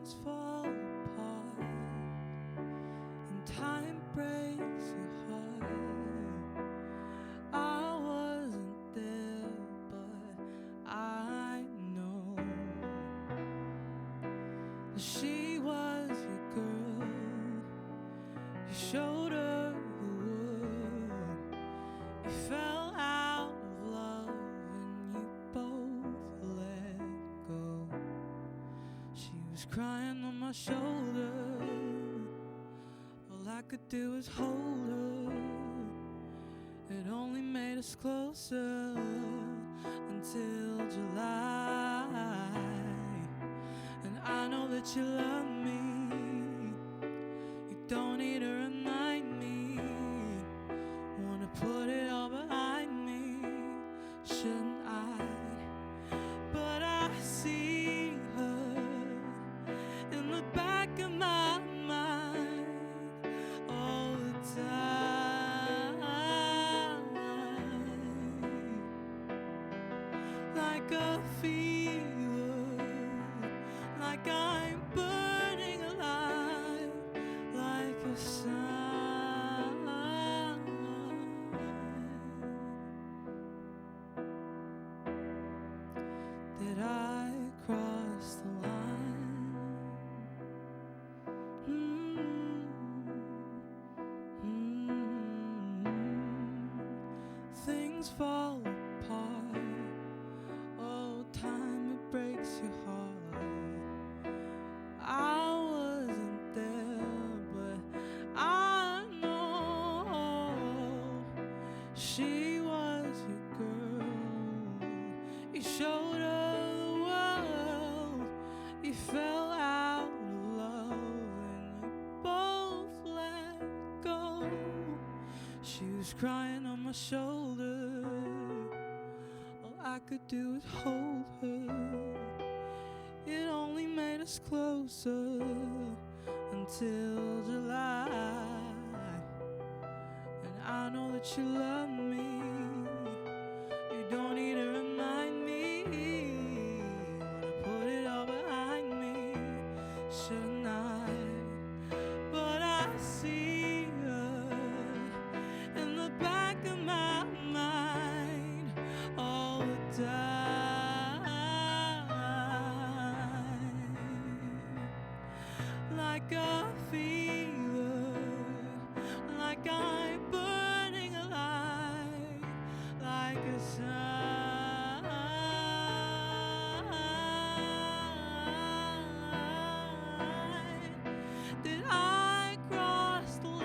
things fall apart and time breaks your heart. I wasn't there, but I know that she was your girl. You showed her the world. You fell out of love and you both let go. She was crying on my shoulder. All I could do was hold her. It only made us closer until July. And I know that you love me. You don't need to remind me. Wanna put it all behind me, shouldn't I? But I see her in the back of my mind all the time, like a fever, like I'm burning alive, like a sun. Did I cross the line? Things fall apart. Oh, time, it breaks your heart. I wasn't there, but I know she was your girl. You showed her the world. You fell out of love and you both let go. She was crying on my shoulder. All I could do was hold her. It only made us closer until July. And I know that you love me. You don't need to remind me. Wanna put it all behind me, shouldn't I? But I see her in the back of my mind all the time, like a fever, like I'm burning alive, like a sun. Did I cross the line?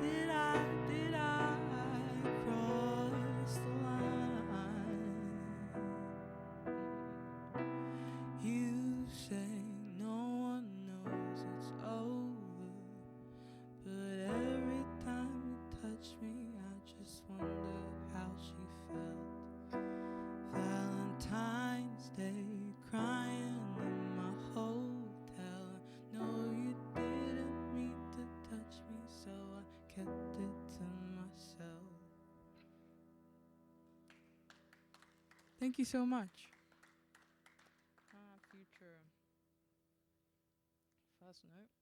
Did I cross the line? You say no one knows it's over, but every time you touch me, I just wonder how she felt. Valentine's Day, crying in my hotel. No, you didn't mean to touch me, so I kept it to myself. Thank you so much. Future first note.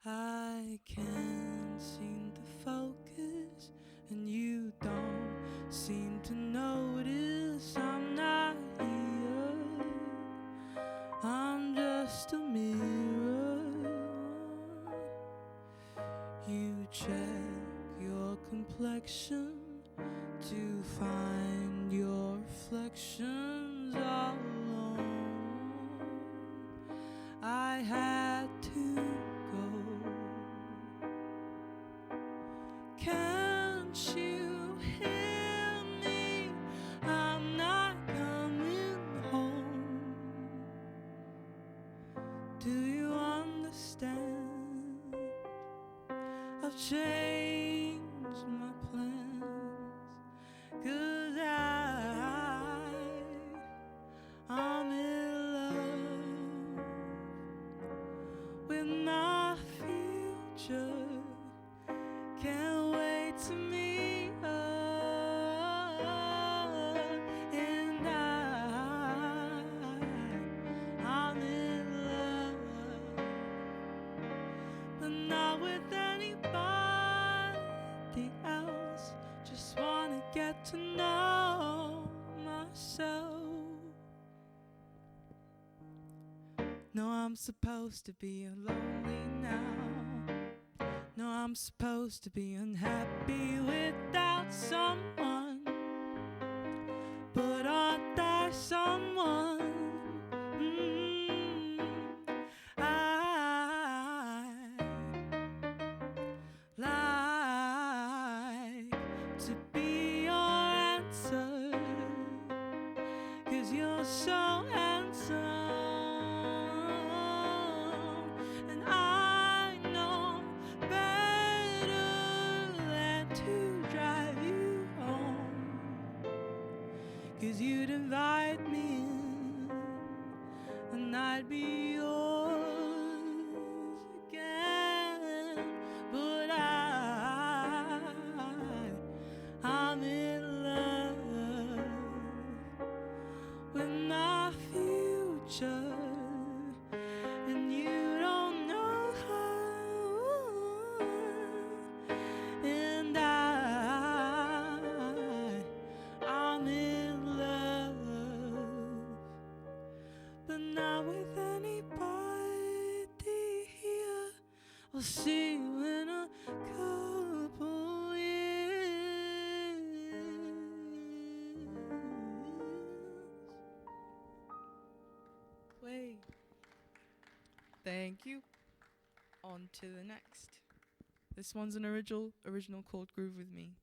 I can seem to focus, and you don't seem to notice I'm not here. I'm just a mirror. You check your complexion to find your reflections all alone. I had to go. Can't you hear me? I'm not coming home. Do you understand? I've changed. No, I'm supposed to be lonely now. No, I'm supposed to be unhappy without someone. But aren't I someone? I like to be your answer, 'cause you're so handsome, and I know better than to drive you home, 'cause you'd invite me in, and I'd be yours again. But I'm in love with my future, and you don't know how. And I'm in love, but not with anybody here. I'll see you in a couple years. Wait. Thank you. On to the next. This one's an original called Groove With Me.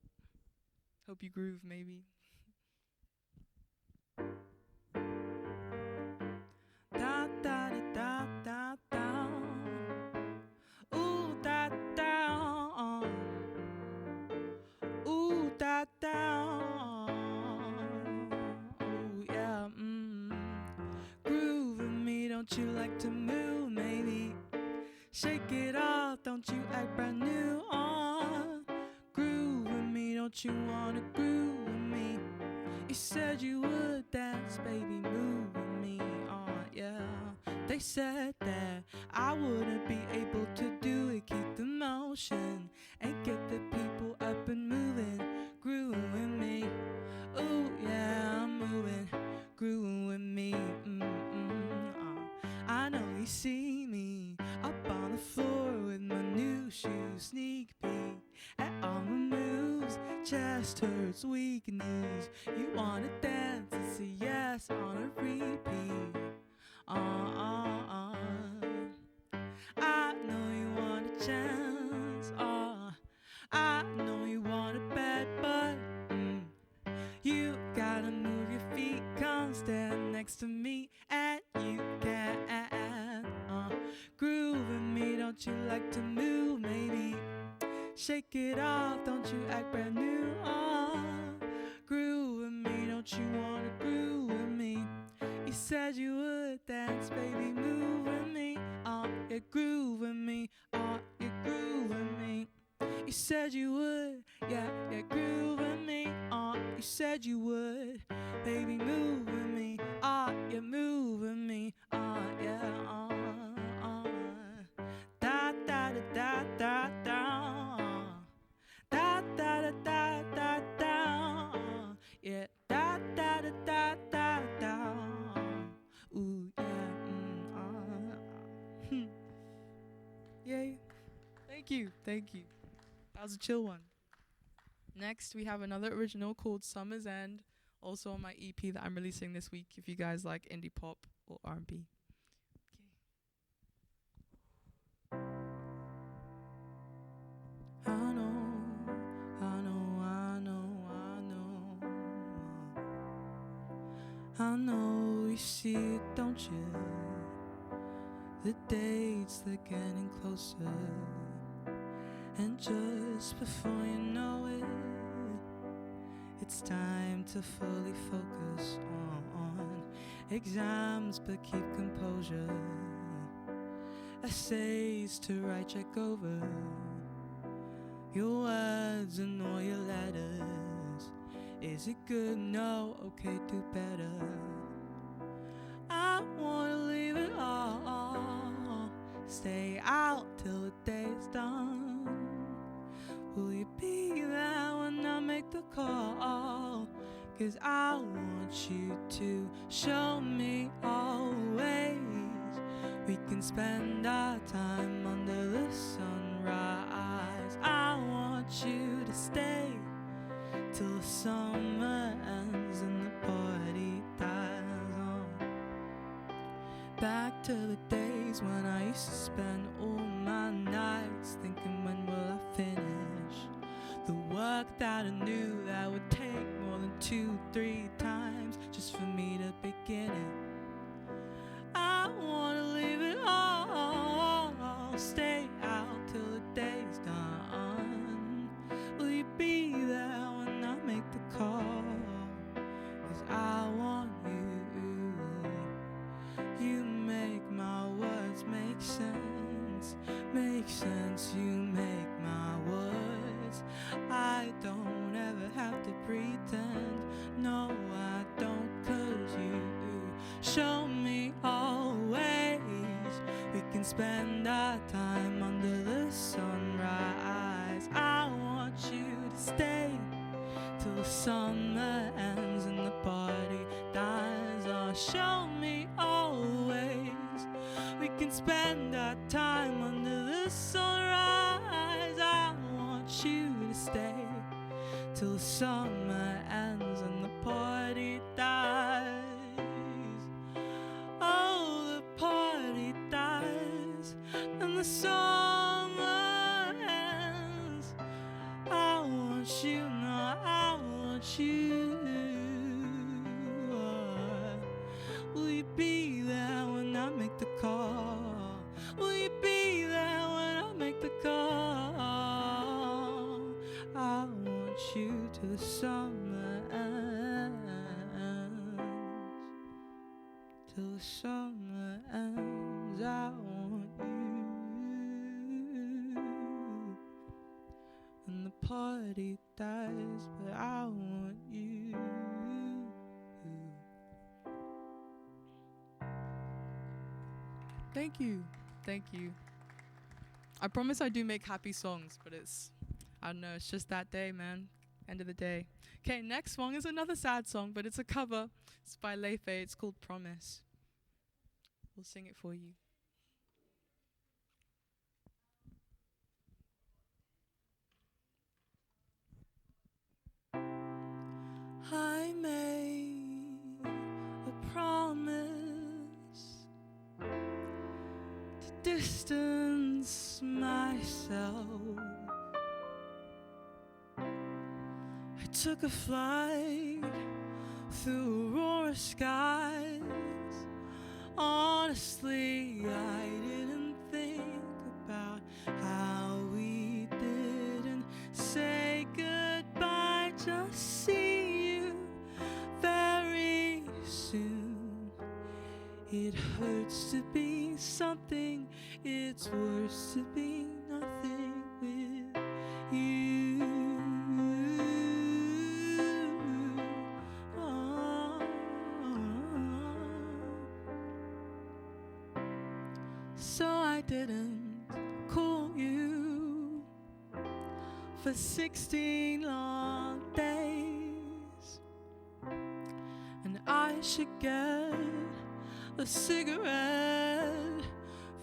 Hope you groove, maybe. Da da da da da. Ooh da da. Ooh da da. Ooh yeah. Groove with me, don't you like to move, maybe? Shake it off, don't you act brand new. Groove with me, don't you wanna groove with me? You said you would dance, baby, move with me. Yeah. They said that I wouldn't be able to do it, keep the motion and get the people up and moving. Groove with me, ooh yeah, I'm moving. Groove with me, I know you see me up on the floor with my new shoes, sneak peek at all my moves. Chest hurts, weak knees. You wanna dance and say yes on a repeat. I know you want a chance. I know you want it bad, but you gotta move your feet. Come stand next to me and you can. Groove with me, don't you like to move, maybe? Shake it off, don't you act brand new. Groove with me, don't you wanna groove with me? You said you would dance, baby, move with me. You groove with me, you groove with me. You said you would, yeah, groove with me. You said you would, baby, move with me. You move with me, yeah, da da da da da da, da da da da da da, yeah, da da da da da da. Ooh yeah, yay! Thank you. That was a chill one. Next, we have another original called Summer's End, also on my EP that I'm releasing this week. If you guys like indie pop or R&B. I know you see it, don't you? The dates, they're getting closer, and just before you know it, it's time to fully focus on exams, but keep composure. Essays to write, check over your words and all your letters. Is it good? No. Okay, do better. I wanna leave it all, stay out till the day's done. Will you be there when I make the call? 'Cause I want you to show me always can spend our time under the sunrise. I want you to stay till the summer ends and the party dies on. Back to the days when I used to spend all my nights thinking, when will I finish the work that I knew that would take more than 2-3 times just for me to begin it. I wanna leave it all, stay out till the day's done. Will you be there when I make the call? 'Cause I want you. You make my words make sense. Make sense, you make my words. I don't ever have to pretend. No, I don't, 'cause you show me always. We can spend our time under the sunrise. I want you to stay till the summer ends and the party dies. Oh, show me always. We can spend our time under the sunrise. I want you to stay till the summer ends and the party dies. Oh, the party dies and the summer ends. I want you, no, I want you. Will you be there when I make the call? Will you be there when I make the call? I want you till the summer ends. Till the summer ends, I want you. And the party dies, but I want you. Thank you. Thank you. I promise I do make happy songs, but I don't know, it's just that day, man. End of the day. Okay, next song is another sad song, but it's a cover. It's by Leife. It's called Promise. We'll sing it for you. I made a promise to distance myself. I took a flight through aurora skies. Honestly, I didn't think about how we didn't say goodbye. Just see you very soon. It hurts to be something, it's worse to be nothing with you. So I didn't call you for 16 long days, and I should get a cigarette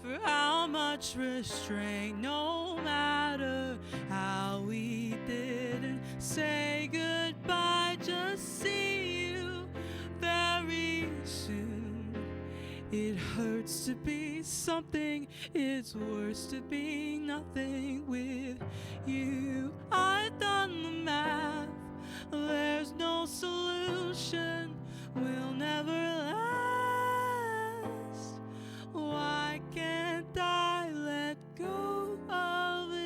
for how much restraint. No matter how we didn't say goodbye, just see you very soon. It hurts to be something, it's worse to be nothing with you. I've done the math, there's no solution, we'll never last. Why can't I let go of it?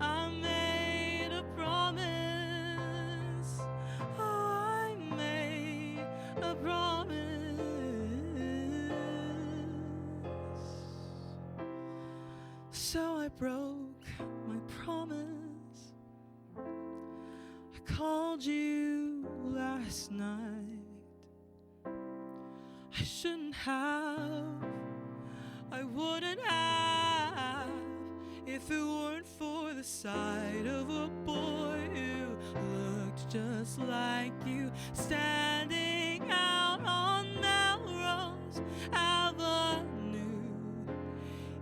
I made a promise. I made a promise. So I broke my promise. I called you last night. I shouldn't have, I wouldn't have, if it weren't for the sight of a boy just like you, standing out on Melrose Avenue.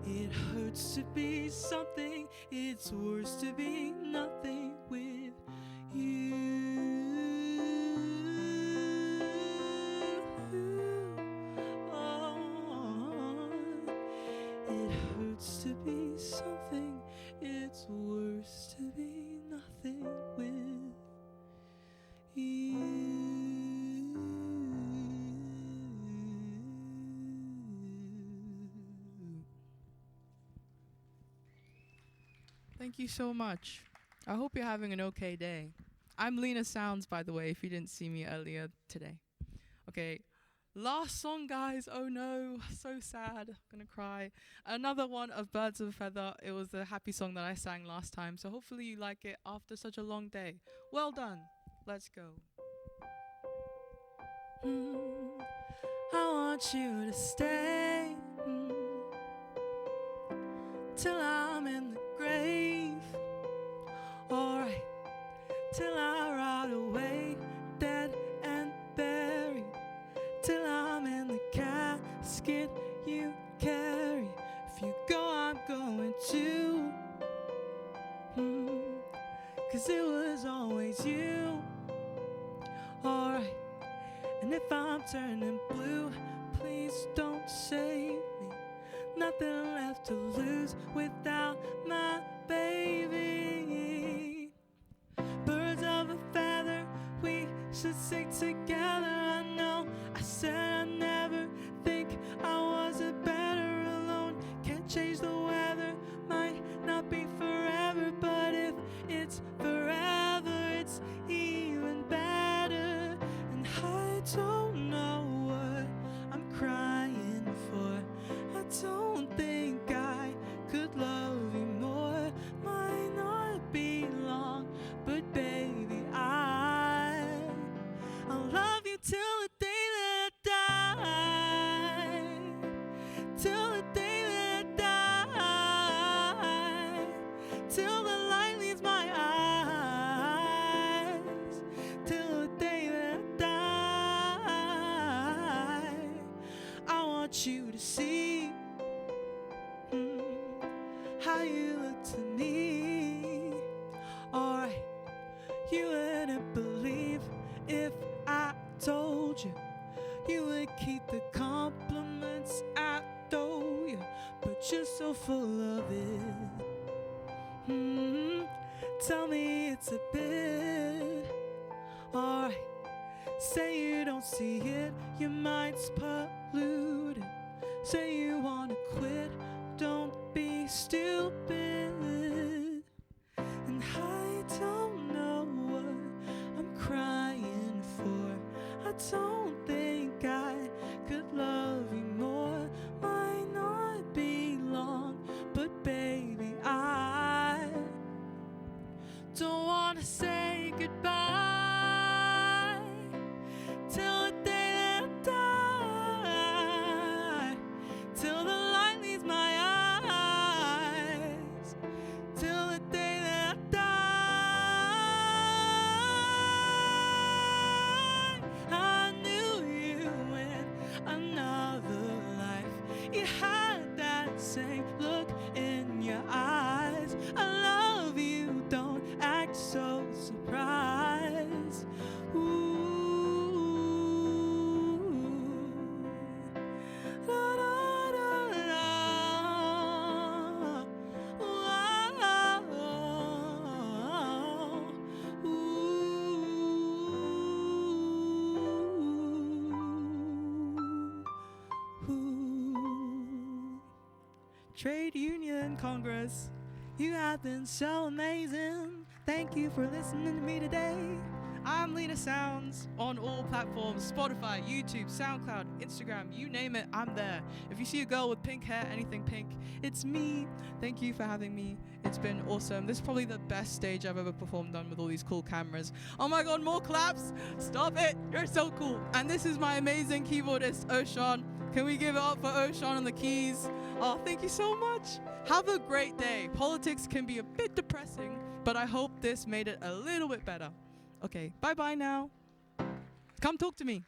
It hurts to be something, it's worse to be nothing with you. Oh, it hurts to be something, it's worse to be nothing with you. Thank you so much. I hope you're having an okay day. I'm Lena Sounds, by the way, if you didn't see me earlier today. Okay, last song, guys. Oh no, so sad. I'm gonna cry. Another one of Birds of a Feather. It was the happy song that I sang last time, so hopefully you like it after such a long day. Well done. Let's go. I want you to stay till I'm in the grave. Alright, till I rot away, dead and buried. Till I'm in the casket you carry. If you go, I'm going too. 'Cause it was always you. Alright, and if I'm turning blue, please don't save me. Nothing left to lose without my baby. Birds of a feather, we should stick together. I know I said I never think I was a better alone. Can't change the weather, might not be forever, but if it's forever, it's even better. And I don't know what I'm crying for. I don't think I could love you more. Might not be long, but baby, I'll love you till the day that I die. Till the day that I die. Till the light leaves my eyes. Till the day that I die. I want you to see how you look to me. Alright, you wouldn't believe if I told you. You would keep the compliments I owe you, but you're so full of it. Tell me it's a bit. Alright, say you don't see it, your mind's polluted. Say you wanna quit, don't be stupid. And I don't know what I'm crying for. I don't think I could love you more. Might not be long, but baby, I don't wanna say goodbye till the day that I die. Till the light leaves my eyes. Till the day that I die. I knew you in another life. You had that same look in your eyes. I love you, don't act so surprised. Ooh. La, da, da, da. Ooh. Ooh. Trade Union Congress, you have been so amazing. Thank you for listening to me today. I'm Lena Sounds on all platforms: Spotify, YouTube, SoundCloud, Instagram, you name it, I'm there. If you see a girl with pink hair, anything pink, it's me. Thank you for having me. It's been awesome. This is probably the best stage I've ever performed on with all these cool cameras. Oh my god, more claps. Stop it. You're so cool. And this is my amazing keyboardist, Oshan. Can we give it up for Oshan on the keys? Oh, thank you so much. Have a great day. Politics can be a bit depressing, but I hope this made it a little bit better. Okay, bye-bye now. Come talk to me.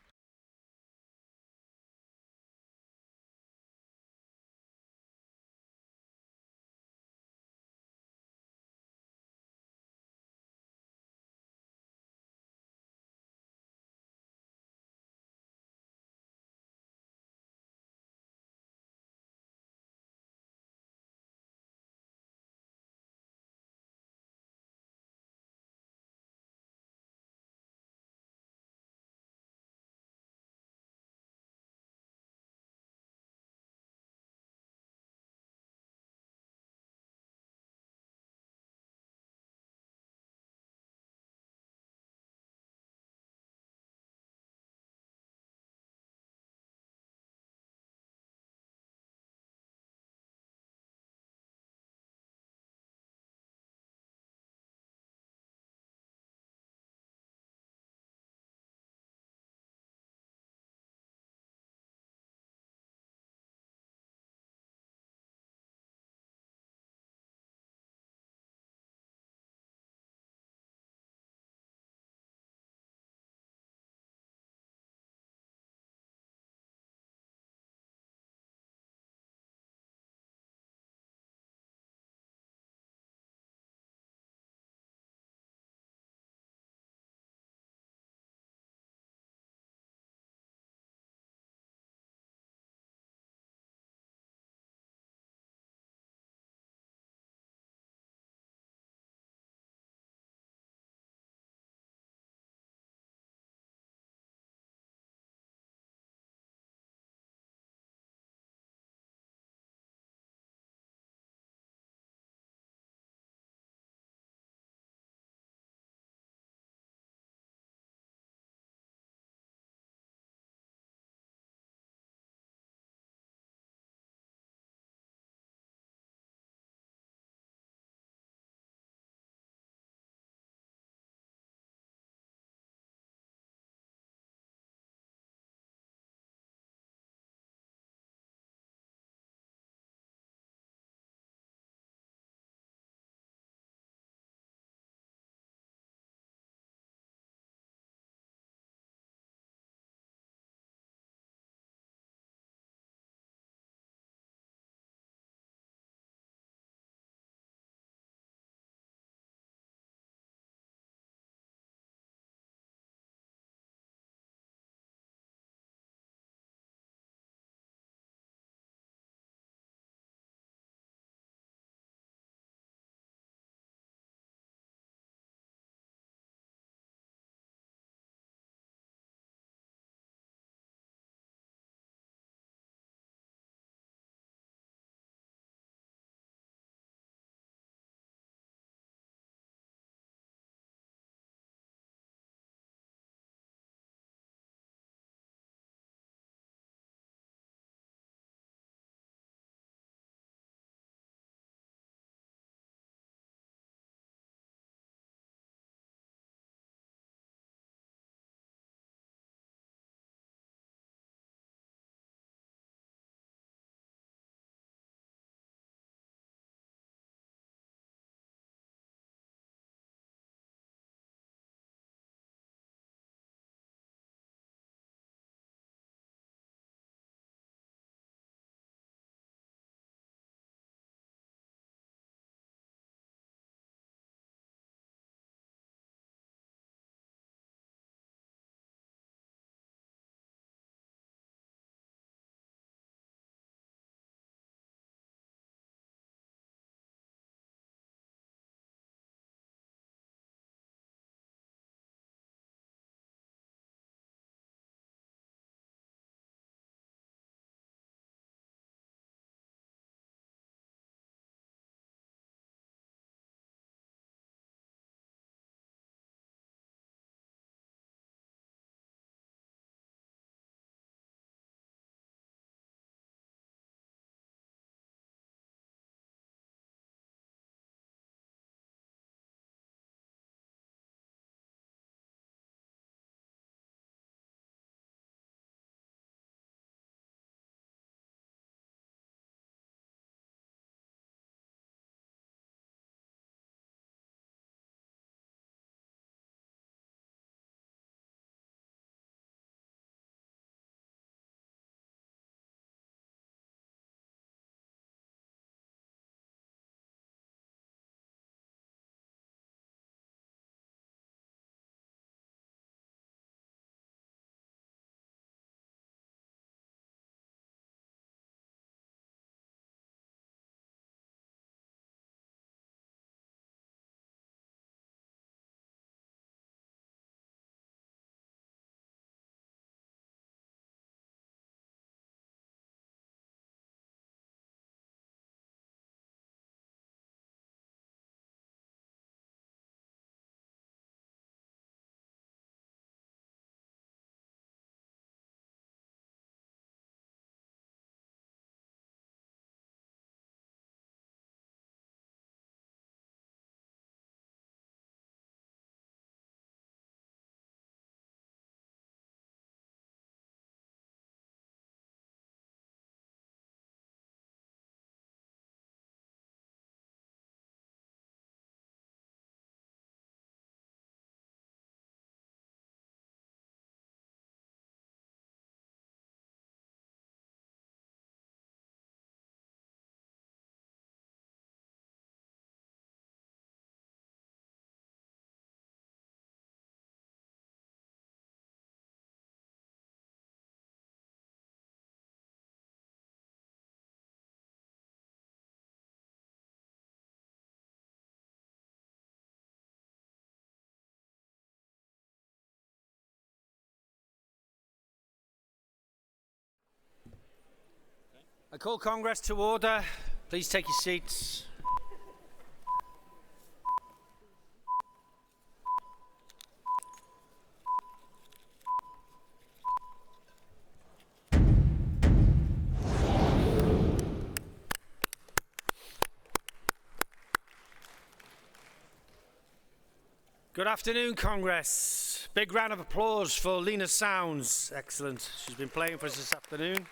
I call Congress to order. Please take your seats. Good afternoon, Congress. Big round of applause for Lena Sounds. Excellent. She's been playing for us this afternoon.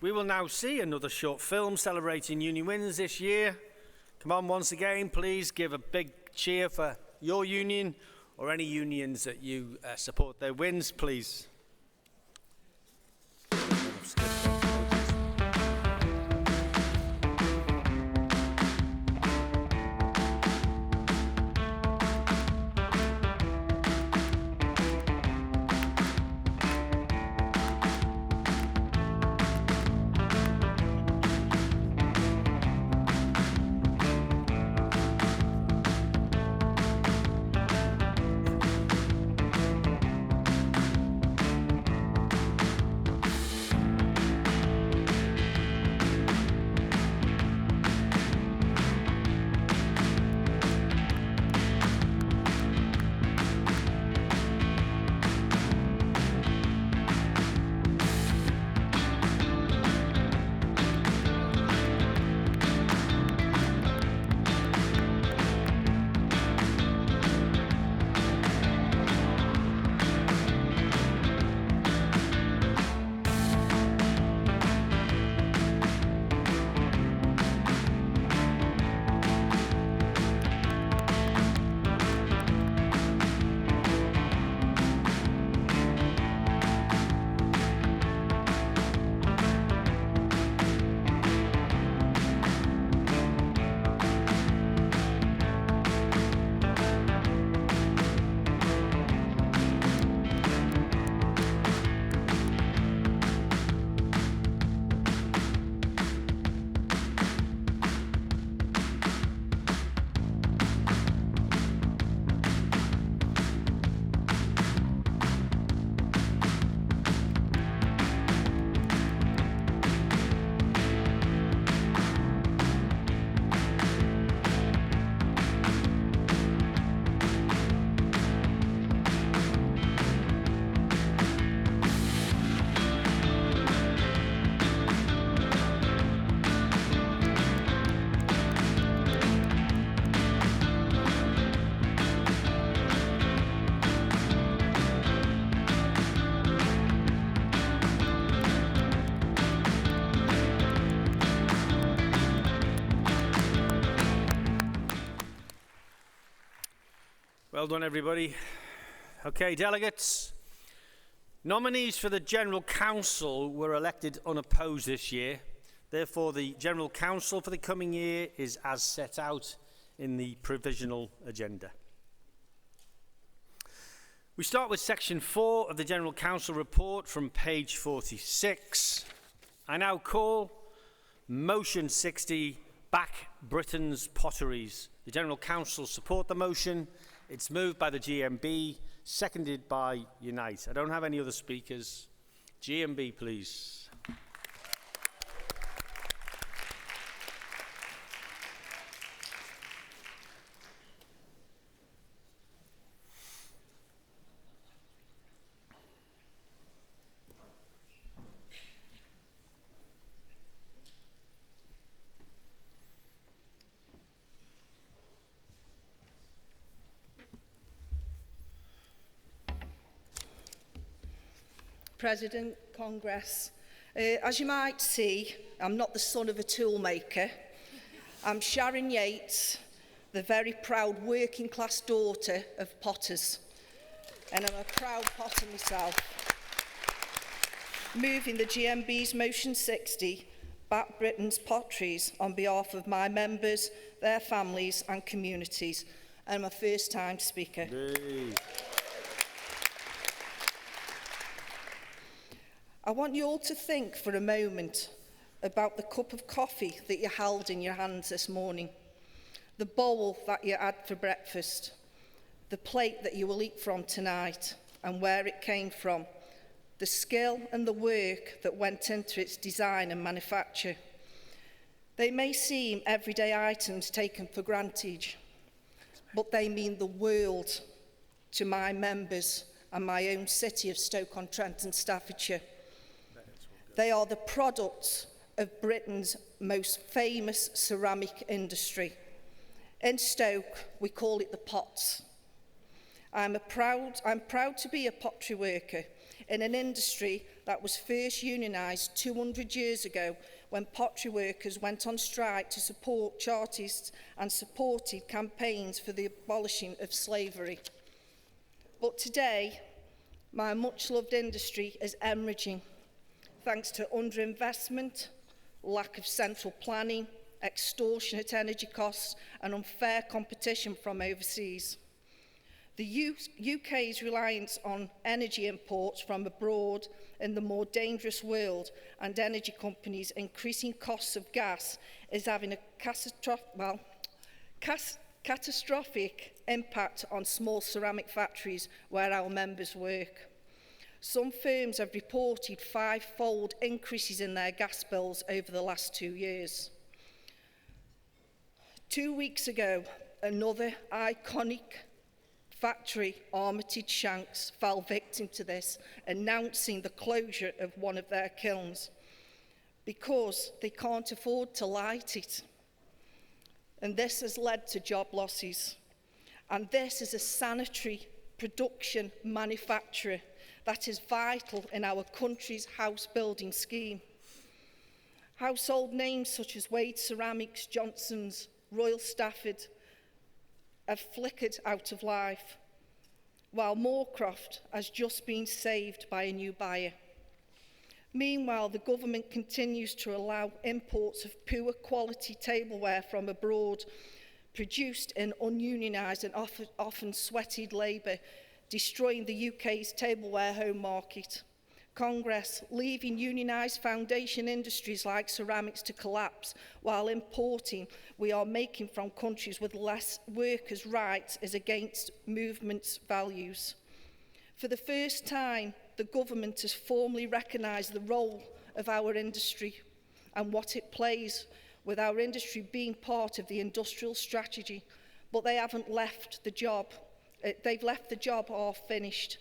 We will now see another short film celebrating union wins this year. Come on, once again, please give a big cheer for your union or any unions that you support their wins, please. Well done, everybody. Okay, delegates. Nominees for the General Council were elected unopposed this year. Therefore, the General Council for the coming year is as set out in the provisional agenda. We start with section 4 of the General Council report from page 46. I now call motion 60, Back Britain's Potteries. The General Council support the motion. It's moved by the GMB, seconded by Unite. I don't have any other speakers. GMB, please. President, Congress. As you might see, I'm not the son of a toolmaker. I'm Sharon Yates, the very proud working class daughter of potters. And I'm a proud potter myself. Moving the GMB's motion 60, Back Britain's Potteries, on behalf of my members, their families and communities. And I'm a first time speaker. Yay. I want you all to think for a moment about the cup of coffee that you held in your hands this morning, the bowl that you had for breakfast, the plate that you will eat from tonight and where it came from, the skill and the work that went into its design and manufacture. They may seem everyday items taken for granted, but they mean the world to my members and my own city of Stoke-on-Trent in Staffordshire. They are the products of Britain's most famous ceramic industry. In Stoke, we call it the pots. I'm proud to be a pottery worker in an industry that was first unionised 200 years ago when pottery workers went on strike to support Chartists and supported campaigns for the abolishing of slavery. But today, my much-loved industry is hemorrhaging, thanks to underinvestment, lack of central planning, extortionate energy costs and unfair competition from overseas. The UK's reliance on energy imports from abroad in the more dangerous world and energy companies' increasing costs of gas is having a catastrophic impact on small ceramic factories where our members work. Some firms have reported 5-fold increases in their gas bills over the last 2 years. 2 weeks ago, another iconic factory, Armitage Shanks, fell victim to this, announcing the closure of one of their kilns because they can't afford to light it. And this has led to job losses. And this is a sanitary production manufacturer that is vital in our country's house building scheme. Household names such as Wade Ceramics, Johnson's, Royal Stafford have flickered out of life, while Moorcroft has just been saved by a new buyer. Meanwhile, the government continues to allow imports of poor quality tableware from abroad, produced in ununionised and often sweated labour, destroying the UK's tableware home market. Congress leaving unionised foundation industries like ceramics to collapse, while importing we are making from countries with less workers' rights is against movement's values. For the first time, the government has formally recognised the role of our industry and what it plays, with our industry being part of the industrial strategy, but they haven't left the job. They've left the job half finished.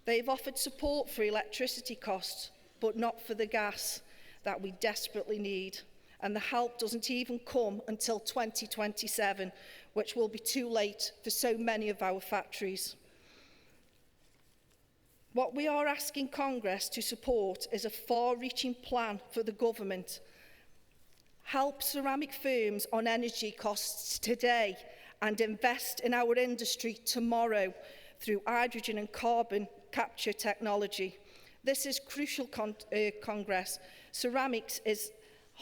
They've offered support for electricity costs, but not for the gas that we desperately need. And the help doesn't even come until 2027, which will be too late for so many of our factories. What we are asking Congress to support is a far-reaching plan for the government. Help ceramic firms on energy costs today and invest in our industry tomorrow through hydrogen and carbon capture technology. This is crucial, Congress. Ceramics is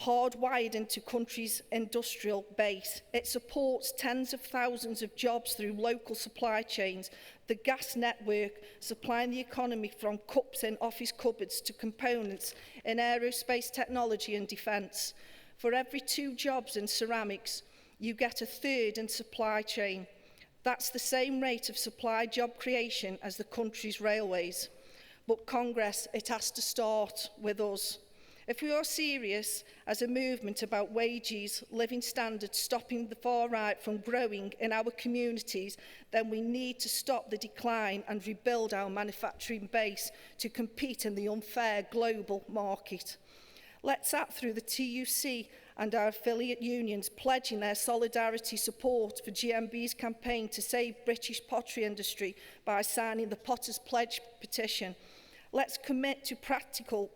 hardwired into country's industrial base. It supports tens of thousands of jobs through local supply chains, the gas network supplying the economy from cups in office cupboards to components in aerospace technology and defence. For every 2 jobs in ceramics, you get a third in supply chain. That's the same rate of supply job creation as the country's railways. But Congress, it has to start with us. If we are serious as a movement about wages, living standards, stopping the far right from growing in our communities, then we need to stop the decline and rebuild our manufacturing base to compete in the unfair global market. Let's act through the TUC and our affiliate unions pledging their solidarity support for GMB's campaign to save British pottery industry by signing the Potters Pledge petition. Let's commit to practical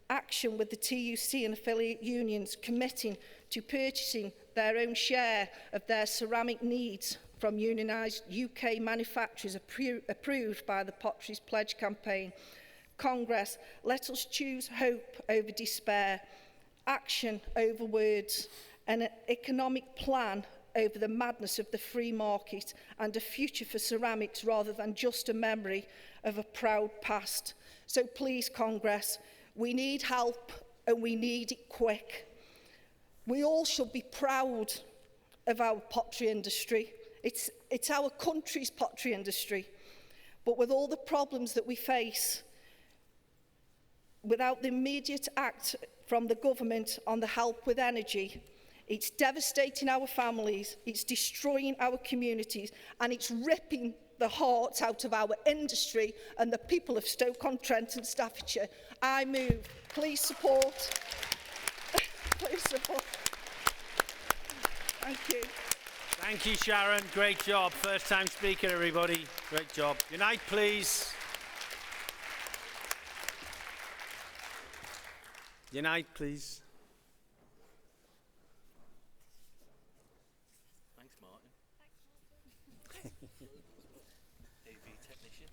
action with the TUC and affiliate unions committing to purchasing their own share of their ceramic needs from unionised UK manufacturers approved by the Potteries Pledge campaign. Congress, let us choose hope over despair, action over words, and an economic plan over the madness of the free market, and a future for ceramics rather than just a memory of a proud past. So please, Congress, we need help and we need it quick. We all should be proud of our pottery industry. It's our country's pottery industry. But with all the problems that we face, without the immediate act from the government on the help with energy, it's devastating our families, it's destroying our communities, and it's ripping the heart out of our industry and the people of Stoke-on-Trent and Staffordshire. I move. Please support. Please support. Thank you. Thank you, Sharon. Great job. First time speaker, everybody. Great job. Unite, please. Unite, please. Thanks, Martin. AV technician.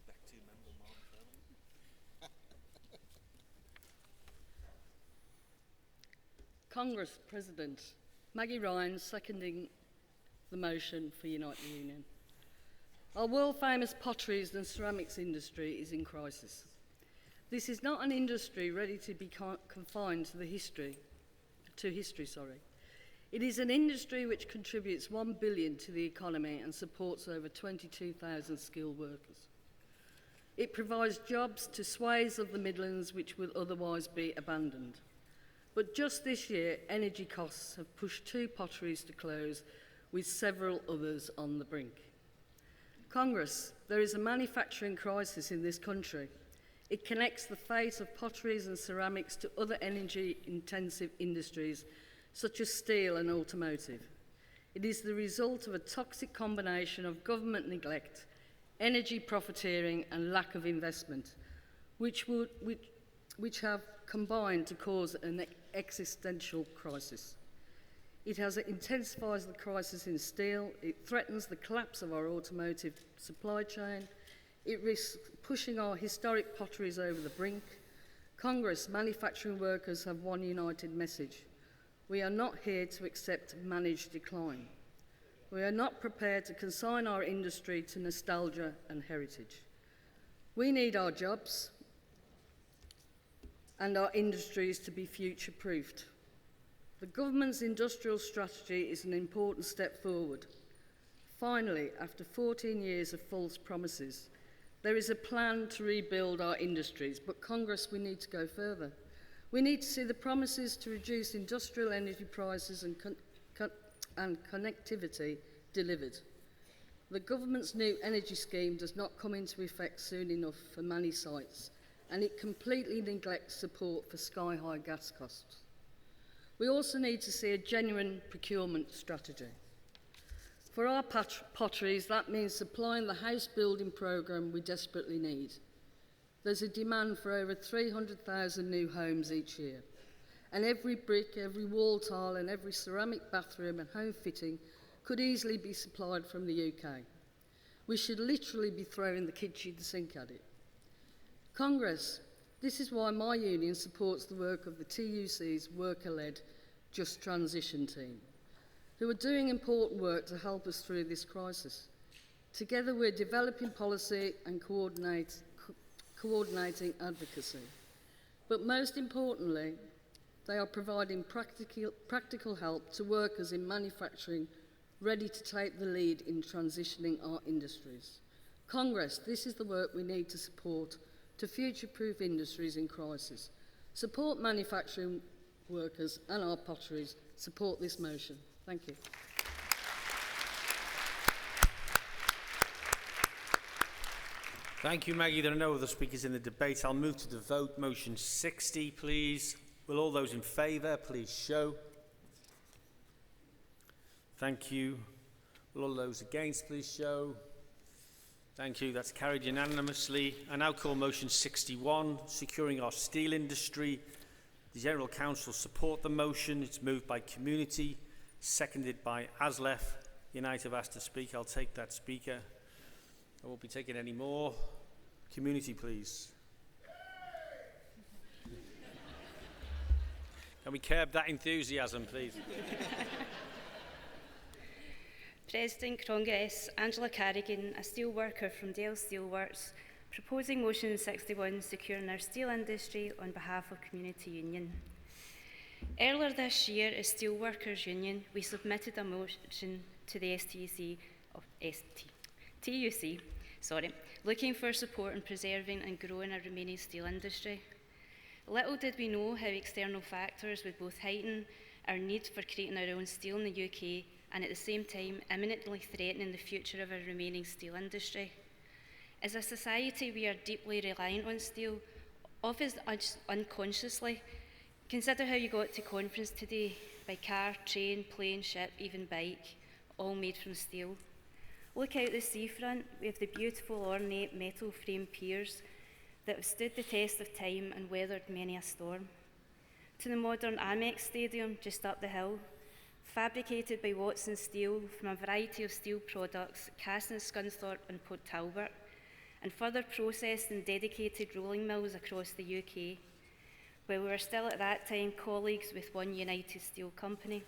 Back to member Martin Furlong. Congress President Maggie Ryan seconding the motion for Unite the Union. Our world-famous potteries and ceramics industry is in crisis. This is not an industry ready to be confined to history. It is an industry which contributes $1 billion to the economy and supports over 22,000 skilled workers. It provides jobs to swathes of the Midlands which would otherwise be abandoned. But just this year, energy costs have pushed 2 potteries to close, with several others on the brink. Congress, there is a manufacturing crisis in this country. It connects the fate of potteries and ceramics to other energy-intensive industries, such as steel and automotive. It is the result of a toxic combination of government neglect, energy profiteering and lack of investment, which have combined to cause an existential crisis. It has intensified the crisis in steel, it threatens the collapse of our automotive supply chain, it risks pushing our historic potteries over the brink. Congress, manufacturing workers have one united message. We are not here to accept managed decline. We are not prepared to consign our industry to nostalgia and heritage. We need our jobs and our industries to be future-proofed. The government's industrial strategy is an important step forward. Finally, after 14 years of false promises, there is a plan to rebuild our industries, but Congress, we need to go further. We need to see the promises to reduce industrial energy prices and connectivity delivered. The government's new energy scheme does not come into effect soon enough for many sites, and it completely neglects support for sky-high gas costs. We also need to see a genuine procurement strategy. For our potteries, that means supplying the house building programme we desperately need. There's a demand for over 300,000 new homes each year, and every brick, every wall tile and every ceramic bathroom and home fitting could easily be supplied from the UK. We should literally be throwing the kitchen sink at it. Congress, this is why my union supports the work of the TUC's worker-led Just Transition team, who are doing important work to help us through this crisis. Together we're developing policy and coordinating advocacy. But most importantly, they are providing practical help to workers in manufacturing ready to take the lead in transitioning our industries. Congress, this is the work we need to support to future-proof industries in crisis. Support manufacturing workers and our potteries. Support this motion. Thank you. Thank you, Maggie. There are no other speakers in the debate. I'll move to the vote. Motion 60, please. Will all those in favour please show? Thank you. Will all those against please show? Thank you. That's carried unanimously. I now call motion 61, securing our steel industry. The General Council support the motion. It's moved by Community, seconded by ASLEF. Unite have asked to speak. I'll take that speaker. I won't be taking any more. Community, please. Can we curb that enthusiasm, please? President Congress, Angela Carrigan, a steel worker from Dale Steelworks, proposing motion 61, securing our steel industry on behalf of Community Union. Earlier this year, as Steelworkers Union, we submitted a motion to the TUC, looking for support in preserving and growing our remaining steel industry. Little did we know how external factors would both heighten our need for creating our own steel in the UK and at the same time imminently threatening the future of our remaining steel industry. As a society, we are deeply reliant on steel, often unconsciously. Consider how you got to conference today by car, train, plane, ship, even bike, all made from steel. Look out the seafront, we have the beautiful ornate metal frame piers that have stood the test of time and weathered many a storm. To the modern Amex Stadium just up the hill, fabricated by Watson Steel from a variety of steel products cast in Scunthorpe and Port Talbot, and further processed in dedicated rolling mills across the UK, where we were still at that time colleagues with one united steel company.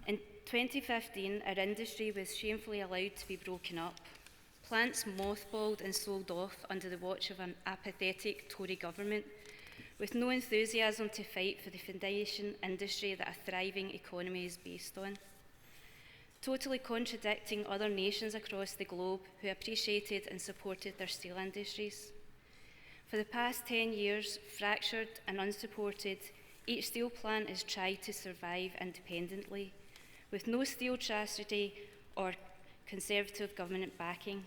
In 2015, our industry was shamefully allowed to be broken up. Plants mothballed and sold off under the watch of an apathetic Tory government, with no enthusiasm to fight for the foundation industry that a thriving economy is based on. Totally contradicting other nations across the globe who appreciated and supported their steel industries. For the past 10 years, fractured and unsupported, each steel plant has tried to survive independently, with no steel strategy or Conservative government backing.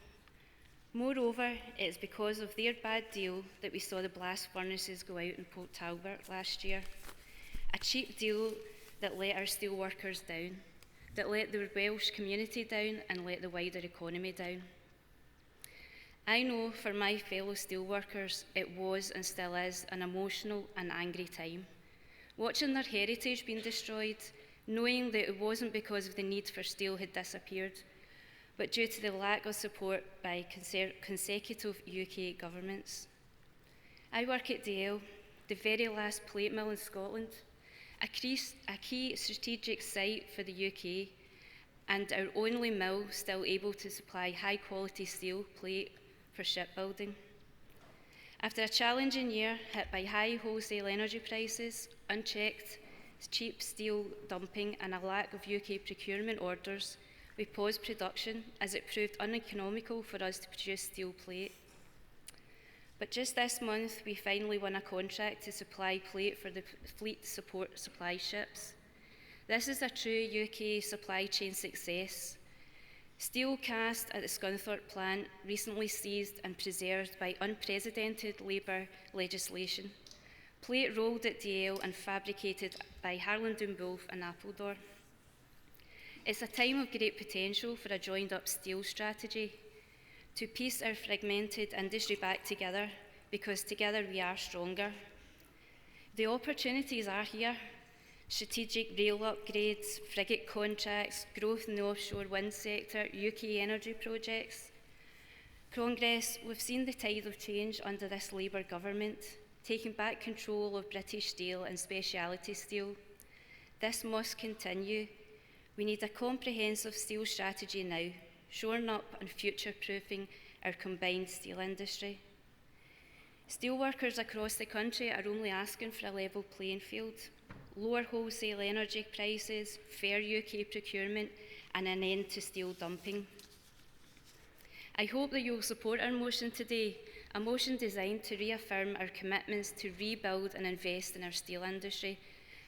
Moreover, it is because of their bad deal that we saw the blast furnaces go out in Port Talbot last year. A cheap deal that let our steel workers down, that let the Welsh community down and let the wider economy down. I know for my fellow steelworkers it was and still is an emotional and angry time. Watching their heritage being destroyed, knowing that it wasn't because of the need for steel had disappeared, but due to the lack of support by consecutive UK governments. I work at DL, the very last plate mill in Scotland, a key strategic site for the UK, and our only mill still able to supply high quality steel plate for shipbuilding. After a challenging year hit by high wholesale energy prices, unchecked cheap steel dumping and a lack of UK procurement orders, we paused production as it proved uneconomical for us to produce steel plate. But just this month, we finally won a contract to supply plate for the fleet support supply ships. This is a true UK supply chain success. Steel cast at the Scunthorpe plant recently seized and preserved by unprecedented Labour legislation. Plate rolled at DL and fabricated by Harland & Wolff and Appledore. It's a time of great potential for a joined-up steel strategy to piece our fragmented industry back together, because together we are stronger. The opportunities are here: strategic rail upgrades, frigate contracts, growth in the offshore wind sector, UK energy projects. Congress, we've seen the tide of change under this Labour government, taking back control of British steel and speciality steel. This must continue. We need a comprehensive steel strategy now, shoring up and future-proofing our combined steel industry. Steelworkers across the country are only asking for a level playing field, lower wholesale energy prices, fair UK procurement, and an end to steel dumping. I hope that you will support our motion today, a motion designed to reaffirm our commitments to rebuild and invest in our steel industry,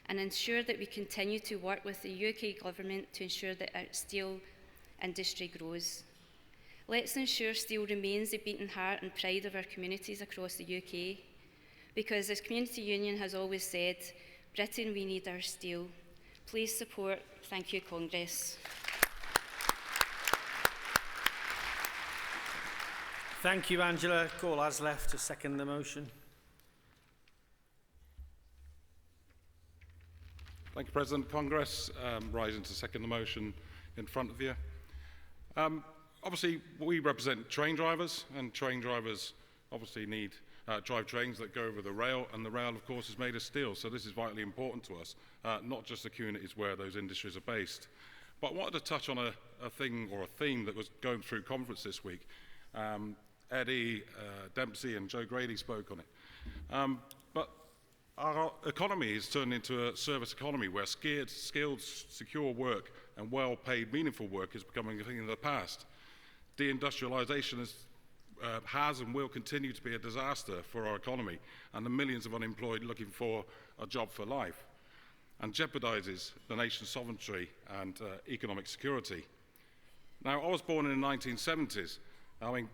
and ensure that we continue to work with the UK government to ensure that our steel industry grows. Let's ensure steel remains the beating heart and pride of our communities across the UK, because as Community Union has always said, Britain, we need our steel. Please support. Thank you, Congress. Thank you, Angela. Call has left to second the motion. Thank you, President. Congress, rising to second the motion in front of you. Obviously, we represent train drivers, and train drivers obviously need drive trains that go over the rail, and the rail, of course, is made of steel, so this is vitally important to us, not just the communities where those industries are based. But I wanted to touch on a thing or a theme that was going through conference this week. Eddie Dempsey and Joe Grady spoke on it. But our economy has turned into a service economy where skilled, secure work and well-paid, meaningful work is becoming a thing of the past. Deindustrialisation has and will continue to be a disaster for our economy and the millions of unemployed looking for a job for life, and jeopardises the nation's sovereignty and economic security. Now, I was born in the 1970s. I mean,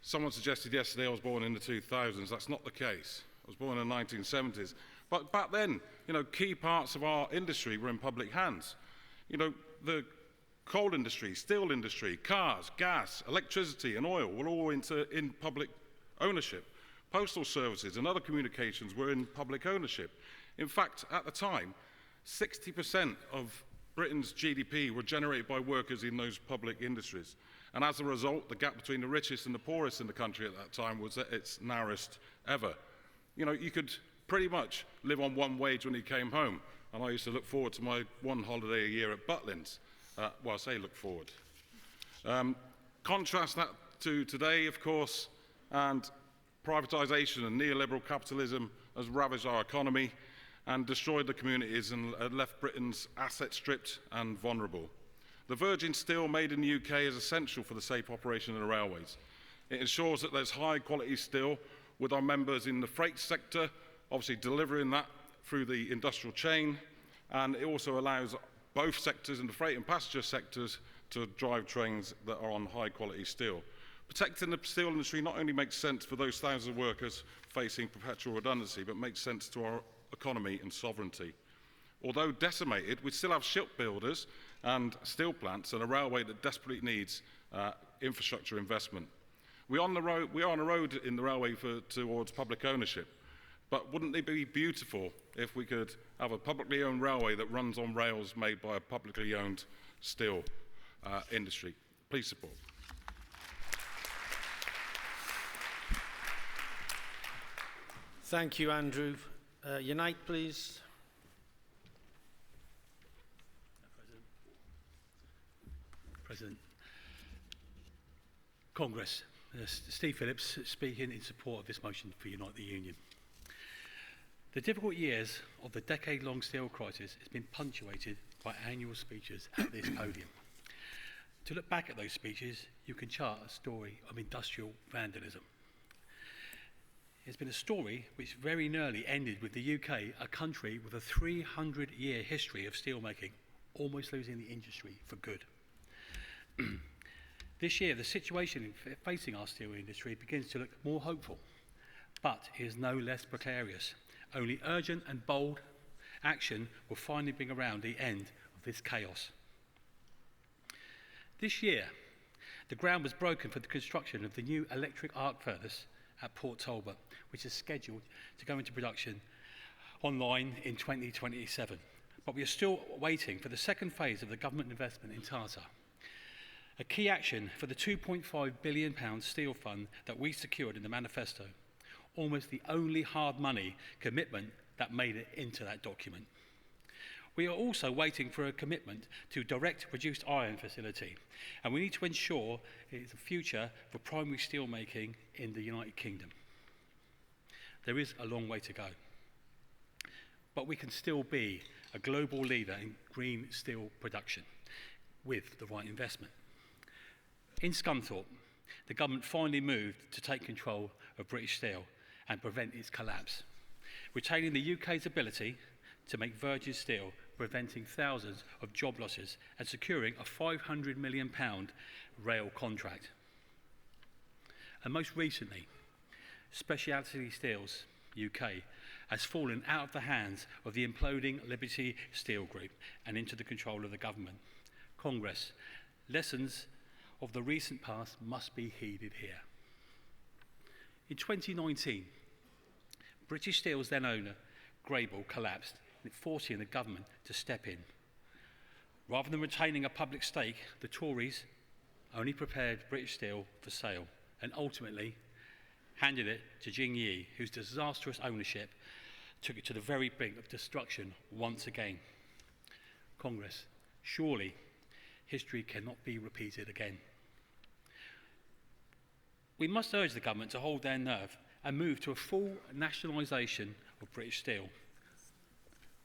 someone suggested yesterday I was born in the 2000s. That's not the case. I was born in the 1970s. But back then, you know, key parts of our industry were in public hands. You know, the coal industry, steel industry, cars, gas, electricity and oil were all in public ownership. Postal services and other communications were in public ownership. In fact, at the time, 60% of Britain's GDP were generated by workers in those public industries. And as a result, the gap between the richest and the poorest in the country at that time was at its narrowest ever. You know, you could pretty much live on one wage when you came home. And I used to look forward to my one holiday a year at Butlins. Well, I say look forward. Contrast that to today, of course, and privatisation and neoliberal capitalism has ravaged our economy and destroyed the communities and left Britain's assets stripped and vulnerable. The virgin steel made in the UK is essential for the safe operation of the railways. It ensures that there's high quality steel with our members in the freight sector, obviously delivering that through the industrial chain, and it also allows both sectors, in the freight and passenger sectors, to drive trains that are on high quality steel. Protecting the steel industry not only makes sense for those thousands of workers facing perpetual redundancy, but makes sense to our economy and sovereignty. Although decimated, we still have shipbuilders and steel plants and a railway that desperately needs infrastructure investment. We are on a road in the railway towards public ownership, but wouldn't it be beautiful if we could have a publicly owned railway that runs on rails made by a publicly owned steel industry? Please support. Thank you, Andrew. Unite, please. President. Congress. Steve Phillips speaking in support of this motion for Unite the Union. The difficult years of the decade-long steel crisis has been punctuated by annual speeches at this podium. To look back at those speeches, you can chart a story of industrial vandalism. It's been a story which very nearly ended with the UK, a country with a 300-year history of steelmaking, almost losing the industry for good. This year, the situation facing our steel industry begins to look more hopeful, but is no less precarious. Only urgent and bold action will finally bring around the end of this chaos. This year, the ground was broken for the construction of the new electric arc furnace at Port Talbot, which is scheduled to go into production online in 2027. But we are still waiting for the second phase of the government investment in Tata. A key action for the £2.5 billion steel fund that we secured in the manifesto, almost the only hard money commitment that made it into that document. We are also waiting for a commitment to direct reduced iron facility, and we need to ensure it is a future for primary steel making in the United Kingdom. There is a long way to go, but we can still be a global leader in green steel production with the right investment. In Scunthorpe, the government finally moved to take control of British Steel and prevent its collapse, retaining the UK's ability to make virgin steel, preventing thousands of job losses and securing a £500 million rail contract. And most recently, Speciality Steels UK has fallen out of the hands of the imploding Liberty Steel Group and into the control of the government. Congress, lessons of the recent past must be heeded here. In 2019, British Steel's then owner, Grable, collapsed, forcing the government to step in. Rather than retaining a public stake, the Tories only prepared British Steel for sale and ultimately handed it to Jing Yi, whose disastrous ownership took it to the very brink of destruction once again. Congress, surely history cannot be repeated again. We must urge the government to hold their nerve and move to a full nationalisation of British Steel.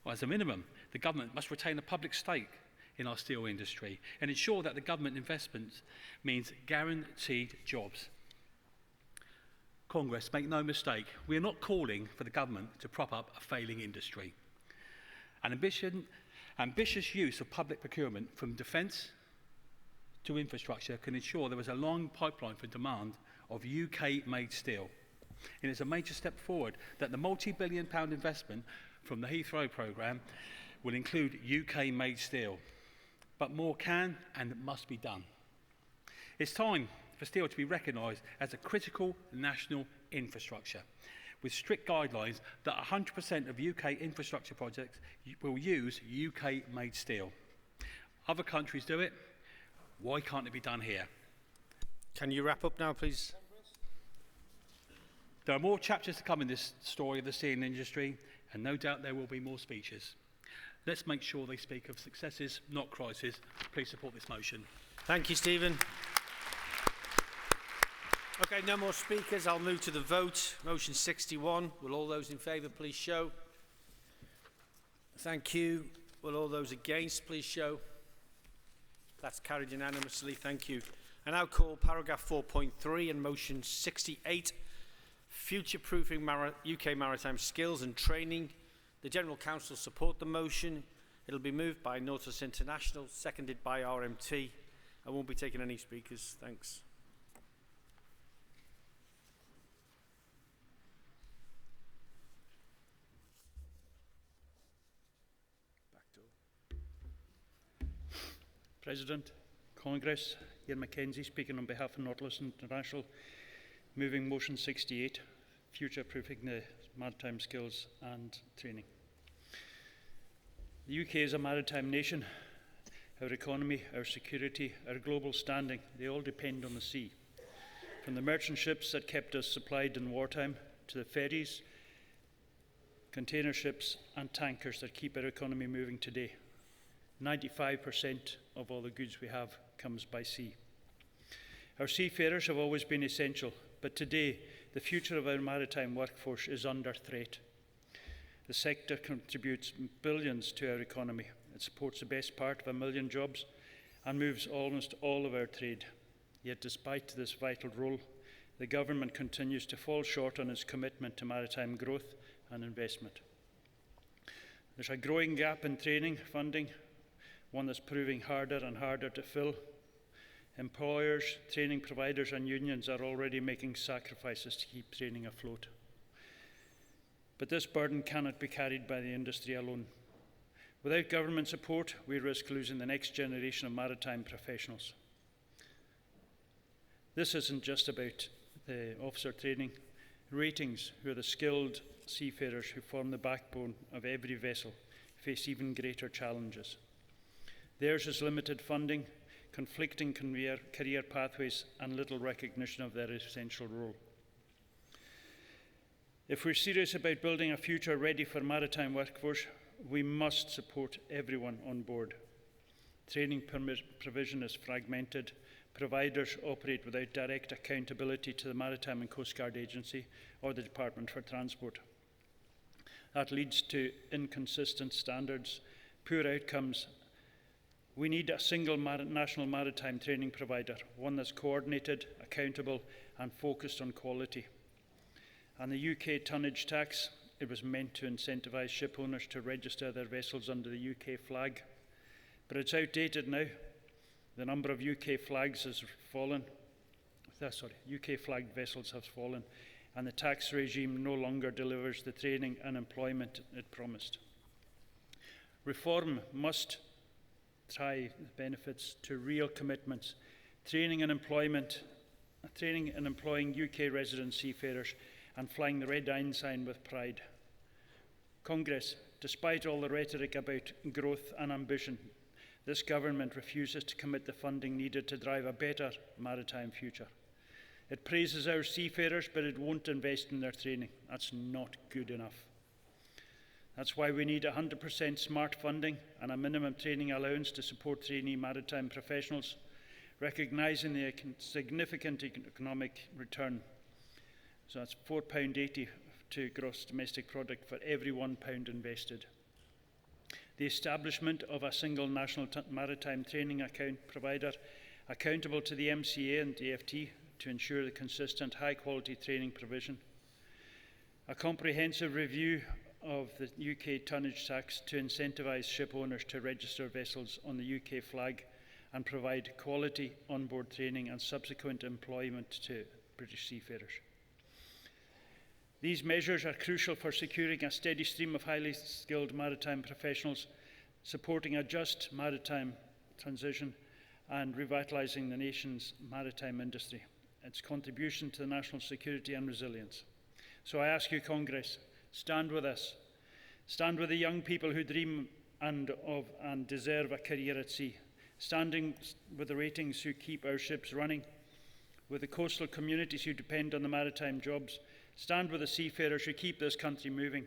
Well, as a minimum, the government must retain a public stake in our steel industry and ensure that the government investment means guaranteed jobs. Congress, make no mistake, we are not calling for the government to prop up a failing industry. An ambitious use of public procurement from defence to infrastructure can ensure there is a long pipeline for demand of UK-made steel. And it's a major step forward that the multi-billion-pound investment from the Heathrow programme will include UK-made steel. But more can and must be done. It's time for steel to be recognised as a critical national infrastructure, with strict guidelines that 100% of UK infrastructure projects will use UK-made steel. Other countries do it. Why can't it be done here? Can you wrap up now, please? There are more chapters to come in this story of the steel industry, and no doubt there will be more speeches. Let's make sure they speak of successes, not crises. Please support this motion. Thank you, Stephen. Okay, no more speakers. I'll move to the vote. Motion 61. Will all those in favour please show? Thank you. Will all those against please show? That's carried unanimously. Thank you. I now call paragraph 4.3 and motion 68, future-proofing UK maritime skills and training. The General Council support the motion. It'll be moved by Nautilus International, seconded by RMT. I won't be taking any speakers. Thanks. President, Congress, Ian Mackenzie speaking on behalf of Nautilus International, moving motion 68, future-proofing the maritime skills and training. The UK is a maritime nation. Our economy, our security, our global standing, they all depend on the sea. From the merchant ships that kept us supplied in wartime, to the ferries, container ships and tankers that keep our economy moving today. 95% of all the goods we have comes by sea. Our seafarers have always been essential, but today the future of our maritime workforce is under threat. The sector contributes billions to our economy. It supports the best part of 1 million jobs and moves almost all of our trade. Yet despite this vital role, the government continues to fall short on its commitment to maritime growth and investment. There's a growing gap in training funding, one that's proving harder and harder to fill. Employers, training providers and unions are already making sacrifices to keep training afloat. But this burden cannot be carried by the industry alone. Without government support, we risk losing the next generation of maritime professionals. This isn't just about the officer training. Ratings, who are the skilled seafarers who form the backbone of every vessel, face even greater challenges. Theirs is limited funding, conflicting career pathways, and little recognition of their essential role. If we're serious about building a future ready for maritime workforce, we must support everyone on board. Training provision is fragmented. Providers operate without direct accountability to the Maritime and Coast Guard Agency or the Department for Transport. That leads to inconsistent standards, poor outcomes. We need a single national maritime training provider, one that's coordinated, accountable and focused on quality. And the UK tonnage tax, it was meant to incentivise ship owners to register their vessels under the UK flag. But it's outdated now. The number of UK flags has fallen. UK flagged vessels has fallen, and the tax regime no longer delivers the training and employment it promised. Reform must tie the benefits to real commitments, training and employing UK resident seafarers and flying the red ensign with pride. Congress, despite all the rhetoric about growth and ambition, this government refuses to commit the funding needed to drive a better maritime future. It praises our seafarers, but it won't invest in their training. That's not good enough. That's why we need 100% smart funding and a minimum training allowance to support trainee maritime professionals, recognising the significant economic return. So that's £4.80 to gross domestic product for every £1 invested. the establishment of a single national maritime training provider accountable to the MCA and DFT to ensure the consistent high-quality training provision, a comprehensive review of the UK tonnage tax to incentivise ship owners to register vessels on the UK flag and provide quality onboard training and subsequent employment to British seafarers. These measures are crucial for securing a steady stream of highly skilled maritime professionals, supporting a just maritime transition and revitalising the nation's maritime industry, its contribution to national security and resilience. So I ask you, Congress, stand with us. Stand with the young people who dream and deserve a career at sea. Standing with the ratings who keep our ships running, with the coastal communities who depend on the maritime jobs. Stand with the seafarers who keep this country moving.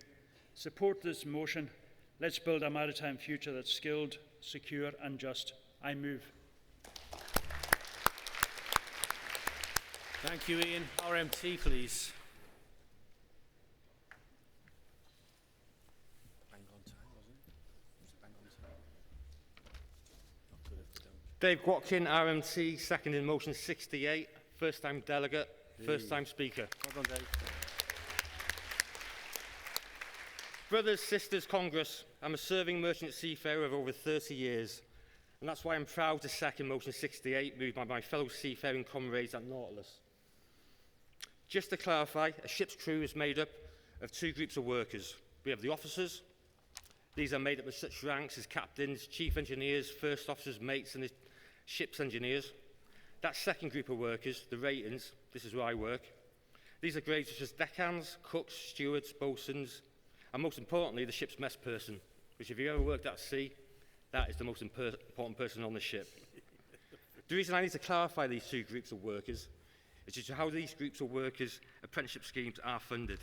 Support this motion. Let's build a maritime future that's skilled, secure and just. I move. Thank you, Ian. RMT, please. Bang on time, wasn't it? Was it bang on time? Not good if they don't. Dave Watkin, RMT, second in motion 68, first time delegate, first time speaker. Well done, Dave. Brothers, sisters, Congress, I'm a serving merchant seafarer of over 30 years, and that's why I'm proud to second motion 68, moved by my fellow seafaring comrades at Nautilus. Just to clarify, a ship's crew is made up of two groups of workers. We have the officers. These are made up of such ranks as captains, chief engineers, first officers, mates, and the ship's engineers. That second group of workers, the ratings, this is where I work. These are grades such as deckhands, cooks, stewards, boatswains, and most importantly, the ship's mess person, which if you've ever worked at sea, that is the most important person on the ship. The reason I need to clarify these two groups of workers is due to how these groups of workers' apprenticeship schemes are funded.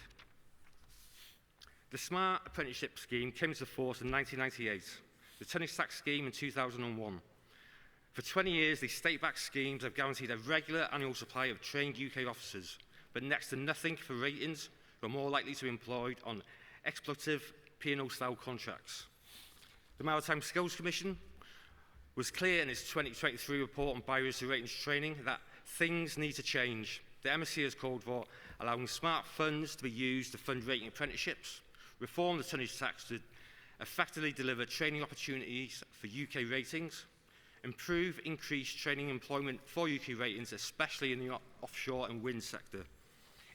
The Smart Apprenticeship Scheme came into force in 1998, the tonnage tax scheme in 2001. For 20 years, these state-backed schemes have guaranteed a regular annual supply of trained UK officers, but next to nothing for ratings who are more likely to be employed on exploitative P&O-style contracts. The Maritime Skills Commission was clear in its 2023 report on barriers to ratings training that things need to change. The MSC has called for allowing smart funds to be used to fund rating apprenticeships, reform the tonnage tax to effectively deliver training opportunities for UK ratings, improve increased training employment for UK ratings, especially in the offshore and wind sector.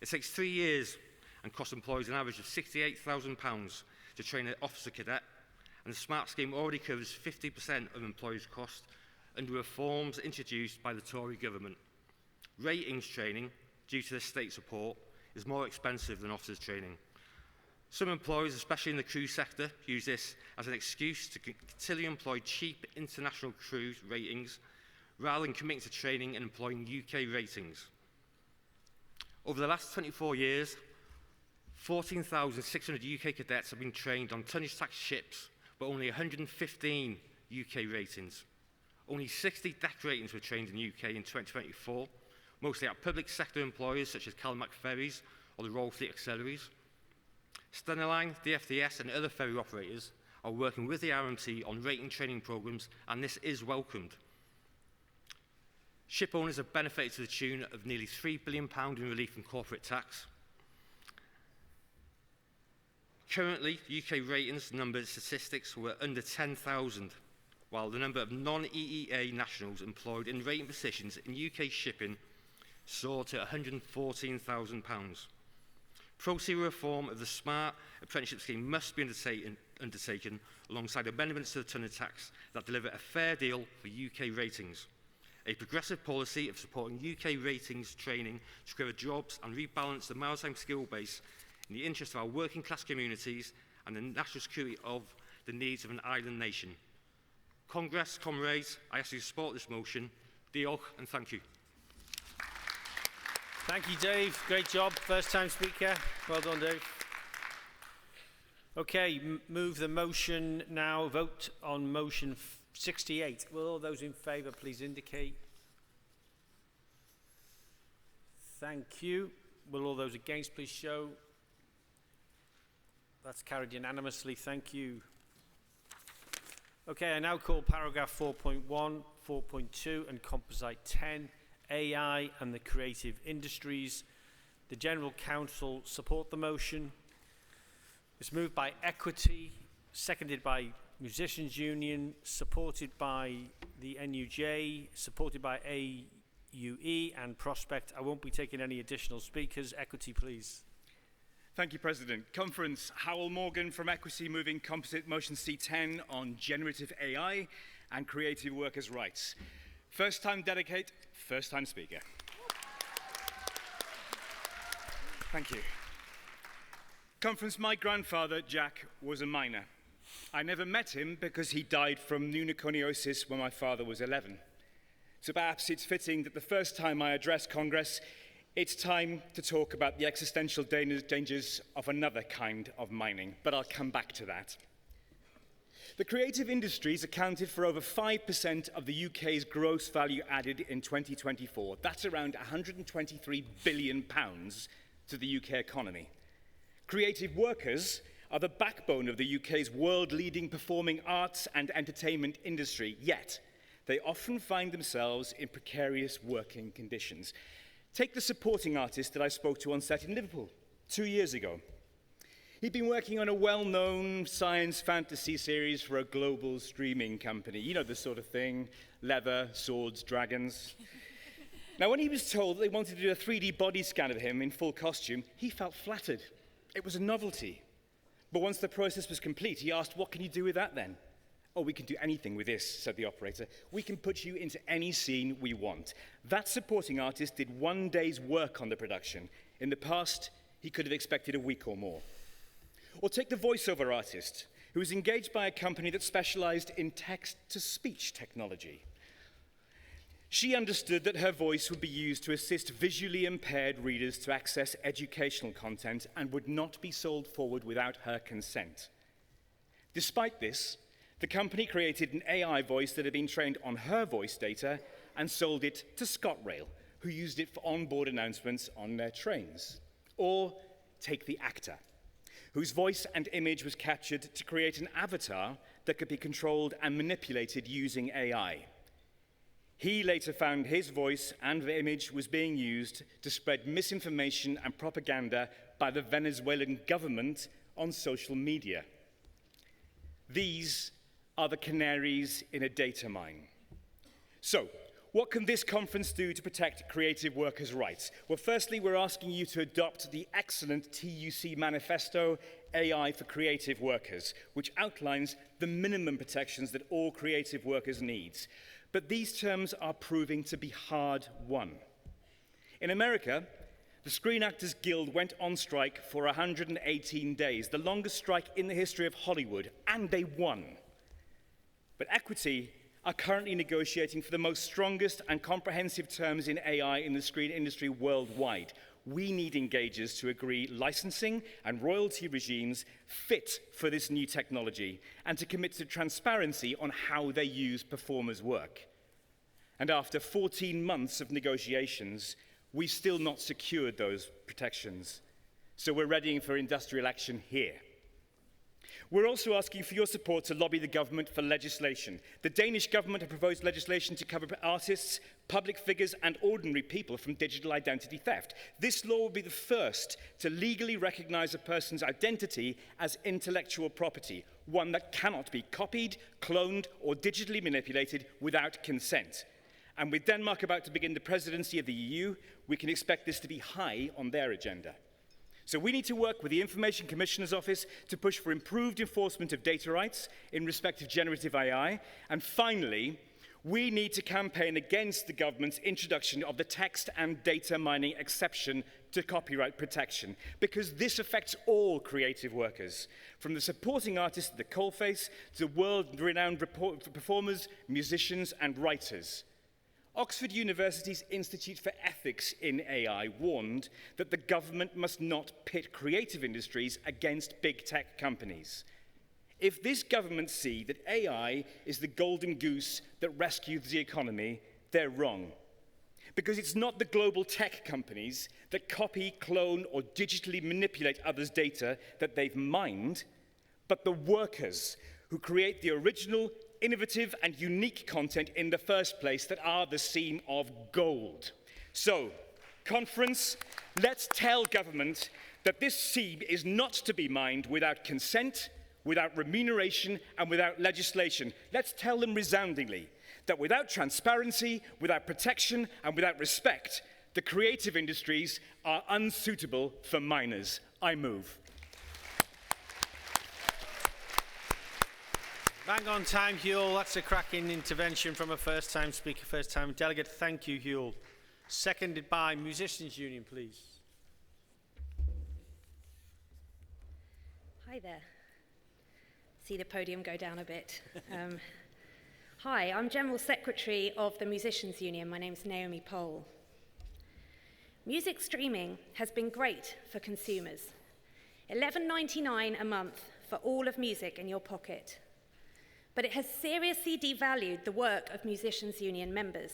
It takes 3 years and costs employers an average of £68,000 to train an officer cadet, and the SMART scheme already covers 50% of employers' costs under reforms introduced by the Tory government. Ratings training, due to the state support, is more expensive than officers training. Some employers, especially in the crew sector, use this as an excuse to continue to employ cheap international crew ratings rather than committing to training and employing UK ratings. Over the last 24 years, 14,600 UK cadets have been trained on tonnage tax ships, but only 115 UK ratings. Only 60 deck ratings were trained in the UK in 2024, mostly at public sector employers such as Calmac Ferries or the Royal Fleet Auxiliaries. Stennerline, the FDS and other ferry operators are working with the RMT on rating training programmes, and this is welcomed. Ship owners have benefited to the tune of nearly £3 billion in relief from corporate tax. Currently, UK ratings number statistics were under 10,000, while the number of non-EEA nationals employed in rating positions in UK shipping soared to £114,000. Pro-sea reform of the SMART apprenticeship scheme must be undertaken alongside amendments to the tonnage tax that deliver a fair deal for UK ratings. A progressive policy of supporting UK ratings training to create jobs and rebalance the maritime skill base in the interest of our working class communities and the national security of the needs of an island nation. Congress, comrades, I ask you to support this motion. Diolch and thank you. Thank you, Dave. Great job. First time speaker. Well done, Dave. Okay, move the motion now. Vote on motion 68. Will all those in favour please indicate? Thank you. Will all those against please show? That's carried unanimously. Thank you. Okay, I now call paragraph 4.1, 4.2 and composite 10, AI and the creative industries. The General Council support the motion. It's moved by Equity, seconded by Musicians Union, supported by the NUJ, supported by AUE and Prospect. I won't be taking any additional speakers. Equity, please. Thank you, President. Conference, Howell Morgan from Equity moving composite motion C10 on generative AI and creative workers' rights. First time delegate, first time speaker. Thank you. Conference, my grandfather, Jack, was a miner. I never met him because he died from pneumoconiosis when my father was 11. So perhaps it's fitting that the first time I address Congress, it's time to talk about the existential dangers of another kind of mining, but I'll come back to that. The creative industries accounted for over 5% of the UK's gross value added in 2024. That's around £123 billion to the UK economy. Creative workers are the backbone of the UK's world-leading performing arts and entertainment industry, yet they often find themselves in precarious working conditions. Take the supporting artist that I spoke to on set in Liverpool 2 years ago. He'd been working on a well-known science fantasy series for a global streaming company. You know the sort of thing, leather, swords, dragons. Now, when he was told that they wanted to do a 3D body scan of him in full costume, he felt flattered. It was a novelty. But once the process was complete, he asked, "What can you do with that then?" "Oh, we can do anything with this," said the operator. "We can put you into any scene we want." That supporting artist did 1 day's work on the production. In the past, he could have expected a week or more. Or take the voiceover artist, who was engaged by a company that specialized in text-to-speech technology. She understood that her voice would be used to assist visually impaired readers to access educational content and would not be sold forward without her consent. Despite this, the company created an AI voice that had been trained on her voice data and sold it to ScotRail, who used it for onboard announcements on their trains. Or take the actor, whose voice and image was captured to create an avatar that could be controlled and manipulated using AI. He later found his voice and the image was being used to spread misinformation and propaganda by the Venezuelan government on social media. These are the canaries in a data mine. So, what can this conference do to protect creative workers' rights? Well, firstly, we're asking you to adopt the excellent TUC manifesto, AI for Creative Workers, which outlines the minimum protections that all creative workers need. But these terms are proving to be hard-won. In America, the Screen Actors Guild went on strike for 118 days, the longest strike in the history of Hollywood, and they won. But Equity are currently negotiating for the most strongest and comprehensive terms in AI in the screen industry worldwide. We need engagers to agree licensing and royalty regimes fit for this new technology and to commit to transparency on how they use performers' work. And after 14 months of negotiations, we've still not secured those protections. So we're readying for industrial action here. We're also asking for your support to lobby the government for legislation. The Danish government have proposed legislation to cover artists, public figures, and ordinary people from digital identity theft. This law will be the first to legally recognize a person's identity as intellectual property, one that cannot be copied, cloned, or digitally manipulated without consent. And with Denmark about to begin the presidency of the EU, we can expect this to be high on their agenda. So we need to work with the Information Commissioner's Office to push for improved enforcement of data rights in respect of generative AI. And finally, we need to campaign against the government's introduction of the text and data mining exception to copyright protection, because this affects all creative workers, from the supporting artists at the coalface to world-renowned performers, musicians, and writers. Oxford University's Institute for Ethics in AI warned that the government must not pit creative industries against big tech companies. If this government see that AI is the golden goose that rescues the economy, they're wrong. Because it's not the global tech companies that copy, clone, or digitally manipulate others' data that they've mined, but the workers who create the original innovative and unique content in the first place that are the seam of gold. So, conference, let's tell government that this seam is not to be mined without consent, without remuneration, and without legislation. Let's tell them resoundingly that without transparency, without protection, and without respect, the creative industries are unsuitable for miners. I move. Bang on time, Huel. That's a cracking intervention from a first-time speaker, first-time delegate. Thank you, Huel. Seconded by Musicians Union, please. Hi there. See the podium go down a bit. Hi, I'm General Secretary of the Musicians Union. My name's Naomi Pole. Music streaming has been great for consumers. $11.99 a month for all of music in your pocket. But it has seriously devalued the work of Musicians Union members.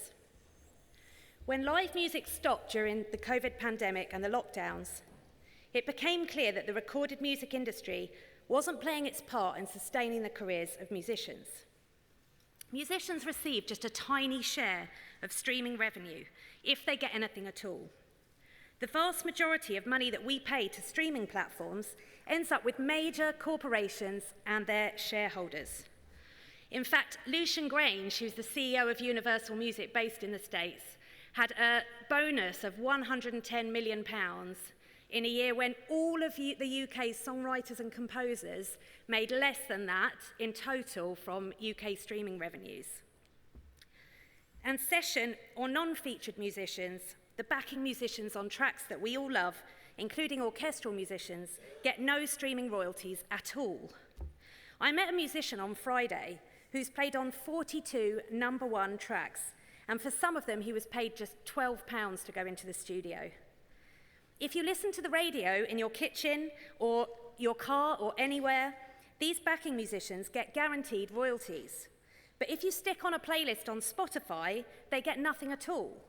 When live music stopped during the COVID pandemic and the lockdowns, it became clear that the recorded music industry wasn't playing its part in sustaining the careers of musicians. Musicians receive just a tiny share of streaming revenue, if they get anything at all. The vast majority of money that we pay to streaming platforms ends up with major corporations and their shareholders. In fact, Lucian Grange, who's the CEO of Universal Music based in the States, had a bonus of £110 million in a year when all of the UK's songwriters and composers made less than that in total from UK streaming revenues. And session or non-featured musicians, the backing musicians on tracks that we all love, including orchestral musicians, get no streaming royalties at all. I met a musician on Friday who's played on 42 #1 tracks, and for some of them he was paid just £12 to go into the studio. If you listen to the radio in your kitchen or your car or anywhere, these backing musicians get guaranteed royalties. But if you stick on a playlist on Spotify, they get nothing at all.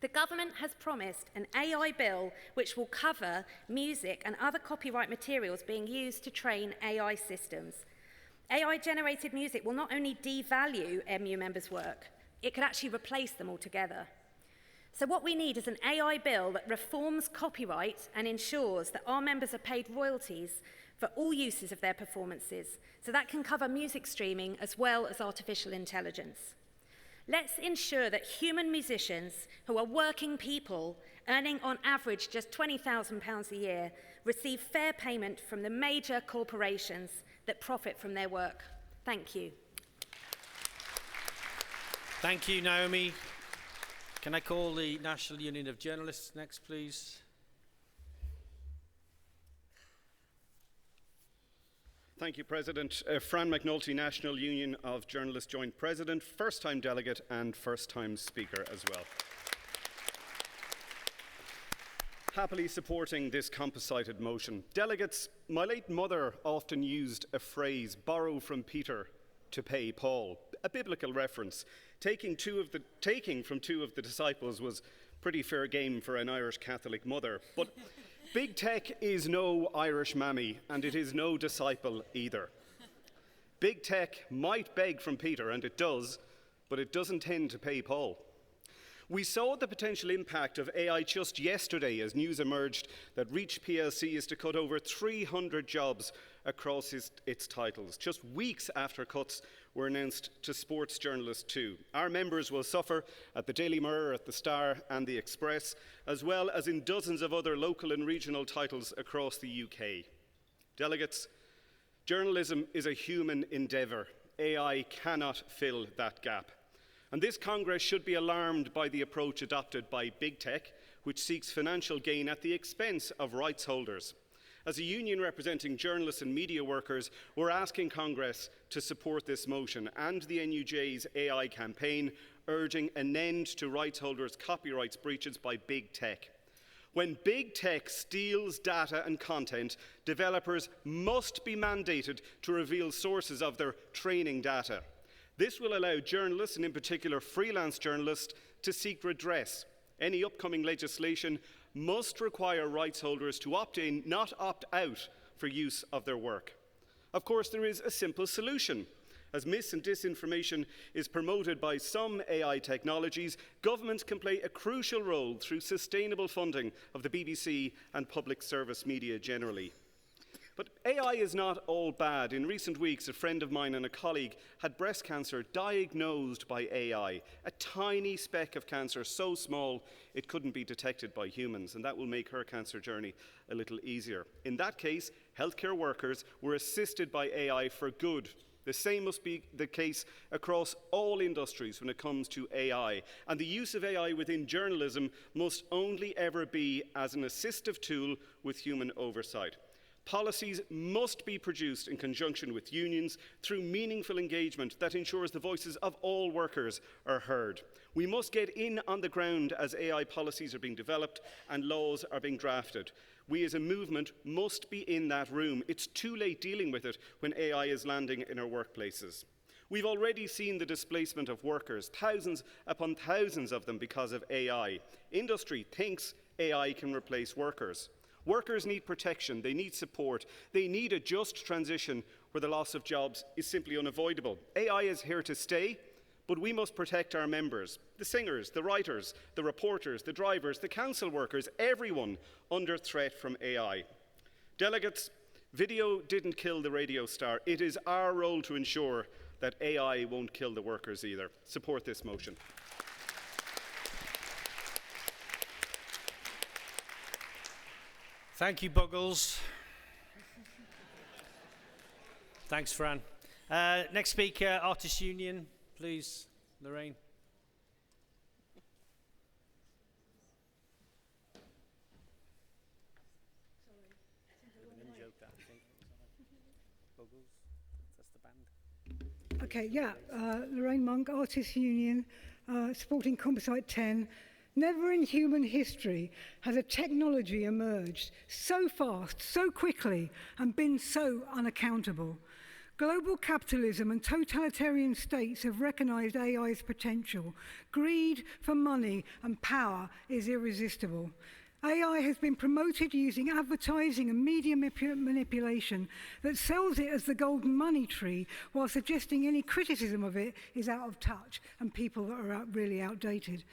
The government has promised an AI bill which will cover music and other copyright materials being used to train AI systems. AI-generated music will not only devalue MU members' work, it could actually replace them altogether. So what we need is an AI bill that reforms copyright and ensures that our members are paid royalties for all uses of their performances, so that can cover music streaming as well as artificial intelligence. Let's ensure that human musicians, who are working people, earning on average just £20,000 a year, receive fair payment from the major corporations that profit from their work. Thank you. Thank you, Naomi. Can I call the National Union of Journalists next, please? Thank you, President. Fran McNulty, National Union of Journalists Joint President, first-time delegate and first-time speaker as well. Happily supporting this composited motion. Delegates, my late mother often used a phrase, borrow from Peter to pay Paul, a biblical reference. Taking from two of the disciples was pretty fair game for an Irish Catholic mother. But big tech is no Irish mammy, and it is no disciple either. Big tech might beg from Peter, and it does, but it doesn't tend to pay Paul. We saw the potential impact of AI just yesterday as news emerged that Reach plc is to cut over 300 jobs across its titles, just weeks after cuts were announced to sports journalists too. Our members will suffer at the Daily Mirror, at the Star and the Express, as well as in dozens of other local and regional titles across the UK. Delegates, journalism is a human endeavour. AI cannot fill that gap. And this Congress should be alarmed by the approach adopted by big tech, which seeks financial gain at the expense of rights holders. As a union representing journalists and media workers, we're asking Congress to support this motion and the NUJ's AI campaign, urging an end to rights holders' copyrights breaches by big tech. When big tech steals data and content, developers must be mandated to reveal sources of their training data. This will allow journalists, and in particular freelance journalists, to seek redress. Any upcoming legislation must require rights holders to opt in, not opt out, for use of their work. Of course, there is a simple solution. As mis and disinformation is promoted by some AI technologies, governments can play a crucial role through sustainable funding of the BBC and public service media generally. But AI is not all bad. In recent weeks, a friend of mine and a colleague had breast cancer diagnosed by AI, a tiny speck of cancer so small it couldn't be detected by humans, and that will make her cancer journey a little easier. In that case, healthcare workers were assisted by AI for good. The same must be the case across all industries when it comes to AI, and the use of AI within journalism must only ever be as an assistive tool with human oversight. Policies must be produced in conjunction with unions through meaningful engagement that ensures the voices of all workers are heard. We must get in on the ground as AI policies are being developed and laws are being drafted. We as a movement must be in that room. It's too late dealing with it when AI is landing in our workplaces. We've already seen the displacement of workers, thousands upon thousands of them because of AI. Industry thinks AI can replace workers. Workers need protection, they need support, they need a just transition where the loss of jobs is simply unavoidable. AI is here to stay, but we must protect our members, the singers, the writers, the reporters, the drivers, the council workers, everyone under threat from AI. Delegates, video didn't kill the radio star. It is our role to ensure that AI won't kill the workers either. Support this motion. Thank you, Buggles. Thanks, Fran. Next speaker, Artists Union, please, Lorraine. Okay, yeah, Lorraine Monk, Artists Union, supporting Composite 10. Never in human history has a technology emerged so fast, so quickly, and been so unaccountable. Global capitalism and totalitarian states have recognized AI's potential. Greed for money and power is irresistible. AI has been promoted using advertising and media manipulation that sells it as the golden money tree, while suggesting any criticism of it is out of touch and people that are really outdated.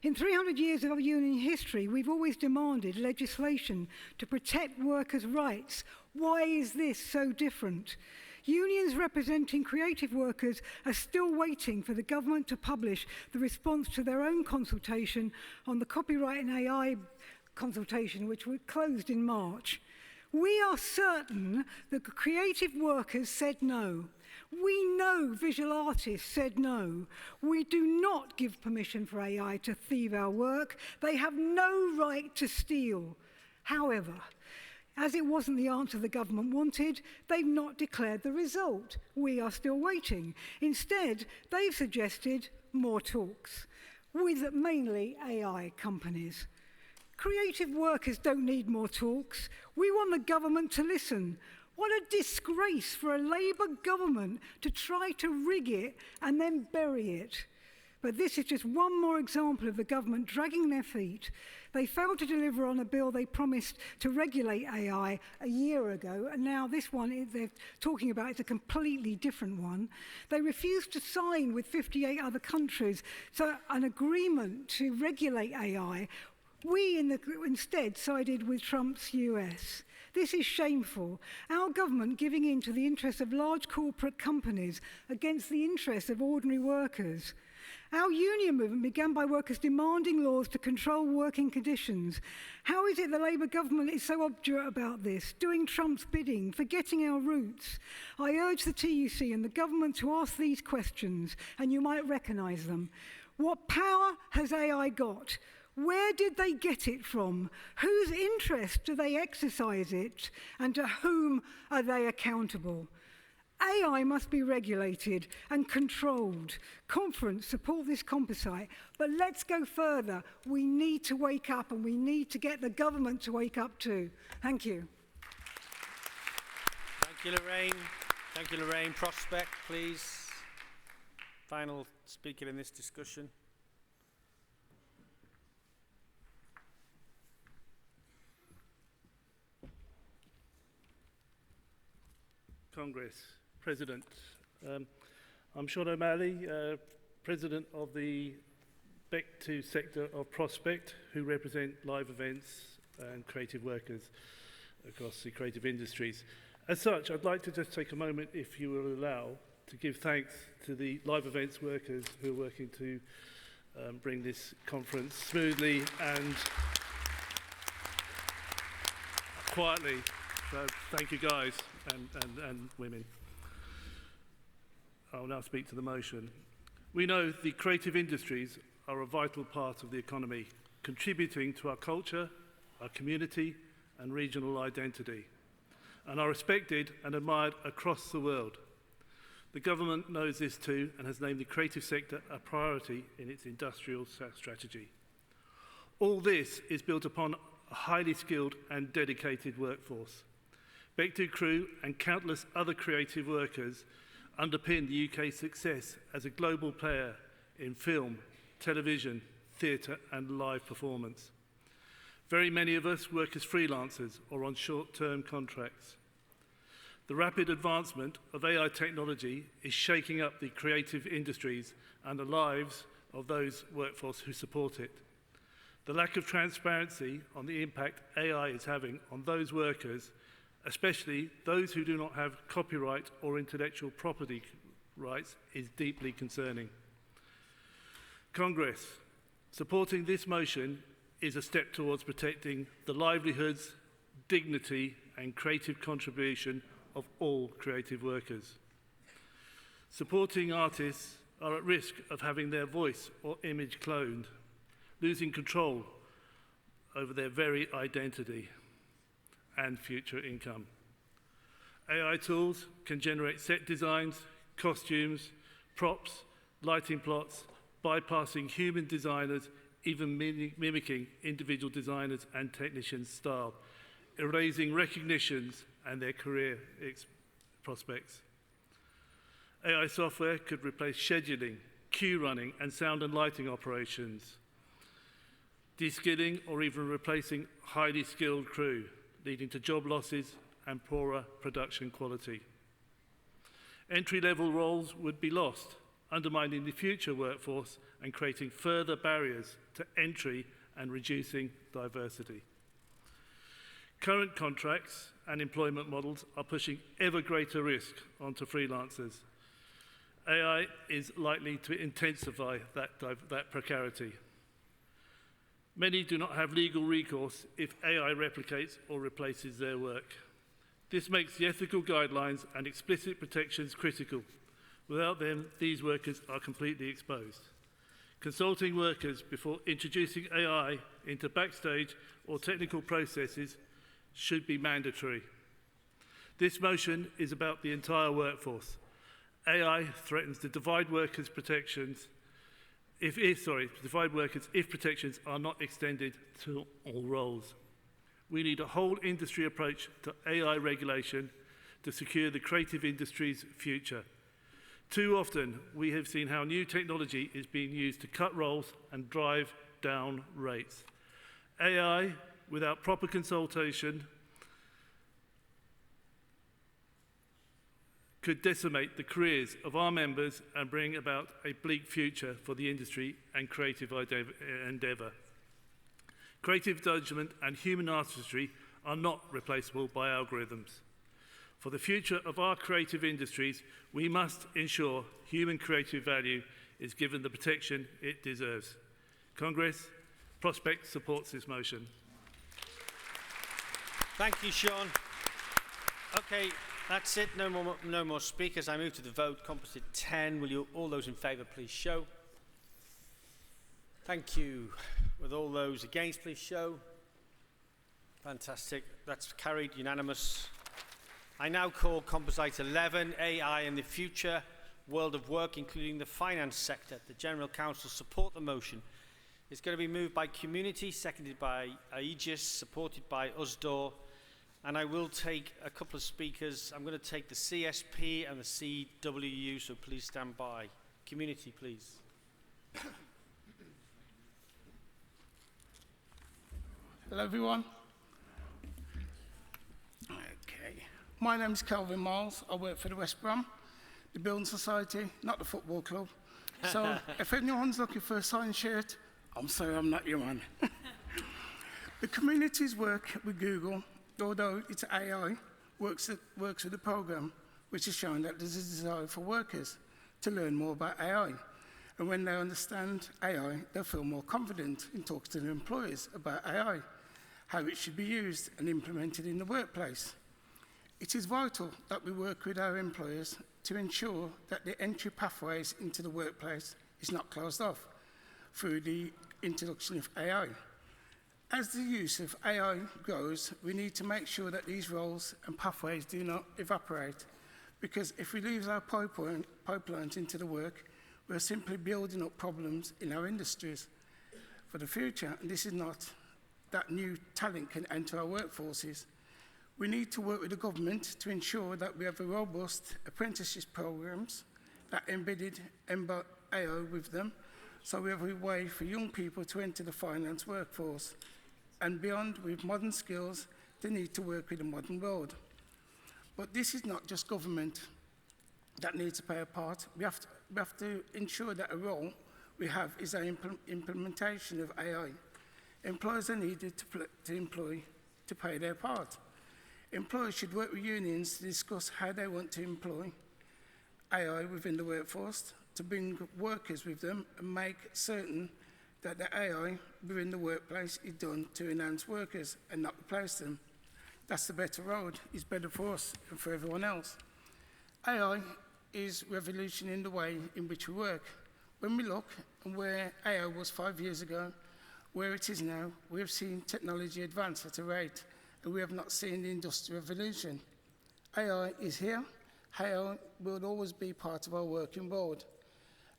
In 300 years of union history, we've always demanded legislation to protect workers' rights. Why is this so different? Unions representing creative workers are still waiting for the government to publish the response to their own consultation on the copyright and AI consultation, which was closed in March. We are certain that creative workers said no. We know visual artists said no. We do not give permission for AI to thieve our work. They have no right to steal. However, as it wasn't the answer the government wanted, they've not declared the result. We are still waiting. Instead, they've suggested more talks with mainly AI companies. Creative workers don't need more talks. We want the government to listen. What a disgrace for a Labour government to try to rig it and then bury it. But this is just one more example of the government dragging their feet. They failed to deliver on a bill they promised to regulate AI a year ago, and now this one they're talking about is a completely different one. They refused to sign with 58 other countries an agreement to regulate AI. We instead sided with Trump's US. This is shameful. Our government giving in to the interests of large corporate companies against the interests of ordinary workers. Our union movement began by workers demanding laws to control working conditions. How is it the Labour government is so obdurate about this, doing Trump's bidding, forgetting our roots? I urge the TUC and the government to ask these questions, and you might recognise them. What power has AI got? Where did they get it from? Whose interest do they exercise it? And to whom are they accountable? AI must be regulated and controlled. Conference, support this composite. But let's go further. We need to wake up, and we need to get the government to wake up too. Thank you. Thank you, Lorraine. Thank you, Lorraine. Prospect, please. Final speaker in this discussion. Congress, President. I'm Sean O'Malley, President of the TUC sector of Prospect, who represent live events and creative workers across the creative industries. As such, I'd like to just take a moment, if you will allow, to give thanks to the live events workers who are working to bring this conference smoothly and quietly. So thank you guys and women. I'll now speak to the motion. We know the creative industries are a vital part of the economy, contributing to our culture, our community and regional identity, and are respected and admired across the world. The government knows this too and has named the creative sector a priority in its industrial strategy. All this is built upon a highly skilled and dedicated workforce. Bectu Crew and countless other creative workers underpin the UK's success as a global player in film, television, theatre and live performance. Very many of us work as freelancers or on short-term contracts. The rapid advancement of AI technology is shaking up the creative industries and the lives of those workforce who support it. The lack of transparency on the impact AI is having on those workers, especially those who do not have copyright or intellectual property rights, is deeply concerning. Congress, supporting this motion is a step towards protecting the livelihoods, dignity and creative contribution of all creative workers. Supporting artists are at risk of having their voice or image cloned, losing control over their very identity and future income. AI tools can generate set designs, costumes, props, lighting plots, bypassing human designers, even mimicking individual designers and technicians' style, erasing recognitions and their career prospects. AI software could replace scheduling, queue running and sound and lighting operations, de-skilling or even replacing highly skilled crew, leading to job losses and poorer production quality. Entry-level roles would be lost, undermining the future workforce and creating further barriers to entry and reducing diversity. Current contracts and employment models are pushing ever greater risk onto freelancers. AI is likely to intensify that precarity. Many do not have legal recourse if AI replicates or replaces their work. This makes the ethical guidelines and explicit protections critical. Without them, these workers are completely exposed. Consulting workers before introducing AI into backstage or technical processes should be mandatory. This motion is about the entire workforce. AI threatens to divide workers' protections if protections are not extended to all roles. We need a whole industry approach to AI regulation to secure the creative industry's future. Too often, we have seen how new technology is being used to cut roles and drive down rates. AI, without proper consultation, could decimate the careers of our members and bring about a bleak future for the industry and creative endeavour. Creative judgment and human artistry are not replaceable by algorithms. For the future of our creative industries, we must ensure human creative value is given the protection it deserves. Congress, Prospect supports this motion. Thank you, Sean. Okay, that's it. No more speakers. I move to the vote. Composite 10. Will you, all those in favour, please show. Thank you. With all those against, please show. Fantastic. That's carried, unanimous. I now call Composite 11, AI in the Future World of Work, including the finance sector. The General Council support the motion. It's going to be moved by Community, seconded by Aegis, supported by USDOR. And I will take a couple of speakers. I'm going to take the CSP and the CWU, so please stand by. Community, please. Hello, everyone. Okay. My name's Kelvin Miles. I work for the West Brom. the Building Society, not the football club. So if anyone's looking for a signed shirt, I'm sorry, I'm not your man. The community's work with Google, although it's AI, works with the program, which has shown that there's a desire for workers to learn more about AI. And when they understand AI, they'll feel more confident in talking to their employers about AI, how it should be used and implemented in the workplace. It is vital that we work with our employers to ensure that the entry pathways into the workplace is not closed off through the introduction of AI. As the use of AI grows, we need to make sure that these roles and pathways do not evaporate, because if we lose our pipelines into the work, we're simply building up problems in our industries for the future, and this is not that new talent can enter our workforces. We need to work with the government to ensure that we have a robust apprenticeship programs that embed AI with them, so we have a way for young people to enter the finance workforce. And beyond, with modern skills, they need to work with the modern world. But this is not just government that needs to play a part. We have to ensure that a role we have is our implementation of AI. Employers are needed to play their part. Employers should work with unions to discuss how they want to employ AI within the workforce, to bring workers with them and make certain that the AI within the workplace is done to enhance workers and not replace them. That's the better road. It's better for us and for everyone else. AI is revolutioning the way in which we work. When we look at where AI was 5 years ago, where it is now, we have seen technology advance at a rate, and we have not seen the industrial revolution. AI is here. AI will always be part of our working world.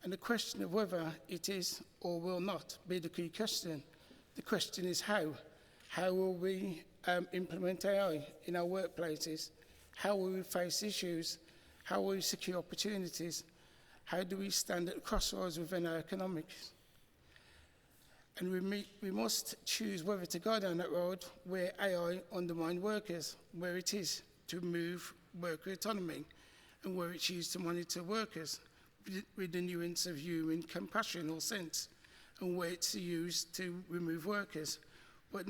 And the question of whether it is or will not be the key question. The question is how. How will we implement AI in our workplaces? How will we face issues? How will we secure opportunities? How do we stand at the crossroads within our economics? And we must choose whether to go down that road where AI undermines workers, where it is to remove worker autonomy, and where it's used to monitor workers with the nuance of human compassion or sense, and where it's used to remove workers. But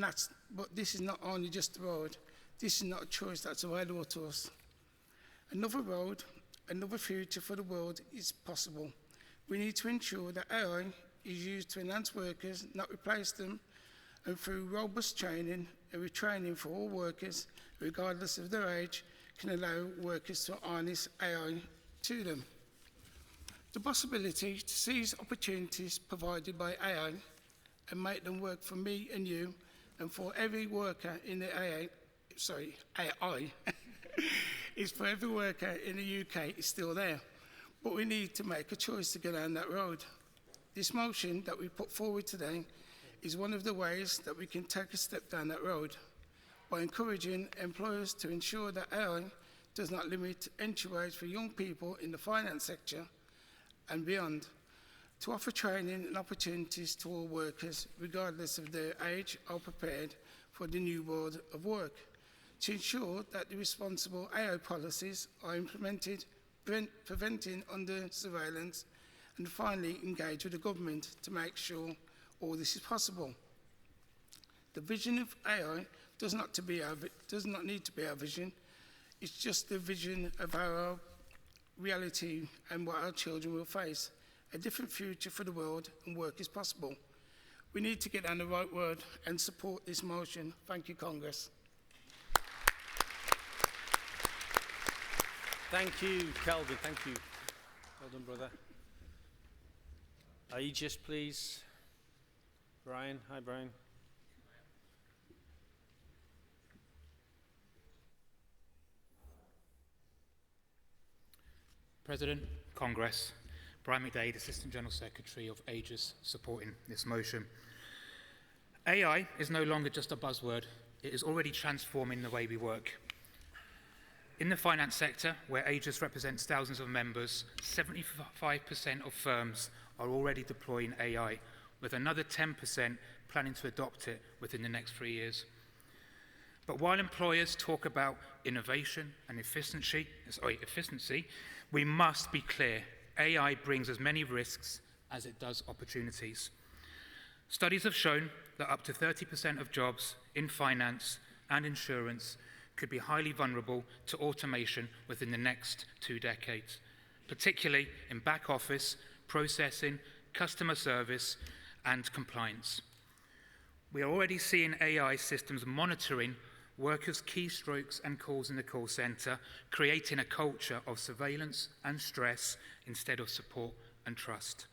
this is not only just a road. This is not a choice that's available to us. Another road, another future for the world is possible. We need to ensure that AI is used to enhance workers, not replace them, and through robust training and retraining for all workers, regardless of their age, can allow workers to harness AI to them. The possibility to seize opportunities provided by AI and make them work for me and you and for every worker in the AI is for every worker in the UK is still there. But we need to make a choice to go down that road. This motion that we put forward today is one of the ways that we can take a step down that road by encouraging employers to ensure that AI does not limit entryways for young people in the finance sector and beyond, to offer training and opportunities to all workers, regardless of their age, are prepared for the new world of work, to ensure that the responsible AI policies are implemented, preventing under surveillance, and finally engage with the government to make sure all this is possible. The vision of AI does not need to be our vision. It's just the vision of our reality and what our children will face. A different future for the world and work is possible. We need to get on the right word and support this motion. Thank you, Congress. Thank you, Kelvin. Thank you. Well done, brother. Aegis, please. Brian. Hi, Brian. President, Congress, Brian McDade, Assistant General Secretary of Aegis, supporting this motion. AI is no longer just a buzzword. It is already transforming the way we work. In the finance sector, where Aegis represents thousands of members, 75% of firms are already deploying AI, with another 10% planning to adopt it within the next 3 years. But while employers talk about innovation and efficiency, We must be clear, AI brings as many risks as it does opportunities. Studies have shown that up to 30% of jobs in finance and insurance could be highly vulnerable to automation within the next 2 decades, particularly in back office, processing, customer service, and compliance. We are already seeing AI systems monitoring workers' keystrokes and calls in the call centre, creating a culture of surveillance and stress instead of support and trust.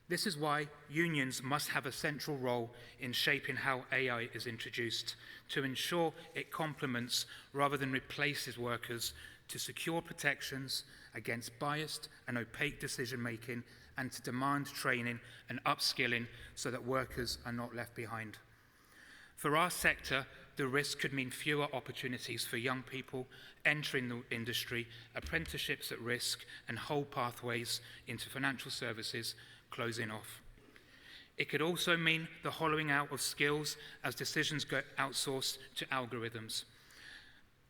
This is why unions must have a central role in shaping how AI is introduced, to ensure it complements rather than replaces workers, to secure protections against biased and opaque decision-making, and to demand training and upskilling so that workers are not left behind. For our sector, the risk could mean fewer opportunities for young people entering the industry, apprenticeships at risk, and whole pathways into financial services closing off. It could also mean the hollowing out of skills as decisions get outsourced to algorithms.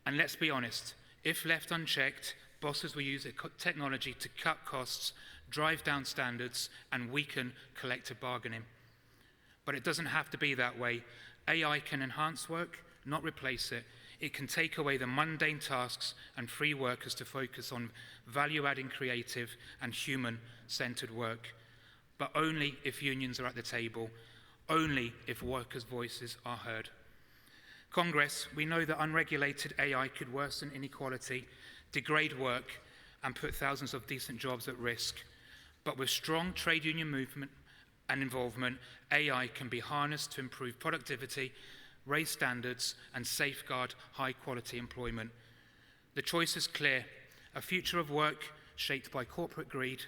And let's be honest, if left unchecked, bosses will use technology to cut costs, drive down standards, and weaken collective bargaining. But it doesn't have to be that way. AI can enhance work, not replace it. It can take away the mundane tasks and free workers to focus on value-adding creative and human-centered work. But only if unions are at the table, only if workers' voices are heard. Congress, we know that unregulated AI could worsen inequality, degrade work, and put thousands of decent jobs at risk. But with strong trade union movement and involvement, AI can be harnessed to improve productivity, raise standards, and safeguard high-quality employment. The choice is clear: a future of work shaped by corporate greed,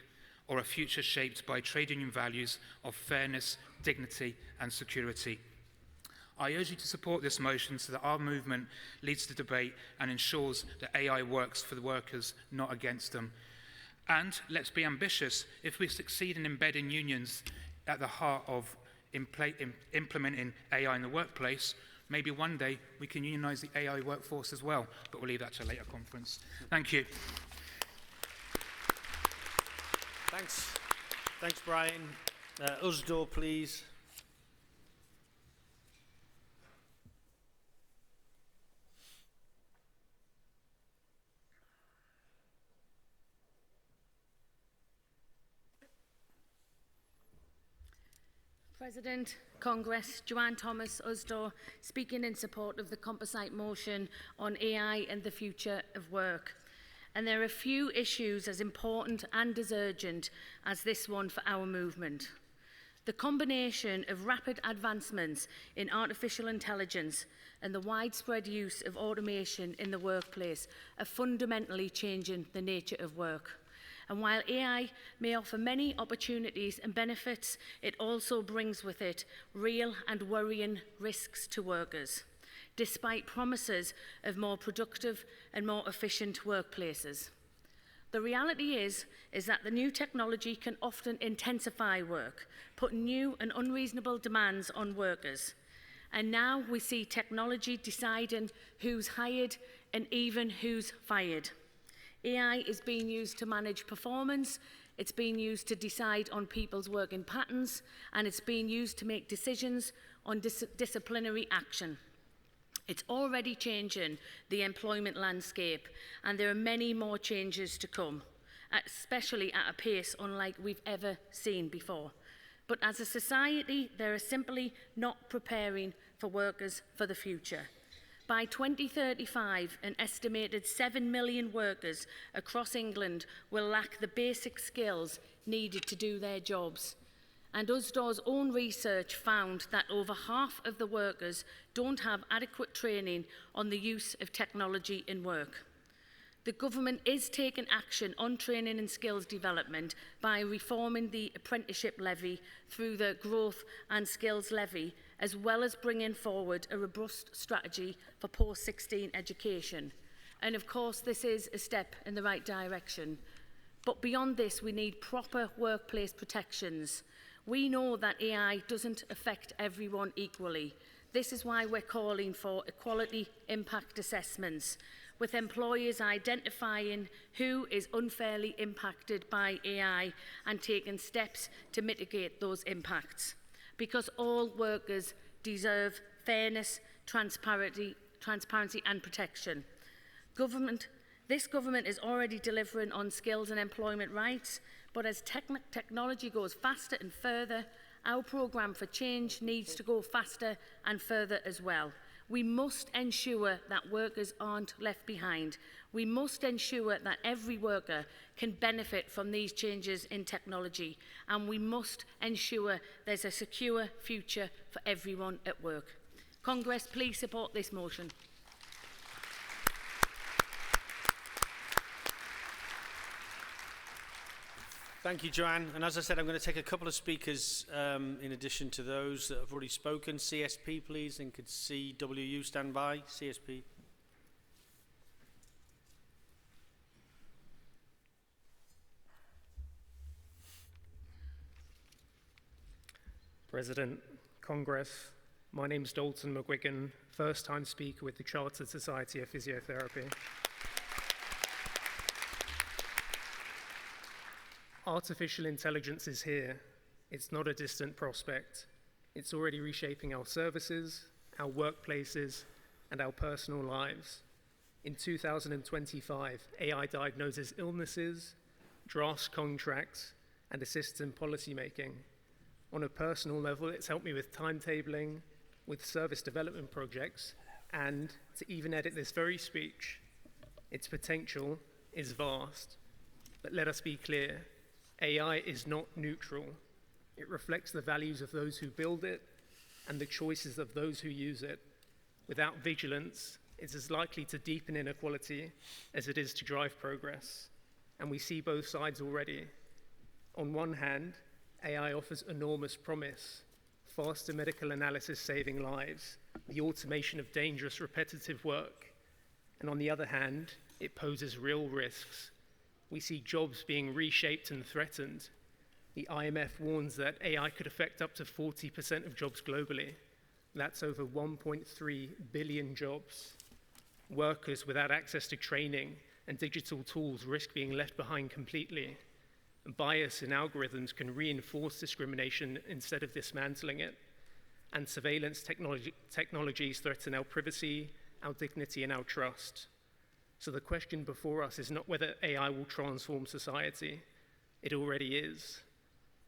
or a future shaped by trade union values of fairness, dignity, and security. I urge you to support this motion so that our movement leads the debate and ensures that AI works for the workers, not against them. And let's be ambitious. If we succeed in embedding unions at the heart of implementing AI in the workplace, maybe one day we can unionise the AI workforce as well, but we'll leave that to a later conference. Thank you. Thanks, Brian. Usdor, please. President, Congress, Joanne Thomas, Usdor, speaking in support of the composite motion on AI and the future of work. And there are few issues as important and as urgent as this one for our movement. The combination of rapid advancements in artificial intelligence and the widespread use of automation in the workplace are fundamentally changing the nature of work. And while AI may offer many opportunities and benefits, it also brings with it real and worrying risks to workers, despite promises of more productive and more efficient workplaces. The reality is that the new technology can often intensify work, put new and unreasonable demands on workers. And now we see technology deciding who's hired and even who's fired. AI is being used to manage performance, it's being used to decide on people's working patterns, and it's being used to make decisions on disciplinary action. It's already changing the employment landscape, and there are many more changes to come, especially at a pace unlike we've ever seen before. But as a society, they are simply not preparing for workers for the future. By 2035, an estimated 7 million workers across England will lack the basic skills needed to do their jobs. And Usdor's own research found that over half of the workers don't have adequate training on the use of technology in work. The government is taking action on training and skills development by reforming the apprenticeship levy through the Growth and Skills Levy, as well as bringing forward a robust strategy for post-16 education. And of course, this is a step in the right direction. But beyond this, we need proper workplace protections. We know that AI doesn't affect everyone equally. This is why we're calling for equality impact assessments. with employers identifying who is unfairly impacted by AI and taking steps to mitigate those impacts. Because all workers deserve fairness, transparency and protection. This government is already delivering on skills and employment rights, but as technology goes faster and further, our programme for change needs to go faster and further as well. We must ensure that workers aren't left behind. We must ensure that every worker can benefit from these changes in technology, and we must ensure there's a secure future for everyone at work. Congress, please support this motion. Thank you, Joanne. And as I said, I'm going to take a couple of speakers in addition to those that have already spoken. CSP, please, and could CWU stand by? CSP. President, Congress, my name is Dalton McGuigan, first-time speaker with the Chartered Society of Physiotherapy. Artificial intelligence is here. It's not a distant prospect. It's already reshaping our services, our workplaces, and our personal lives. In 2025, AI diagnoses illnesses, drafts contracts, and assists in policymaking. On a personal level, it's helped me with timetabling, with service development projects, and to even edit this very speech. Its potential is vast. But let us be clear. AI is not neutral. It reflects the values of those who build it and the choices of those who use it. Without vigilance, it's as likely to deepen inequality as it is to drive progress. And we see both sides already. On one hand, AI offers enormous promise, faster medical analysis saving lives, the automation of dangerous repetitive work. And on the other hand, it poses real risks. We see jobs being reshaped and threatened. The IMF warns that AI could affect up to 40% of jobs globally. That's over 1.3 billion jobs. Workers without access to training and digital tools risk being left behind completely. Bias in algorithms can reinforce discrimination instead of dismantling it. And surveillance technologies threaten our privacy, our dignity, and our trust. So the question before us is not whether AI will transform society. It already is.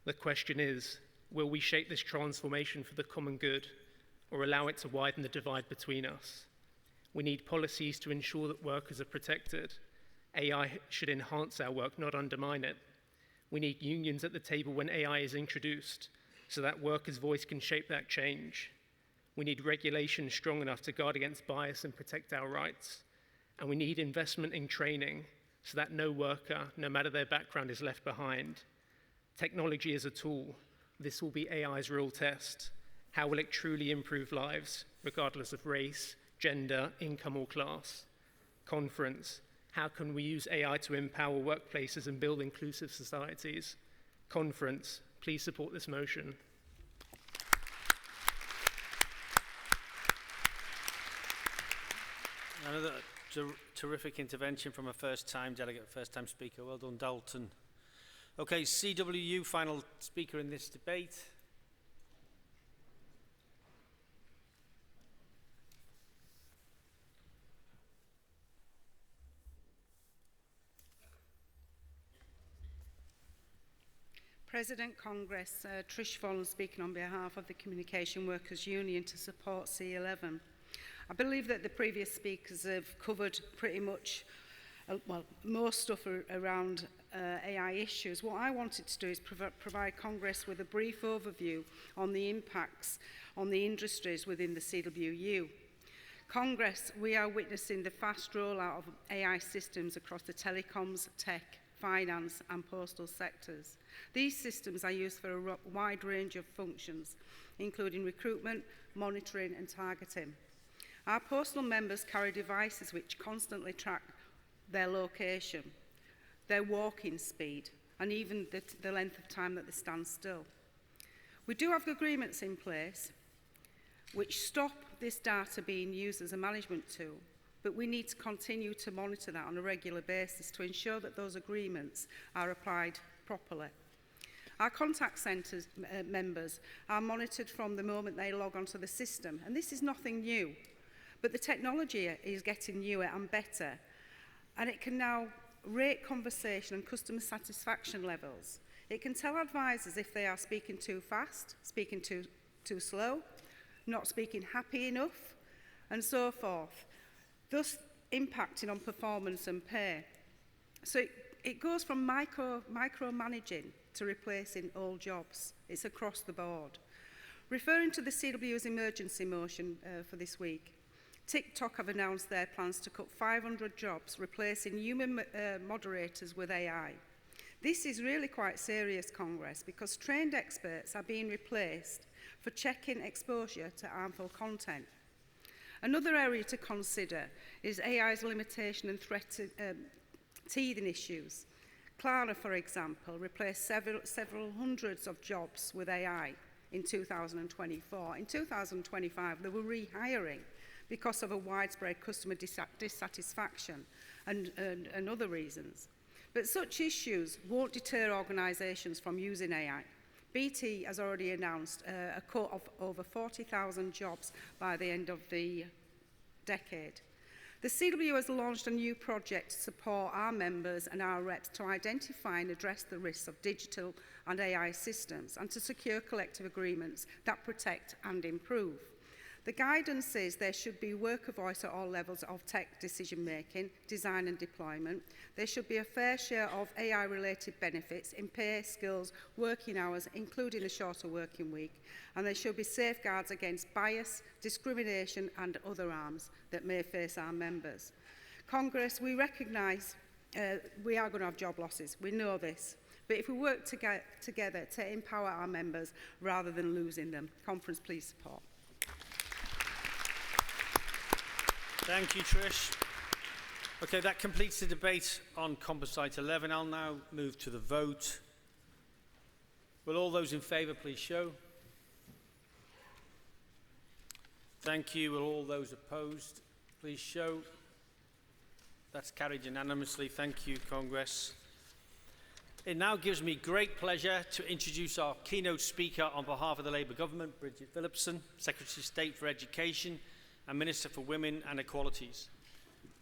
The question is, will we shape this transformation for the common good or allow it to widen the divide between us? We need policies to ensure that workers are protected. AI should enhance our work, not undermine it. We need unions at the table when AI is introduced so that workers' voice can shape that change. We need regulation strong enough to guard against bias and protect our rights. And we need investment in training so that no worker, no matter their background, is left behind. Technology is a tool. This will be AI's real test. How will it truly improve lives, regardless of race, gender, income, or class? Conference. How can we use AI to empower workplaces and build inclusive societies? Conference. Please support this motion. Another terrific intervention from a first-time delegate, first-time speaker. Well done, Dalton. Okay, CWU, final speaker in this debate. President, Congress, Trish Follen speaking on behalf of the Communication Workers Union to support C11. I believe that the previous speakers have covered pretty much, most stuff around AI issues. What I wanted to do is provide Congress with a brief overview on the impacts on the industries within the CWU. Congress, we are witnessing the fast rollout of AI systems across the telecoms, tech, finance and postal sectors. These systems are used for a wide range of functions, including recruitment, monitoring and targeting. Our postal members carry devices which constantly track their location, their walking speed, and even the length of time that they stand still. We do have agreements in place which stop this data being used as a management tool, but we need to continue to monitor that on a regular basis to ensure that those agreements are applied properly. Our contact centre members are monitored from the moment they log onto the system, and this is nothing new, but the technology is getting newer and better, and it can now rate conversation and customer satisfaction levels. It can tell advisors if they are speaking too fast, speaking too slow, not speaking happy enough, and so forth, thus impacting on performance and pay. So it goes from micromanaging to replacing old jobs. It's across the board. Referring to the CW's emergency motion for this week, TikTok have announced their plans to cut 500 jobs, replacing human moderators with AI. This is really quite serious, Congress, because trained experts are being replaced for checking exposure to harmful content. Another area to consider is AI's limitation and teething issues. Klarna, for example, replaced several hundreds of jobs with AI in 2024. In 2025, they were rehiring because of a widespread customer dissatisfaction and other reasons. But such issues won't deter organisations from using AI. BT has already announced a cut of over 40,000 jobs by the end of the decade. The CW has launched a new project to support our members and our reps to identify and address the risks of digital and AI systems and to secure collective agreements that protect and improve. The guidance says there should be worker voice at all levels of tech decision-making, design and deployment. There should be a fair share of AI-related benefits in pay, skills, working hours, including a shorter working week. And there should be safeguards against bias, discrimination and other harms that may face our members. Congress, we recognise we are going to have job losses. We know this. But if we work together to empower our members rather than losing them, conference, please support. Thank you, Trish. Okay, that completes the debate on Composite 11. I'll now move to the vote. Will all those in favour please show? Thank you. Will all those opposed please show? That's carried unanimously. Thank you, Congress. It now gives me great pleasure to introduce our keynote speaker on behalf of the Labour Government, Bridget Phillipson, Secretary of State for Education and Minister for Women and Equalities.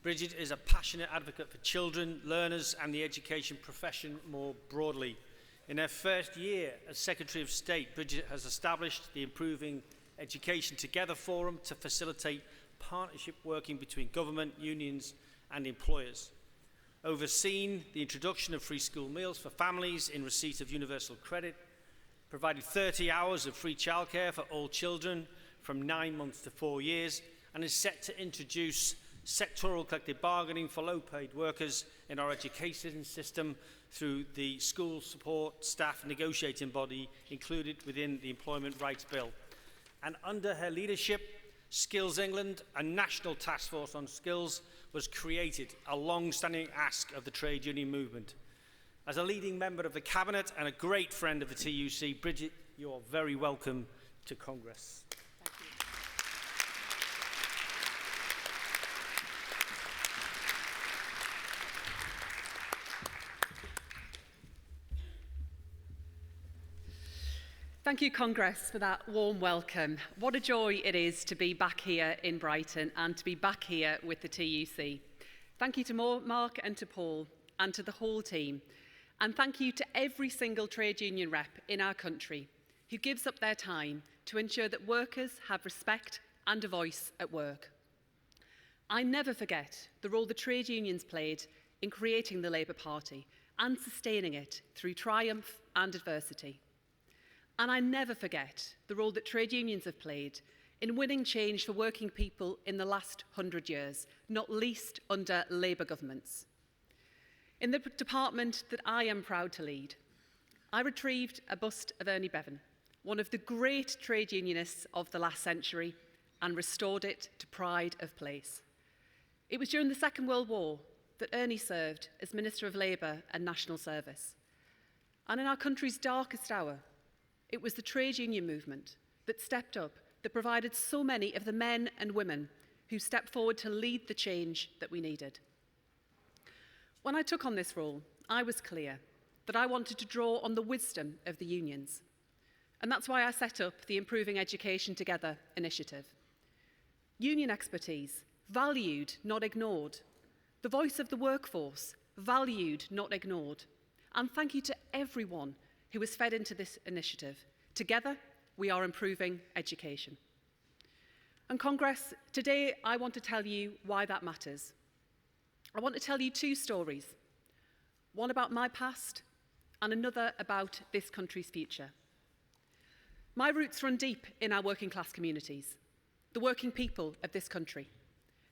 Bridget is a passionate advocate for children, learners and the education profession more broadly. In her first year as Secretary of State, Bridget has established the Improving Education Together Forum to facilitate partnership working between government, unions and employers. Overseen the introduction of free school meals for families in receipt of universal credit, provided 30 hours of free childcare for all children from 9 months to 4 years, and is set to introduce sectoral collective bargaining for low-paid workers in our education system through the school support staff negotiating body included within the Employment Rights Bill. And under her leadership, Skills England, a national task force on skills, was created, a long-standing ask of the trade union movement. As a leading member of the Cabinet and a great friend of the TUC, Bridget, you are very welcome to Congress. Thank you, Congress, for that warm welcome. What a joy it is to be back here in Brighton and to be back here with the TUC. Thank you to Mark and to Paul and to the whole team. And thank you to every single trade union rep in our country who gives up their time to ensure that workers have respect and a voice at work. I never forget the role the trade unions played in creating the Labour Party and sustaining it through triumph and adversity. And I never forget the role that trade unions have played in winning change for working people in the last 100 years, not least under Labour governments. In the department that I am proud to lead, I retrieved a bust of Ernie Bevan, one of the great trade unionists of the last century, and restored it to pride of place. It was during the Second World War that Ernie served as Minister of Labour and National Service. And in our country's darkest hour, it was the trade union movement that stepped up, that provided so many of the men and women who stepped forward to lead the change that we needed. When I took on this role, I was clear that I wanted to draw on the wisdom of the unions. And that's why I set up the Improving Education Together initiative. Union expertise, valued, not ignored. The voice of the workforce, valued, not ignored. And thank you to everyone who was fed into this initiative. Together, we are improving education. And Congress, today I want to tell you why that matters. I want to tell you two stories, one about my past and another about this country's future. My roots run deep in our working class communities, the working people of this country,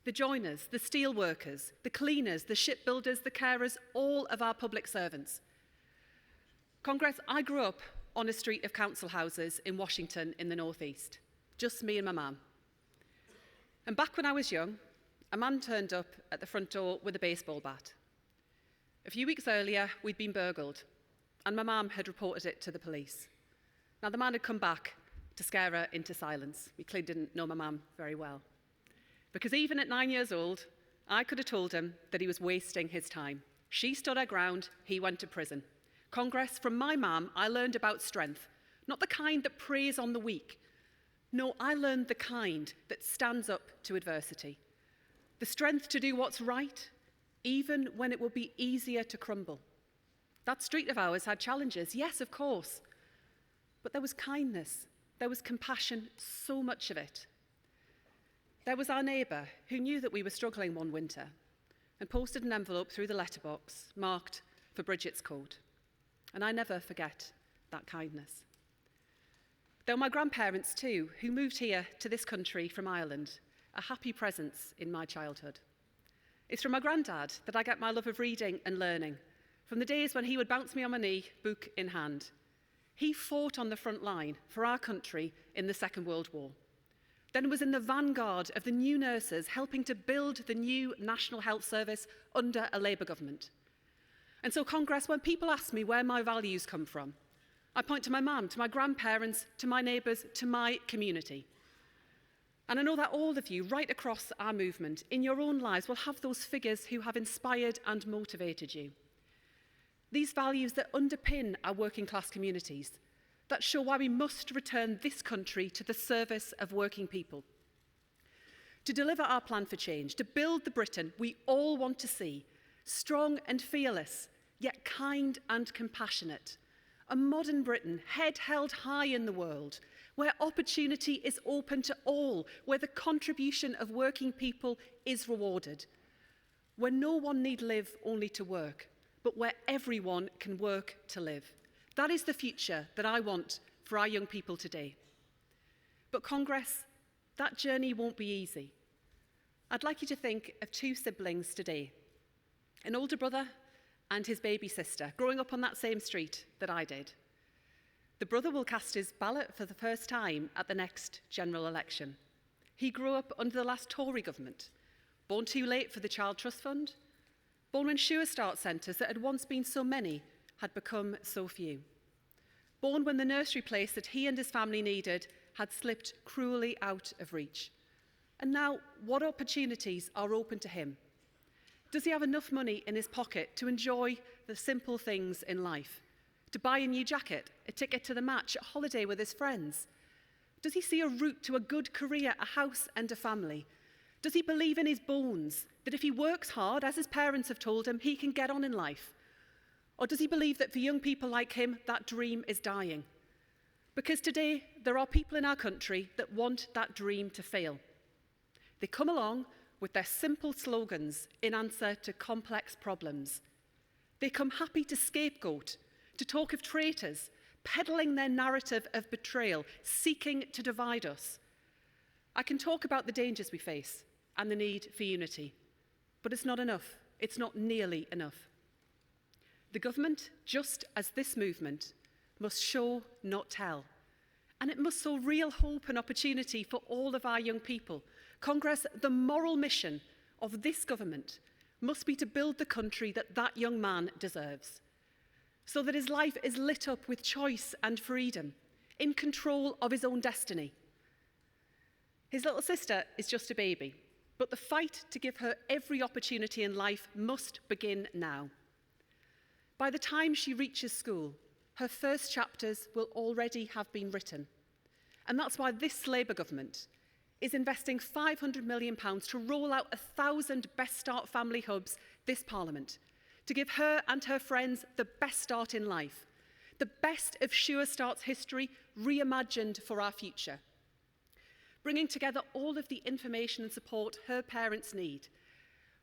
the joiners, the steel workers, the cleaners, the shipbuilders, the carers, all of our public servants. Congress, I grew up on a street of council houses in Washington in the northeast, just me and my mum. And back when I was young, a man turned up at the front door with a baseball bat. A few weeks earlier, we'd been burgled, and my mum had reported it to the police. Now, the man had come back to scare her into silence. We clearly didn't know my mum very well. Because even at 9 years old, I could have told him that he was wasting his time. She stood her ground, he went to prison. Congress, from my mum, I learned about strength, not the kind that preys on the weak. No, I learned the kind that stands up to adversity. The strength to do what's right, even when it will be easier to crumble. That street of ours had challenges, yes, of course. But there was kindness, there was compassion, so much of it. There was our neighbour who knew that we were struggling one winter and posted an envelope through the letterbox marked for Bridget's coat. And I never forget that kindness. There were my grandparents too, who moved here to this country from Ireland, a happy presence in my childhood. It's from my granddad that I get my love of reading and learning, from the days when he would bounce me on my knee, book in hand. He fought on the front line for our country in the Second World War. Then was in the vanguard of the new nurses helping to build the new National Health Service under a Labour government. And so, Congress, when people ask me where my values come from, I point to my mum, to my grandparents, to my neighbours, to my community. And I know that all of you, right across our movement, in your own lives, will have those figures who have inspired and motivated you. These values that underpin our working class communities, that show why we must return this country to the service of working people. To deliver our plan for change, to build the Britain we all want to see, strong and fearless, yet kind and compassionate. A modern Britain, head held high in the world, where opportunity is open to all, where the contribution of working people is rewarded, where no one need live only to work, but where everyone can work to live. That is the future that I want for our young people today. But Congress, that journey won't be easy. I'd like you to think of two siblings today, an older brother and his baby sister, growing up on that same street that I did. The brother will cast his ballot for the first time at the next general election. He grew up under the last Tory government, born too late for the Child Trust Fund, born when Sure Start centres that had once been so many had become so few. Born when the nursery place that he and his family needed had slipped cruelly out of reach. And now, what opportunities are open to him? Does he have enough money in his pocket to enjoy the simple things in life? To buy a new jacket, a ticket to the match, a holiday with his friends? Does he see a route to a good career, a house and a family? Does he believe in his bones that if he works hard, as his parents have told him, he can get on in life? Or does he believe that for young people like him, that dream is dying? Because today, there are people in our country that want that dream to fail. They come along with their simple slogans in answer to complex problems. They come happy to scapegoat, to talk of traitors, peddling their narrative of betrayal, seeking to divide us. I can talk about the dangers we face and the need for unity, but it's not enough. It's not nearly enough. The government, just as this movement, must show, not tell. And it must sow real hope and opportunity for all of our young people. Congress, the moral mission of this government must be to build the country that that young man deserves, so that his life is lit up with choice and freedom, in control of his own destiny. His little sister is just a baby, But the fight to give her every opportunity in life must begin now. By the time she reaches school, her first chapters will already have been written. And that's why this Labour government is investing £500 million to roll out 1,000 Best Start family hubs this Parliament, to give her and her friends the best start in life, the best of Sure Start's history reimagined for our future, bringing together all of the information and support her parents need,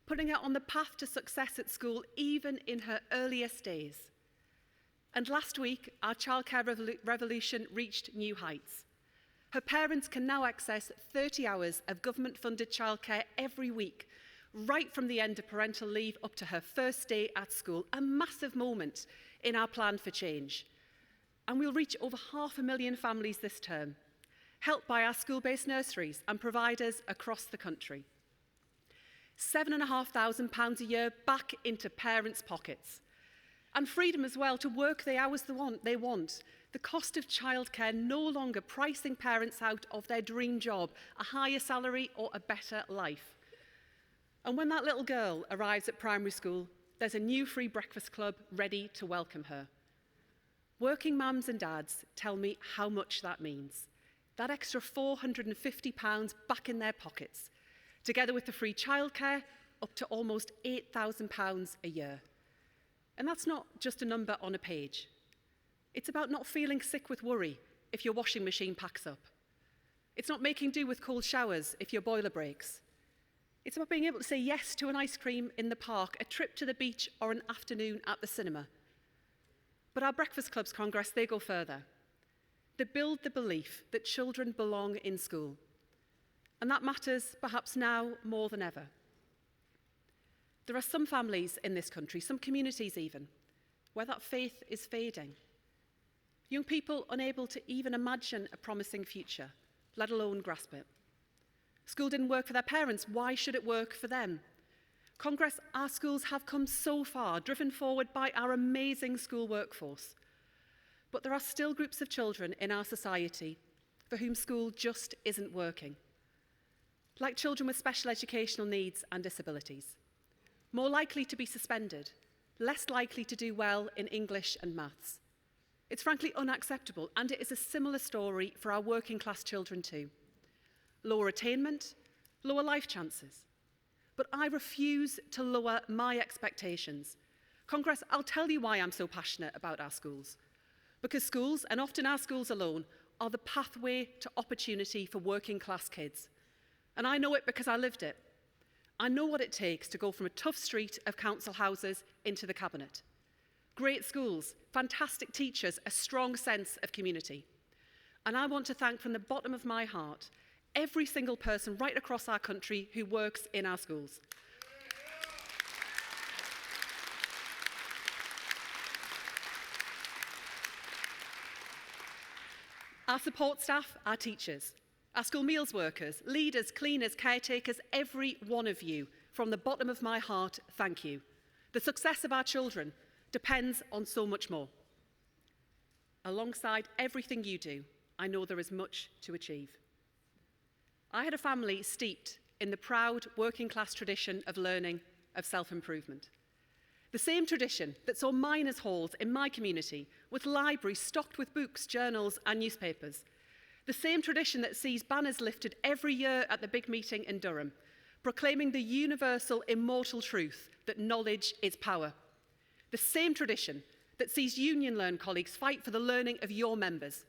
putting her on the path to success at school even in her earliest days. And last week, our childcare revolution reached new heights. Her parents can now access 30 hours of government-funded childcare every week, right from the end of parental leave up to her first day at school, a massive moment in our plan for change. And we'll reach over 500,000 families this term, helped by our school-based nurseries and providers across the country. £7,500 a year back into parents' pockets. And freedom as well to work the hours they want. The cost of childcare no longer pricing parents out of their dream job, a higher salary or a better life. And when that little girl arrives at primary school, there's a new free breakfast club ready to welcome her. Working mums and dads tell me how much that means. That extra £450 back in their pockets, together with the free childcare, up to almost £8,000 a year. And that's not just a number on a page. It's about not feeling sick with worry if your washing machine packs up. It's not making do with cold showers if your boiler breaks. It's about being able to say yes to an ice cream in the park, a trip to the beach, or an afternoon at the cinema. But our Breakfast Clubs Congress, they go further. They build the belief that children belong in school. And that matters perhaps now more than ever. There are some families in this country, some communities even, where that faith is fading. Young people unable to even imagine a promising future, let alone grasp it. School didn't work for their parents, why should it work for them? Congress, our schools have come so far, driven forward by our amazing school workforce. But there are still groups of children in our society for whom school just isn't working. Like children with special educational needs and disabilities. More likely to be suspended, less likely to do well in English and maths. It's frankly unacceptable, and it is a similar story for our working class children too. Lower attainment, lower life chances. But I refuse to lower my expectations. Congress, I'll tell you why I'm so passionate about our schools. Because schools, and often our schools alone, are the pathway to opportunity for working class kids. And I know it because I lived it. I know what it takes to go from a tough street of council houses into the cabinet. Great schools, fantastic teachers, a strong sense of community. And I want to thank from the bottom of my heart every single person right across our country who works in our schools. Our support staff, our teachers, our school meals workers, leaders, cleaners, caretakers, every one of you, from the bottom of my heart, thank you. The success of our children depends on so much more. Alongside everything you do, I know there is much to achieve. I had a family steeped in the proud working class tradition of learning, of self-improvement. The same tradition that saw miners' halls in my community with libraries stocked with books, journals and newspapers. The same tradition that sees banners lifted every year at the big meeting in Durham, proclaiming the universal immortal truth that knowledge is power. The same tradition that sees union-learn colleagues fight for the learning of your members.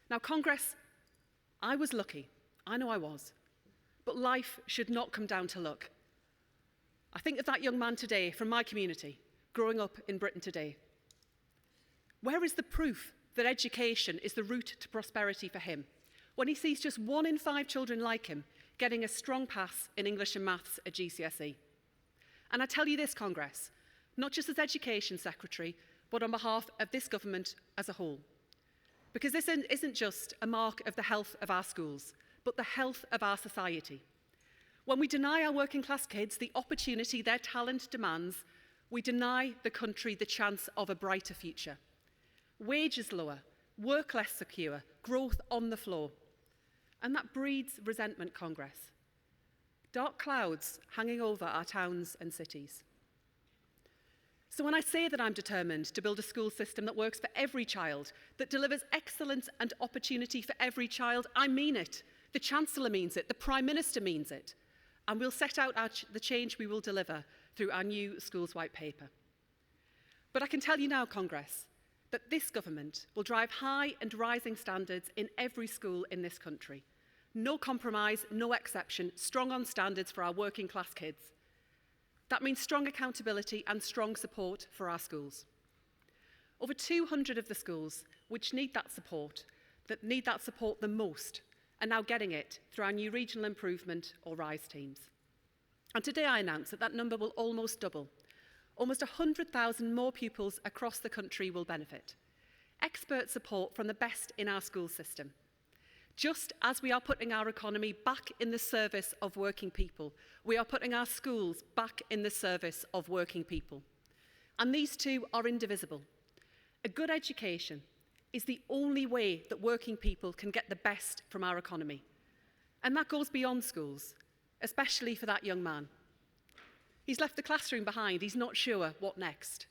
Now, Congress, I was lucky. I know I was. But life should not come down to luck. I think of that young man today from my community, growing up in Britain today. Where is the proof that education is the route to prosperity for him when he sees just 1 in 5 children like him getting a strong pass in English and maths at GCSE? And I tell you this, Congress, not just as Education Secretary, but on behalf of this government as a whole. Because this isn't just a mark of the health of our schools, but the health of our society. When we deny our working class kids the opportunity their talent demands, we deny the country the chance of a brighter future. Wages lower, work less secure, growth on the floor. And that breeds resentment, Congress. dark clouds hanging over our towns and cities. So when I say that I'm determined to build a school system that works for every child, that delivers excellence and opportunity for every child, I mean it. The Chancellor means it, the Prime Minister means it. And we'll set out the change we will deliver through our new Schools White Paper. But I can tell you now, Congress, that this government will drive high and rising standards in every school in this country. No compromise, no exception, strong on standards for our working class kids. That means strong accountability and strong support for our schools. Over 200 of the schools which need that support the most, are now getting it through our new regional improvement or RISE teams. And today I announce that that number will almost double. Almost 100,000 more pupils across the country will benefit. Expert support from the best in our school system. Just as we are putting our economy back in the service of working people, we are putting our schools back in the service of working people. And these two are indivisible. A good education is the only way that working people can get the best from our economy. And that goes beyond schools, especially for that young man. He's left the classroom behind, he's not sure what next.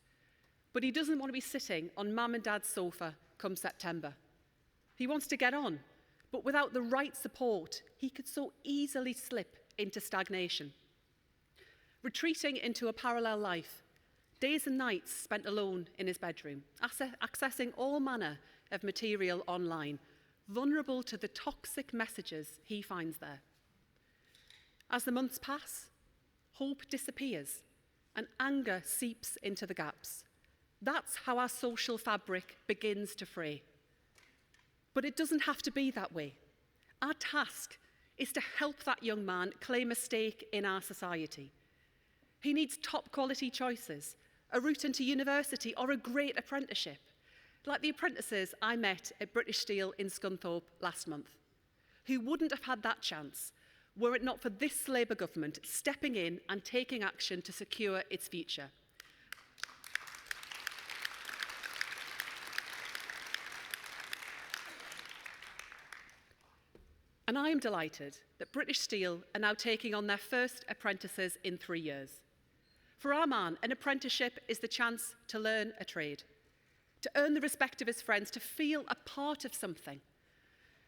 But he doesn't want to be sitting on mum and dad's sofa come September. He wants to get on, but without the right support, he could so easily slip into stagnation. Retreating into a parallel life, days and nights spent alone in his bedroom, accessing all manner of material online, vulnerable to the toxic messages he finds there. As the months pass, hope disappears and anger seeps into the gaps. That's how our social fabric begins to fray. But it doesn't have to be that way. Our task is to help that young man claim a stake in our society. He needs top quality choices, a route into university or a great apprenticeship, like the apprentices I met at British Steel in Scunthorpe last month, who wouldn't have had that chance were it not for this Labour government stepping in and taking action to secure its future. And I am delighted that British Steel are now taking on their first apprentices in 3 years. For our man, an apprenticeship is the chance to learn a trade, to earn the respect of his friends, to feel a part of something.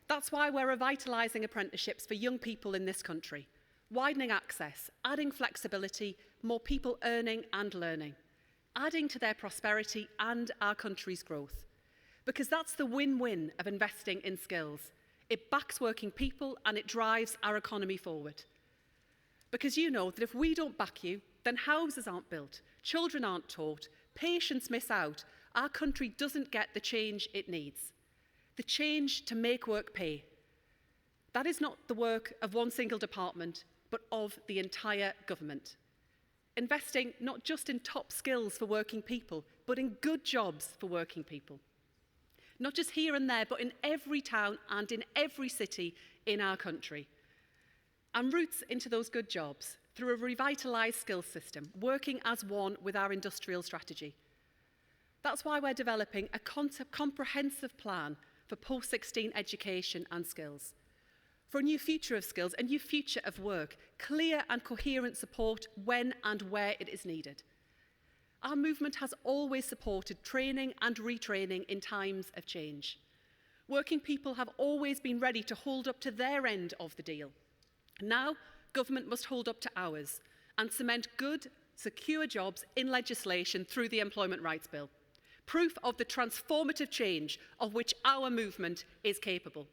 That's why we're revitalising apprenticeships for young people in this country, widening access, adding flexibility, more people earning and learning, adding to their prosperity and our country's growth. Because that's the win-win of investing in skills. It backs working people and it drives our economy forward. Because you know that if we don't back you, then houses aren't built, children aren't taught, patients miss out, our country doesn't get the change it needs. The change to make work pay. That is not the work of one single department, but of the entire government. Investing not just in top skills for working people, but in good jobs for working people. Not just here and there, but in every town and in every city in our country. And routes into those good jobs through a revitalised skills system, working as one with our industrial strategy. That's why we're developing a comprehensive plan for post-16 education and skills. For a new future of skills, a new future of work, clear and coherent support when and where it is needed. Our movement has always supported training and retraining in times of change. Working people have always been ready to hold up to their end of the deal. Now, government must hold up to ours and cement good, secure jobs in legislation through the Employment Rights Bill. Proof of the transformative change of which our movement is capable.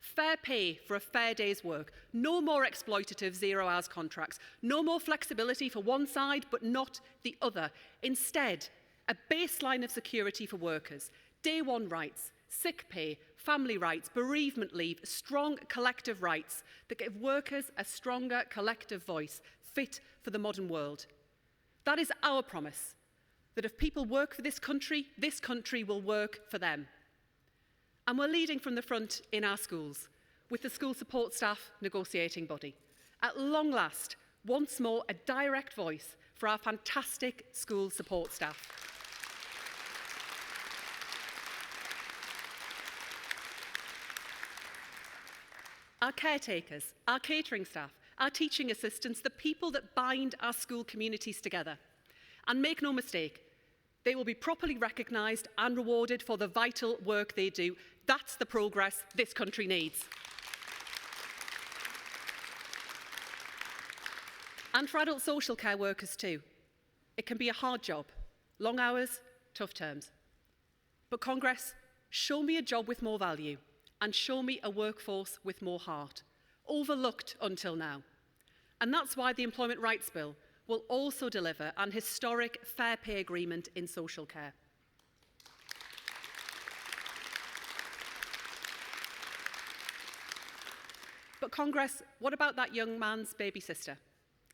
Fair pay for a fair day's work. No more exploitative zero-hours contracts. No more flexibility for one side but not the other. Instead, a baseline of security for workers. Day one rights, sick pay, family rights, bereavement leave, strong collective rights that give workers a stronger collective voice fit for the modern world. That is our promise, that if people work for this country will work for them. And we're leading from the front in our schools, with the school support staff negotiating body. At long last, once more, a direct voice for our fantastic school support staff. Our caretakers, our catering staff, our teaching assistants, the people that bind our school communities together. And make no mistake, they will be properly recognised and rewarded for the vital work they do. That's the progress this country needs. And for adult social care workers too. It can be a hard job, long hours, tough terms. But Congress, show me a job with more value and show me a workforce with more heart, overlooked until now. And that's why the Employment Rights Bill will also deliver an historic fair pay agreement in social care. But Congress, what about that young man's baby sister?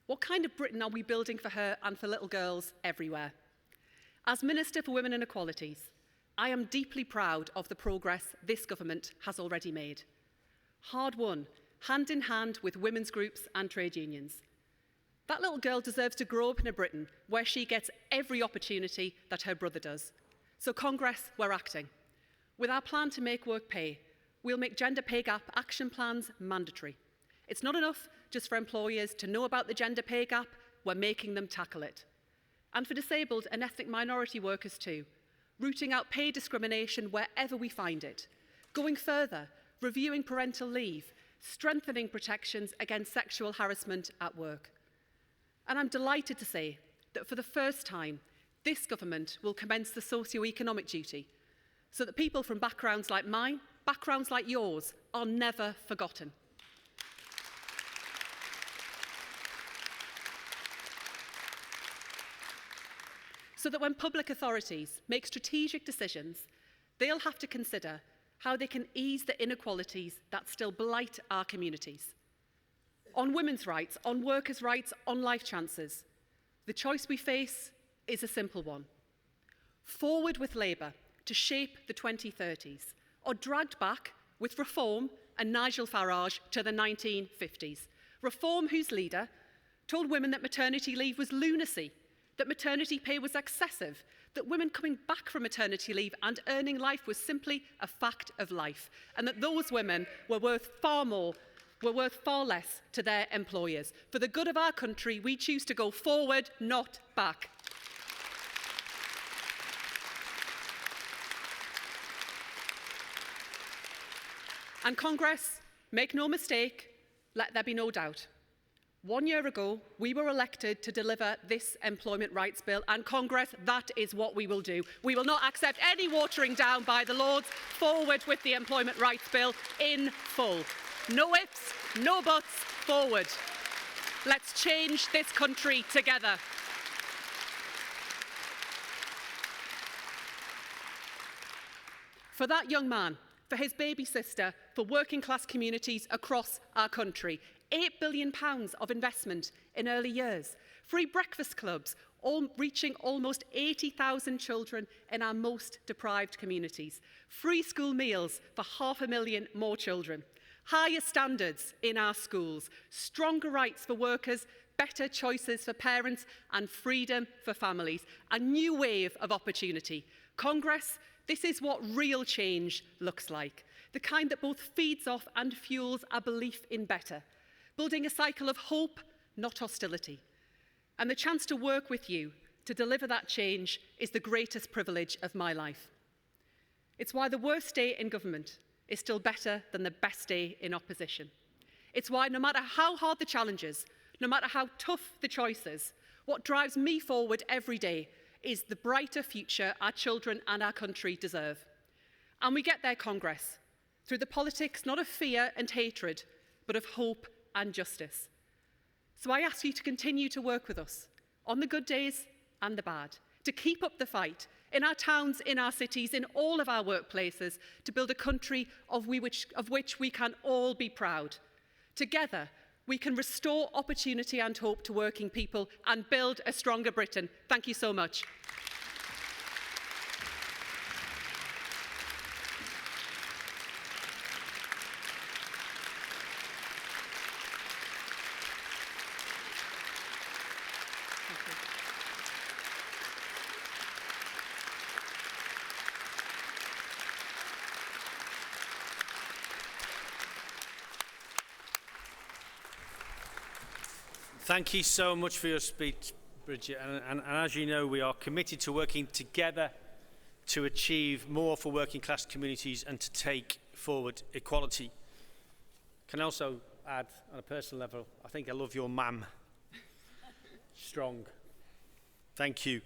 What kind of Britain are we building for her and for little girls everywhere? As Minister for Women and Equalities, I am deeply proud of the progress this government has already made. Hard won, hand in hand with women's groups and trade unions. That little girl deserves to grow up in a Britain where she gets every opportunity that her brother does. So Congress, we're acting. With our plan to make work pay, we'll make gender pay gap action plans mandatory. It's not enough just for employers to know about the gender pay gap, we're making them tackle it. And for disabled and ethnic minority workers too, rooting out pay discrimination wherever we find it. Going further, reviewing parental leave, strengthening protections against sexual harassment at work. And I'm delighted to say that for the first time, this government will commence the socio-economic duty so that people from backgrounds like mine, backgrounds like yours, are never forgotten. So that when public authorities make strategic decisions, they'll have to consider how they can ease the inequalities that still blight our communities. On women's rights, on workers' rights, on life chances, the choice we face is a simple one. Forward with Labour to shape the 2030s, or dragged back with Reform and Nigel Farage to the 1950s. Reform whose leader told women that maternity leave was lunacy, that maternity pay was excessive, that women coming back from maternity leave and earning life was simply a fact of life, and that those women were worth far less to their employers. For the good of our country, we choose to go forward, not back. And Congress, make no mistake, let there be no doubt. 1 year ago, we were elected to deliver this Employment Rights Bill, and Congress, that is what we will do. We will not accept any watering down by the Lords. Forward with the Employment Rights Bill in full. No ifs, no buts, forward. Let's change this country together. For that young man, for his baby sister, for working class communities across our country, £8 billion of investment in early years, free breakfast clubs, reaching almost 80,000 children in our most deprived communities, free school meals for 500,000 more children, higher standards in our schools, stronger rights for workers, better choices for parents and freedom for families, a new wave of opportunity. Congress, this is what real change looks like, the kind that both feeds off and fuels our belief in better, building a cycle of hope, not hostility. And the chance to work with you to deliver that change is the greatest privilege of my life. It's why the worst day in government is still better than the best day in opposition. It's why no matter how hard the challenges, no matter how tough the choices, what drives me forward every day is the brighter future our children and our country deserve. And we get there, Congress, through the politics not of fear and hatred, but of hope and justice. So I ask you to continue to work with us on the good days and the bad, to keep up the fight in our towns, in our cities, in all of our workplaces, to build a country of which we can all be proud. Together, we can restore opportunity and hope to working people and build a stronger Britain. Thank you so much. Thank you so much for your speech, Bridget. And as you know, we are committed to working together to achieve more for working class communities and to take forward equality. Can I also add, on a personal level, I think I love your mum. Strong. Thank you.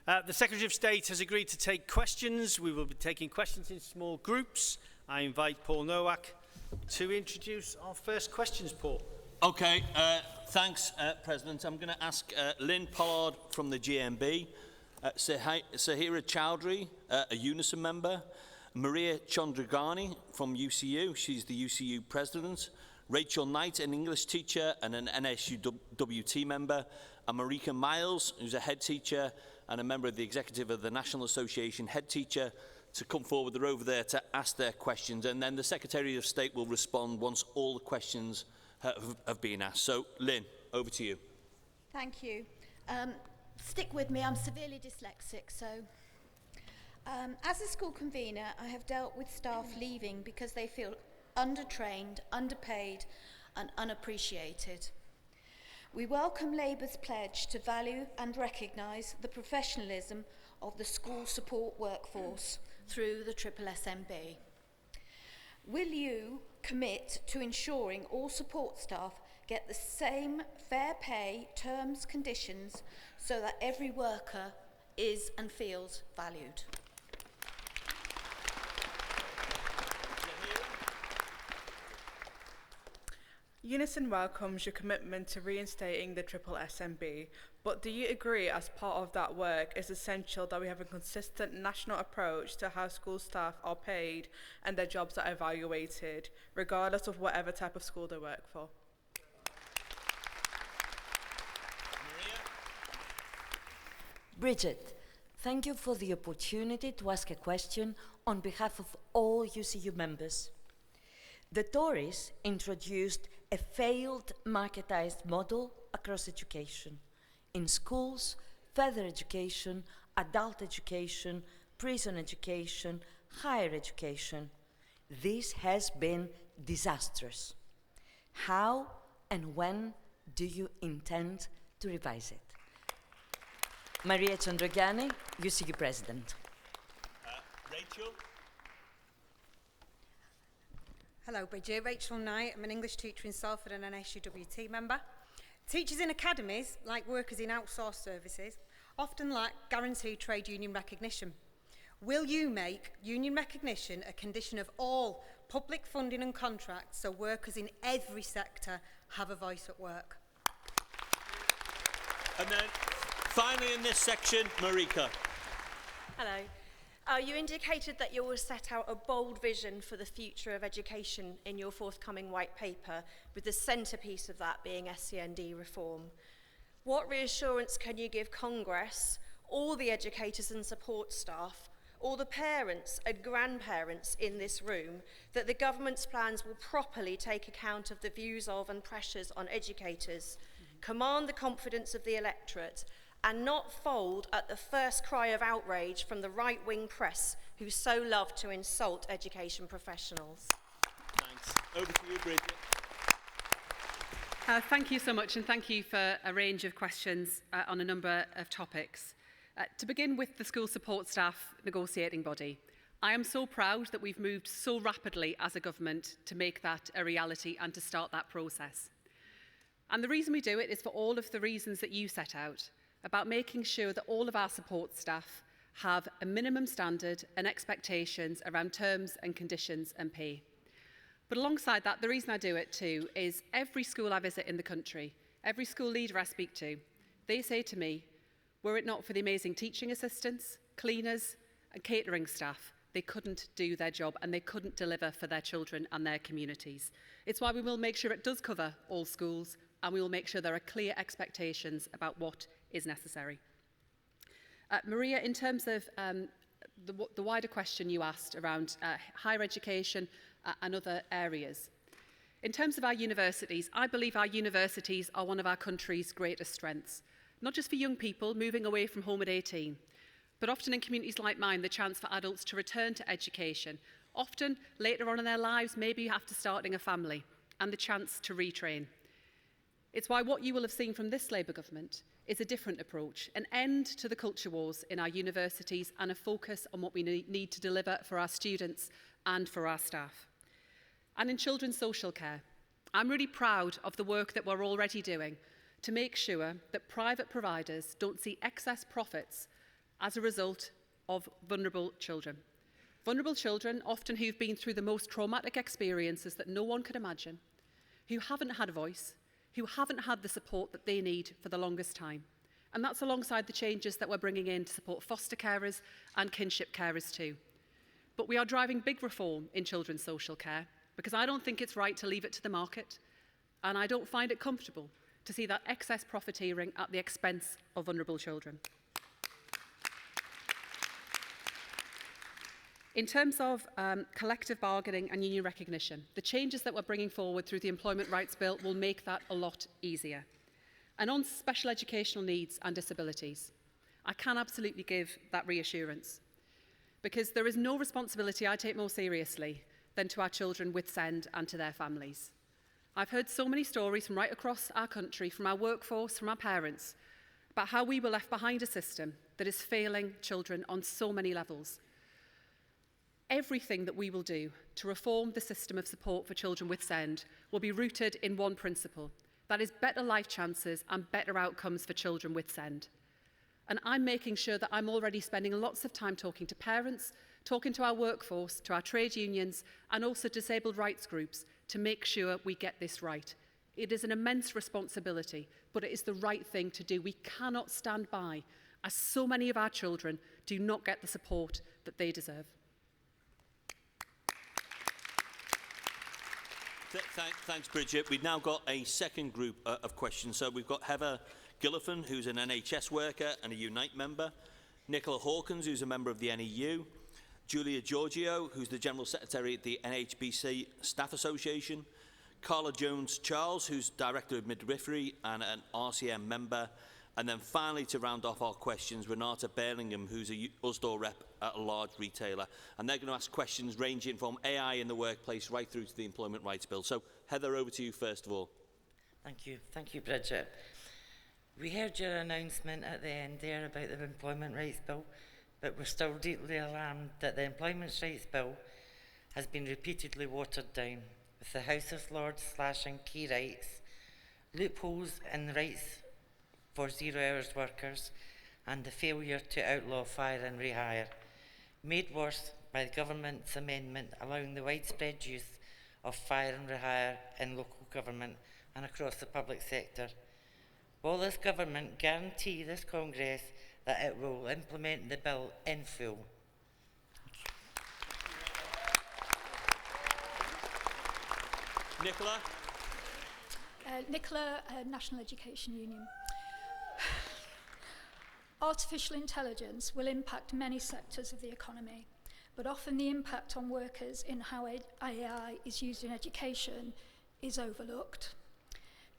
The Secretary of State has agreed to take questions. We will be taking questions in small groups. I invite Paul Nowak to introduce our first questions, Paul. Okay, thanks, President. I'm going to ask Lynn Pollard from the GMB, Sahira Chowdhury, a Unison member, Maria Chandragani from UCU, she's the UCU President, Rachel Knight, an English teacher and an NSUWT member, and Marika Miles, who's a head teacher and a member of the executive of the National Association Head Teacher, to come forward. They're over there to ask their questions, and then the Secretary of State will respond once all the questions have been asked. So, Lynn, over to you. Thank you. Stick with me, I'm severely dyslexic, so... as a school convener, I have dealt with staff leaving because they feel undertrained, underpaid and unappreciated. We welcome Labour's pledge to value and recognise the professionalism of the school support workforce through the SSSMB. Will you commit to ensuring all support staff get the same fair pay, terms, conditions, so that every worker is and feels valued? Unison welcomes your commitment to reinstating the SSSMB, but do you agree as part of that work it's essential that we have a consistent national approach to how school staff are paid and their jobs are evaluated, regardless of whatever type of school they work for? Bridget, thank you for the opportunity to ask a question on behalf of all UCU members. The Tories introduced a failed marketized model across education, in schools, further education, adult education, prison education, higher education. This has been disastrous. How and when do you intend to revise it? Maria Chandragani, UCU President. Rachel? Hello, Bridget. Rachel Knight. I'm an English teacher in Salford and an SUWT member. Teachers in academies, like workers in outsourced services, often lack guaranteed trade union recognition. Will you make union recognition a condition of all public funding and contracts so workers in every sector have a voice at work? And then, finally in this section, Marika. Hello. You indicated that you will set out a bold vision for the future of education in your forthcoming white paper, with the centrepiece of that being SEND reform. What reassurance can you give Congress, all the educators and support staff, all the parents and grandparents in this room, that the government's plans will properly take account of the views of and pressures on educators, command the confidence of the electorate, and not fold at the first cry of outrage from the right-wing press who so love to insult education professionals? Thanks. Over to you, Bridget. Thank you so much, and thank you for a range of questions on a number of topics. To begin with the school support staff negotiating body, I am so proud that we've moved so rapidly as a government to make that a reality and to start that process. And the reason we do it is for all of the reasons that you set out, about making sure that all of our support staff have a minimum standard and expectations around terms and conditions and pay. But alongside that, the reason I do it too is every school I visit in the country, every school leader I speak to, they say to me, were it not for the amazing teaching assistants, cleaners and catering staff, they couldn't do their job and they couldn't deliver for their children and their communities. It's why we will make sure it does cover all schools, and we will make sure there are clear expectations about what is necessary. Maria, in terms of the wider question you asked around higher education and other areas, in terms of our universities, I believe our universities are one of our country's greatest strengths, not just for young people moving away from home at 18, but often in communities like mine, the chance for adults to return to education, often later on in their lives, maybe after starting a family, and the chance to retrain. It's why what you will have seen from this Labour government is a different approach, an end to the culture wars in our universities and a focus on what we need to deliver for our students and for our staff. And in children's social care, I'm really proud of the work that we're already doing to make sure that private providers don't see excess profits as a result of vulnerable children. Vulnerable children, often who've been through the most traumatic experiences that no one could imagine, who haven't had a voice, who haven't had the support that they need for the longest time. And that's alongside the changes that we're bringing in to support foster carers and kinship carers too. But we are driving big reform in children's social care because I don't think it's right to leave it to the market, and I don't find it comfortable to see that excess profiteering at the expense of vulnerable children. In terms of collective bargaining and union recognition, the changes that we're bringing forward through the Employment Rights Bill will make that a lot easier. And on special educational needs and disabilities, I can absolutely give that reassurance, because there is no responsibility I take more seriously than to our children with SEND and to their families. I've heard so many stories from right across our country, from our workforce, from our parents, about how we were left behind a system that is failing children on so many levels. Everything that we will do to reform the system of support for children with SEND will be rooted in one principle, that is better life chances and better outcomes for children with SEND. And I'm making sure that I'm already spending lots of time talking to parents, talking to our workforce, to our trade unions, and also disabled rights groups to make sure we get this right. It is an immense responsibility, but it is the right thing to do. We cannot stand by as so many of our children do not get the support that they deserve. Thanks, Bridget. We've now got a second group of questions. So we've got Heather Gilliffin, who's an NHS worker and a Unite member, Nicola Hawkins, who's a member of the NEU, Julia Giorgio, who's the General Secretary at the NHBC Staff Association, Carla Jones-Charles, who's Director of Midwifery and an RCM member, and then finally, to round off our questions, Renata Birmingham, who's a USDOR rep at a large retailer. And they're going to ask questions ranging from AI in the workplace right through to the Employment Rights Bill. So, Heather, over to you first of all. Thank you, Bridget. We heard your announcement at the end there about the Employment Rights Bill, but we're still deeply alarmed that the Employment Rights Bill has been repeatedly watered down, with the House of Lords slashing key rights, loopholes in rights for zero-hours workers, and the failure to outlaw fire and rehire, made worse by the government's amendment allowing the widespread use of fire and rehire in local government and across the public sector. Will this government guarantee this Congress that it will implement the bill in full? Nicola? Nicola, National Education Union. Artificial intelligence will impact many sectors of the economy, but often the impact on workers in how AI is used in education is overlooked.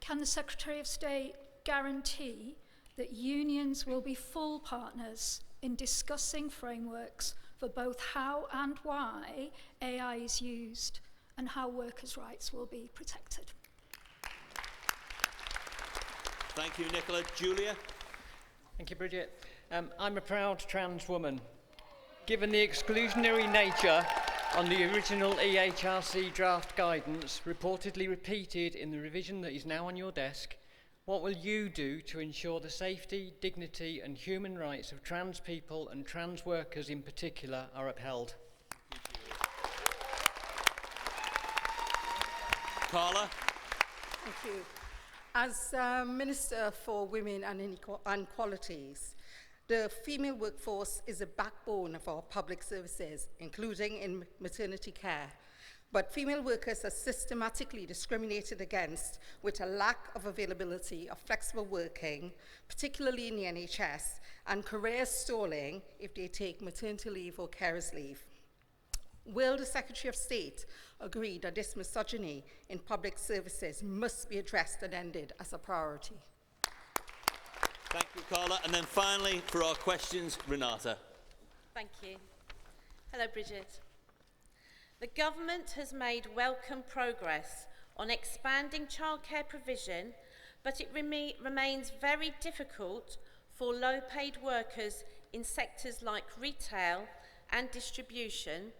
Can the Secretary of State guarantee that unions will be full partners in discussing frameworks for both how and why AI is used and how workers' rights will be protected? Thank you, Nicola. Julia? Thank you, Bridget. I'm a proud trans woman. Given the exclusionary nature on the original EHRC draft guidance, reportedly repeated in the revision that is now on your desk, what will you do to ensure the safety, dignity and human rights of trans people and trans workers in particular are upheld? Carla? Thank you. As Minister for Women and Equalities, the female workforce is a backbone of our public services, including in maternity care. But female workers are systematically discriminated against with a lack of availability of flexible working, particularly in the NHS, and career stalling if they take maternity leave or carers leave. Will the Secretary of State agree that this misogyny in public services must be addressed and ended as a priority? Thank you, Carla. And then finally, for our questions, Renata. Thank you. Hello, Bridget. The government has made welcome progress on expanding childcare provision but it remains very difficult for low-paid workers in sectors like retail and distribution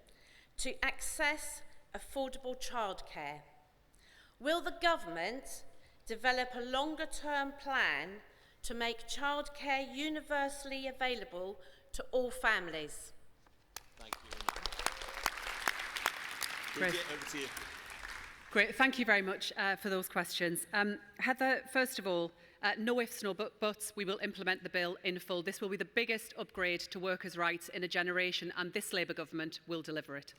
to access affordable childcare. Will the government develop a longer-term plan to make childcare universally available to all families? Thank you. Great. Bridget, over to you. Great, thank you very much for those questions. Heather, first of all, no ifs, no buts, we will implement the bill in full. This will be the biggest upgrade to workers' rights in a generation, and this Labour government will deliver it.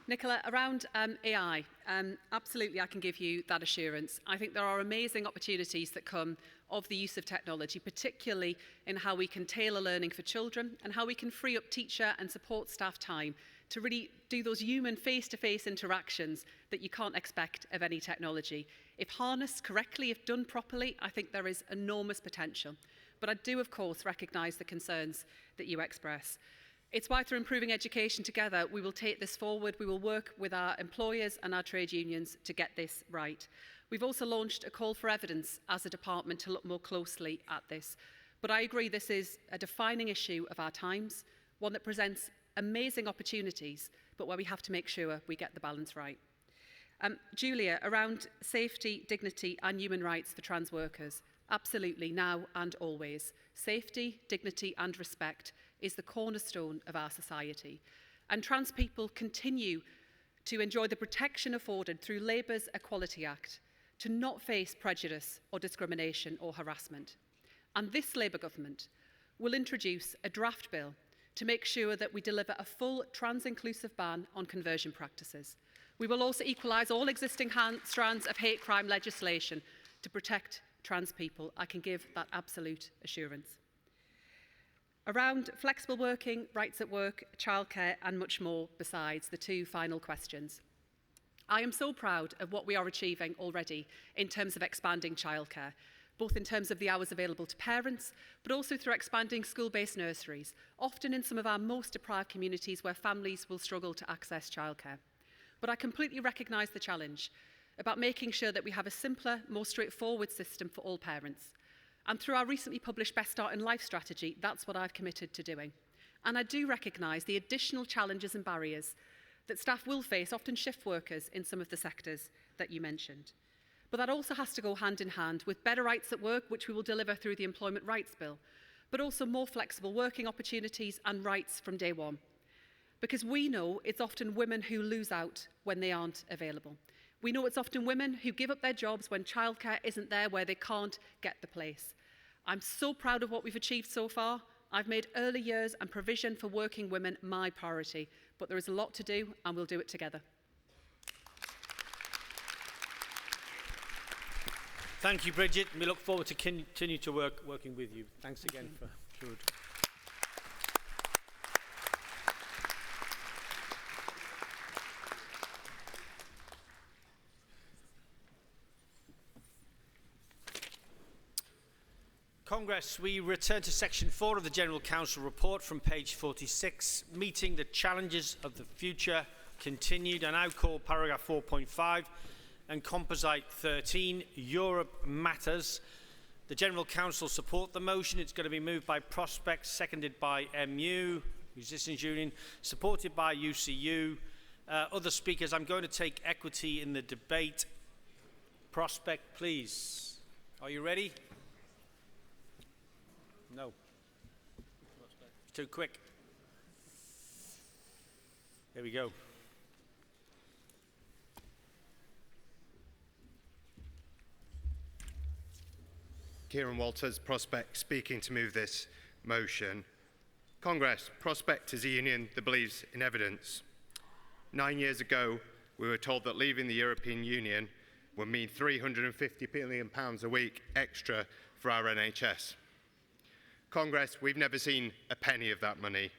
Nicola, around AI, absolutely I can give you that assurance. I think there are amazing opportunities that come of the use of technology, particularly in how we can tailor learning for children and how we can free up teacher and support staff time to really do those human face-to-face interactions that you can't expect of any technology. If harnessed correctly, if done properly, I think there is enormous potential. But I do, of course, recognise the concerns that you express. It's why through improving education together, we will take this forward. We will work with our employers and our trade unions to get this right. We've also launched a call for evidence as a department to look more closely at this. But I agree this is a defining issue of our times, one that presents amazing opportunities, but where we have to make sure we get the balance right. Julia, around safety, dignity and human rights for trans workers, absolutely, now and always. Safety, dignity and respect is the cornerstone of our society. And trans people continue to enjoy the protection afforded through Labour's Equality Act, to not face prejudice or discrimination or harassment. And this Labour government will introduce a draft bill to make sure that we deliver a full trans-inclusive ban on conversion practices. We will also equalise all existing strands of hate crime legislation to protect trans people. I can give that absolute assurance. Around flexible working, rights at work, childcare and much more besides, the two final questions. I am so proud of what we are achieving already in terms of expanding childcare, both in terms of the hours available to parents, but also through expanding school-based nurseries, often in some of our most deprived communities where families will struggle to access childcare. But I completely recognise the challenge about making sure that we have a simpler, more straightforward system for all parents. And through our recently published Best Start in Life strategy, that's what I've committed to doing. And I do recognise the additional challenges and barriers that staff will face, often shift workers in some of the sectors that you mentioned. But that also has to go hand in hand with better rights at work, which we will deliver through the Employment Rights Bill, but also more flexible working opportunities and rights from day one. Because we know it's often women who lose out when they aren't available. We know it's often women who give up their jobs when childcare isn't there, where they can't get the place. I'm so proud of what we've achieved so far. I've made early years and provision for working women my priority, but there is a lot to do and we'll do it together. Thank you, Bridget. We look forward to continue to working with you. Thanks again for good. Congress, we return to section 4 of the General Council report from page 46, meeting the challenges of the future continued. I now call paragraph 4.5 and composite 13, Europe Matters. The General Council support the motion. It's going to be moved by Prospect, seconded by MU, Musicians Union, supported by UCU. Other speakers, I'm going to take equity in the debate. Prospect, please. Are you ready? No. Too quick. There we go. Kieran Walters, Prospect, speaking to move this motion. Congress, Prospect is a union that believes in evidence. 9 years ago, we were told that leaving the European Union would mean £350 million a week extra for our NHS. Congress, we've never seen a penny of that money.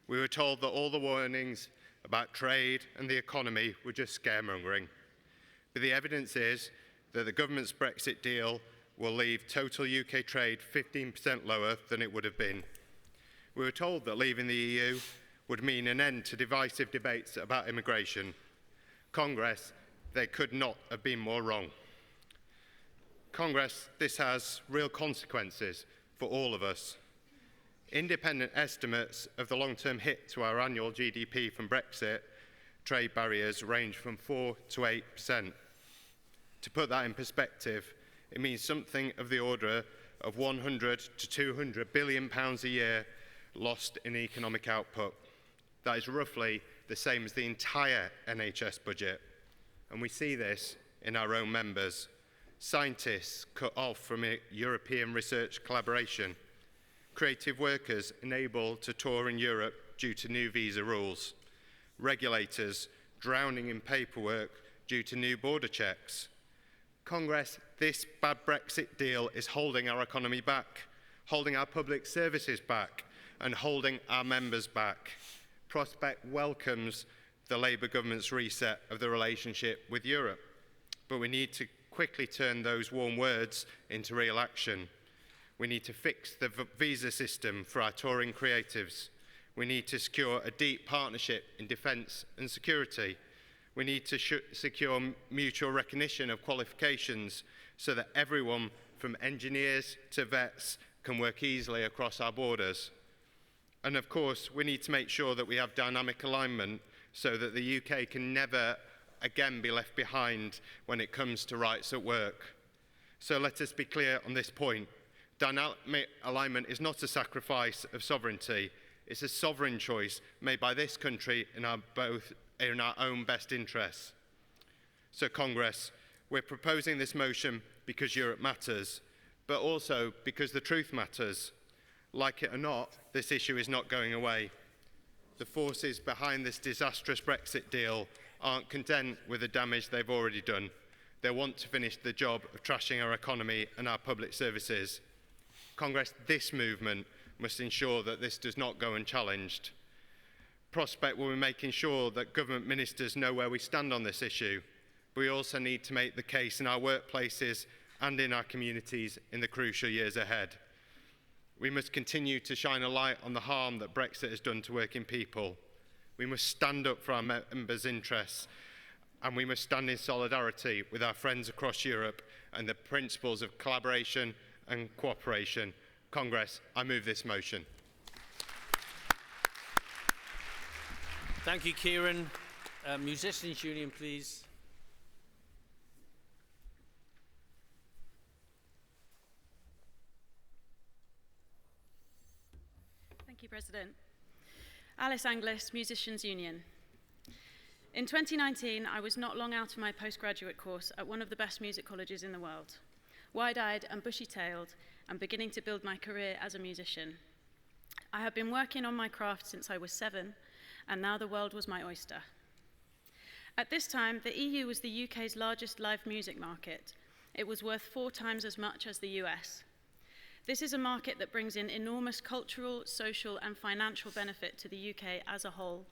We were told that all the warnings about trade and the economy were just scaremongering. But the evidence is that the government's Brexit deal will leave total UK trade 15% lower than it would have been. We were told that leaving the EU would mean an end to divisive debates about immigration. Congress, they could not have been more wrong. Congress, this has real consequences for all of us. Independent estimates of the long-term hit to our annual GDP from Brexit trade barriers range from 4 to 8%. To put that in perspective, it means something of the order of 100 to 200 billion pounds a year lost in economic output. That is roughly the same as the entire NHS budget. And we see this in our own members. Scientists cut off from European research collaboration. Creative workers unable to tour in Europe due to new visa rules. Regulators drowning in paperwork due to new border checks. Congress, this bad Brexit deal is holding our economy back, holding our public services back, and holding our members back. Prospect welcomes the Labour government's reset of the relationship with Europe, but we need to quickly turn those warm words into real action. We need to fix the visa system for our touring creatives. We need to secure a deep partnership in defence and security. We need to secure mutual recognition of qualifications so that everyone from engineers to vets can work easily across our borders. And of course, we need to make sure that we have dynamic alignment so that the UK can never again be left behind when it comes to rights at work. So let us be clear on this point. Dynamic alignment is not a sacrifice of sovereignty. It's a sovereign choice made by this country in our own best interests. So Congress, we're proposing this motion because Europe matters, but also because the truth matters. Like it or not, this issue is not going away. The forces behind this disastrous Brexit deal aren't content with the damage they've already done. They want to finish the job of trashing our economy and our public services. Congress, this movement must ensure that this does not go unchallenged. Prospect will be making sure that government ministers know where we stand on this issue. We also need to make the case in our workplaces and in our communities in the crucial years ahead. We must continue to shine a light on the harm that Brexit has done to working people. We must stand up for our members' interests, and we must stand in solidarity with our friends across Europe and the principles of collaboration and cooperation. Congress, I move this motion. Thank you, Kieran. Musicians Union, please. Thank you, President. Alice Anglis, Musicians Union. In 2019, I was not long out of my postgraduate course at one of the best music colleges in the world, wide-eyed and bushy-tailed, and beginning to build my career as a musician. I had been working on my craft since I was 7, and now the world was my oyster. At this time, the EU was the UK's largest live music market. It was worth 4 times as much as the US. This is a market that brings in enormous cultural, social, and financial benefit to the UK as a whole.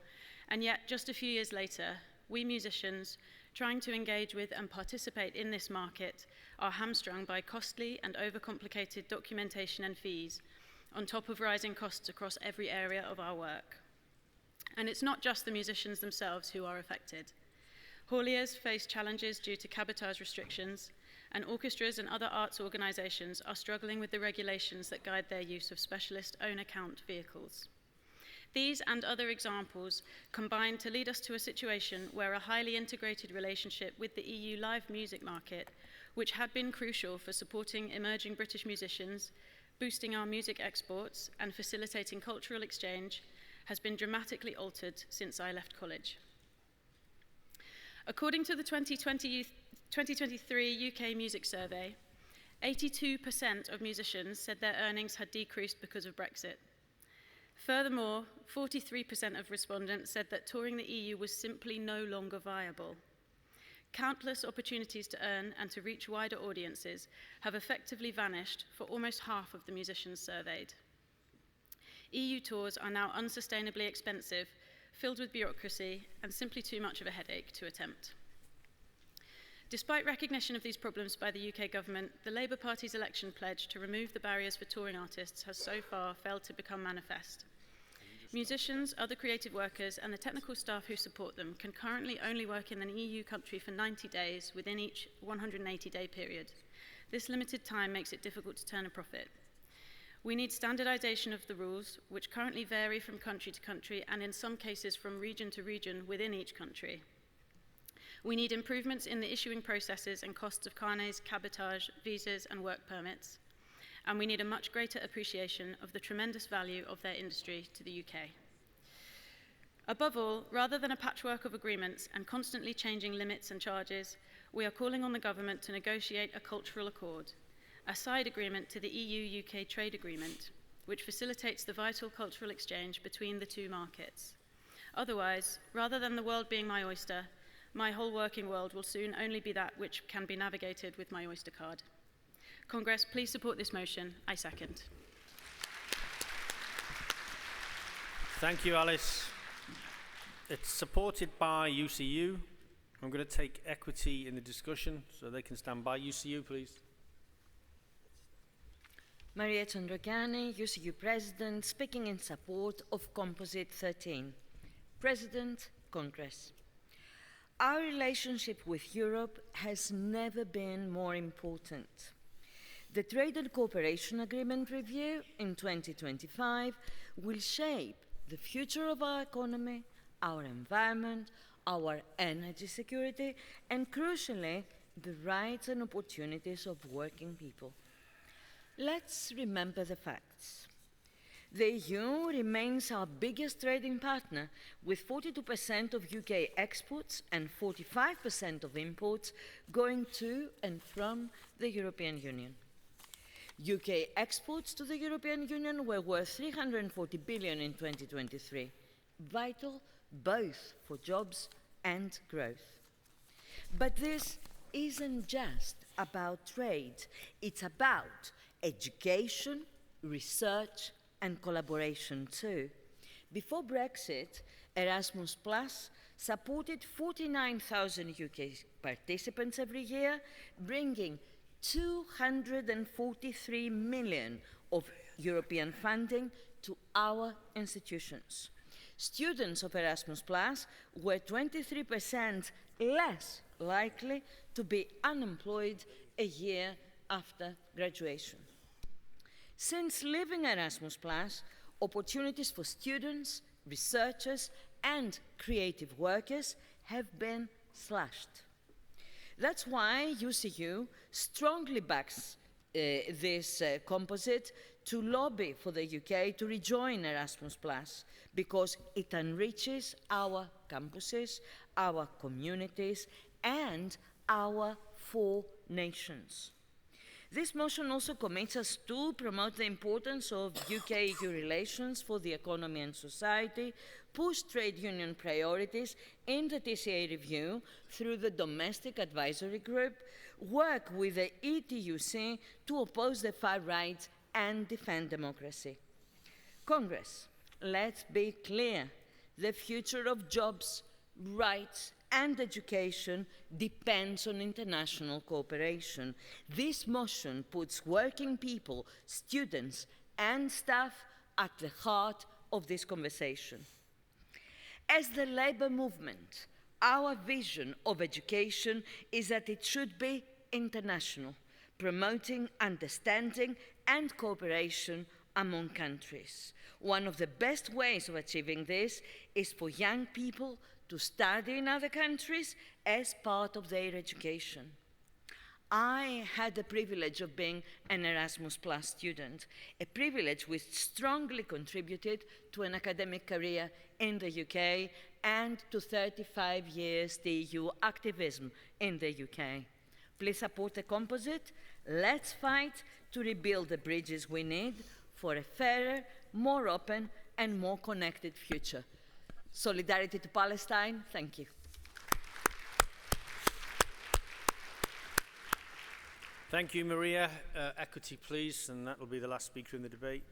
And yet, just a few years later, we musicians, trying to engage with and participate in this market, are hamstrung by costly and overcomplicated documentation and fees, on top of rising costs across every area of our work. And it's not just the musicians themselves who are affected. Hauliers face challenges due to cabotage restrictions, and orchestras and other arts organisations are struggling with the regulations that guide their use of specialist own-account vehicles. These and other examples combine to lead us to a situation where a highly integrated relationship with the EU live music market, which had been crucial for supporting emerging British musicians, boosting our music exports, and facilitating cultural exchange, has been dramatically altered since I left college. According to the 2023 UK Music Survey, 82% of musicians said their earnings had decreased because of Brexit. Furthermore, 43% of respondents said that touring the EU was simply no longer viable. Countless opportunities to earn and to reach wider audiences have effectively vanished for almost half of the musicians surveyed. EU tours are now unsustainably expensive, filled with bureaucracy, and simply too much of a headache to attempt. Despite recognition of these problems by the UK government, the Labour Party's election pledge to remove the barriers for touring artists has so far failed to become manifest. Musicians, other creative workers, and the technical staff who support them can currently only work in an EU country for 90 days within each 180-day period. This limited time makes it difficult to turn a profit. We need standardization of the rules, which currently vary from country to country and in some cases from region to region within each country. We need improvements in the issuing processes and costs of carnets, cabotage, visas, and work permits. And we need a much greater appreciation of the tremendous value of their industry to the UK. Above all, rather than a patchwork of agreements and constantly changing limits and charges, we are calling on the government to negotiate a cultural accord, a side agreement to the EU-UK trade agreement, which facilitates the vital cultural exchange between the two markets. Otherwise, rather than the world being my oyster, my whole working world will soon only be that which can be navigated with my Oyster card. Congress, please support this motion. I second. Thank you, Alice. It's supported by UCU. I'm going to take equity in the discussion, so they can stand by. UCU, please. Maria Chandragani, UCU President, speaking in support of Composite 13. President, Congress. Our relationship with Europe has never been more important. The Trade and Cooperation Agreement review in 2025 will shape the future of our economy, our environment, our energy security, and crucially, the rights and opportunities of working people. Let's remember the facts. The EU remains our biggest trading partner, with 42% of UK exports and 45% of imports going to and from the European Union. UK exports to the European Union were worth 340 billion in 2023, vital both for jobs and growth. But this isn't just about trade, it's about education, research, and collaboration too. Before Brexit, Erasmus Plus supported 49,000 UK participants every year, bringing 243 million of European funding to our institutions. Students of Erasmus Plus were 23% less likely to be unemployed a year after graduation. Since leaving Erasmus Plus, opportunities for students, researchers, and creative workers have been slashed. That's why UCU strongly backs this composite to lobby for the UK to rejoin Erasmus Plus, because it enriches our campuses, our communities, and our 4 nations. This motion also commits us to promote the importance of UK-EU relations for the economy and society, push trade union priorities in the TCA review through the Domestic Advisory Group, work with the ETUC to oppose the far right and defend democracy. Congress, let's be clear. The future of jobs, rights, and education depends on international cooperation. This motion puts working people, students, and staff at the heart of this conversation. As the labour movement, our vision of education is that it should be international, promoting understanding and cooperation among countries. One of the best ways of achieving this is for young people to study in other countries as part of their education. I had the privilege of being an Erasmus Plus student, a privilege which strongly contributed to an academic career in the UK and to 35 years EU activism in the UK. Please support the composite. Let's fight to rebuild the bridges we need for a fairer, more open, and more connected future. Solidarity to Palestine. Thank you. Thank you, Maria. Equity, please, and that will be the last speaker in the debate.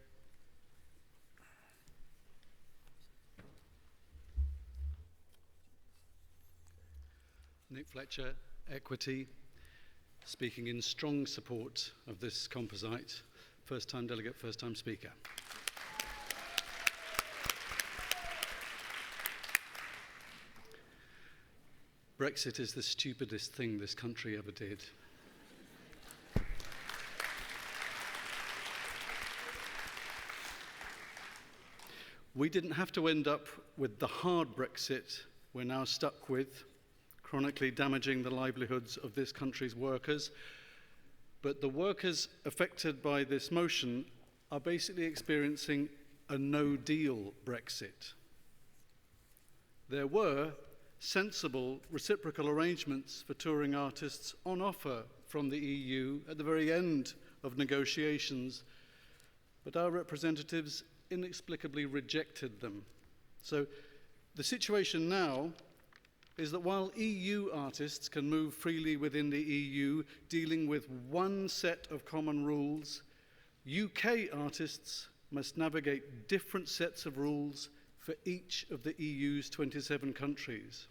Nick Fletcher, Equity, speaking in strong support of this composite. First-time delegate, first-time speaker. Brexit is the stupidest thing this country ever did. We didn't have to end up with the hard Brexit we're now stuck with, chronically damaging the livelihoods of this country's workers. But the workers affected by this motion are basically experiencing a no-deal Brexit. There were sensible reciprocal arrangements for touring artists on offer from the EU at the very end of negotiations, but our representatives inexplicably rejected them. So the situation now is that while EU artists can move freely within the EU, dealing with one set of common rules, UK artists must navigate different sets of rules for each of the EU's 27 countries.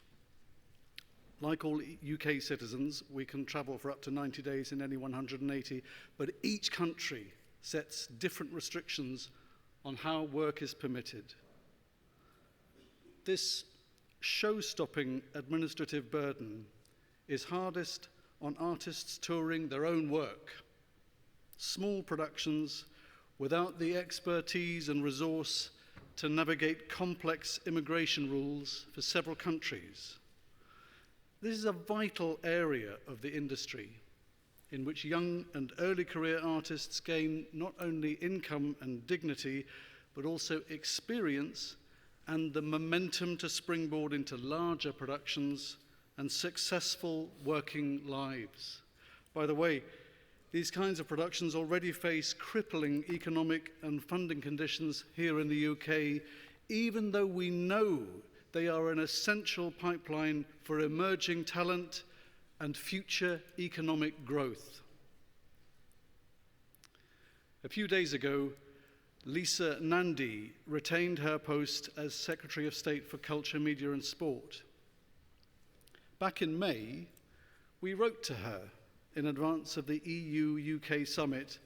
Like all UK citizens, we can travel for up to 90 days in any 180, but each country sets different restrictions on how work is permitted. This show-stopping administrative burden is hardest on artists touring their own work, small productions without the expertise and resource to navigate complex immigration rules for several countries. This is a vital area of the industry in which young and early career artists gain not only income and dignity, but also experience and the momentum to springboard into larger productions and successful working lives. By the way, these kinds of productions already face crippling economic and funding conditions here in the UK, even though we know they are an essential pipeline for emerging talent and future economic growth. A few days ago, Lisa Nandy retained her post as Secretary of State for Culture, Media and Sport. Back in May, we wrote to her in advance of the EU-UK summit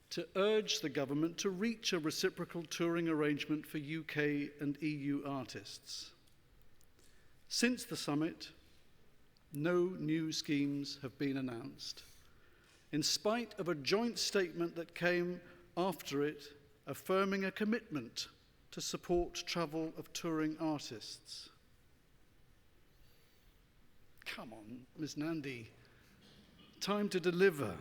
to urge the government to reach a reciprocal touring arrangement for UK and EU artists. Since the summit, no new schemes have been announced, in spite of a joint statement that came after it affirming a commitment to support travel of touring artists. Come on, Ms. Nandy, time to deliver.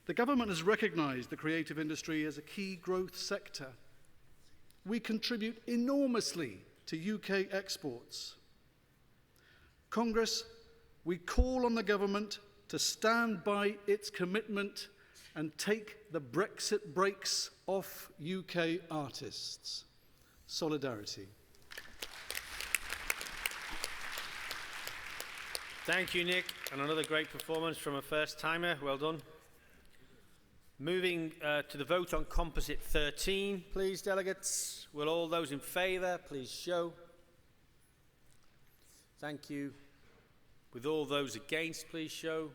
The government has recognised the creative industry as a key growth sector. We contribute enormously to UK exports. Congress, we call on the government to stand by its commitment and take the Brexit brakes off UK artists. Solidarity. Thank you, Nick, and another great performance from a first-timer. Well done. Moving to the vote on Composite 13, please, delegates. Will all those in favour please show? Thank you. With all those against, please show.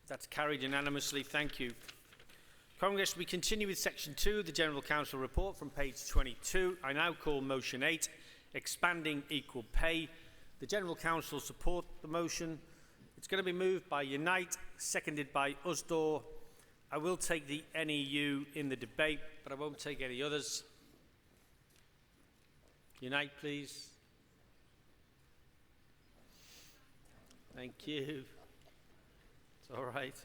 That's carried unanimously. Thank you. Congress, we continue with Section 2 of the General Council report from page 22. I now call Motion 8, Expanding Equal Pay. The General Council support the motion. It's going to be moved by Unite, seconded by Usdaw. I will take the NEU in the debate, but I won't take any others. Unite, please. Thank you. It's all right.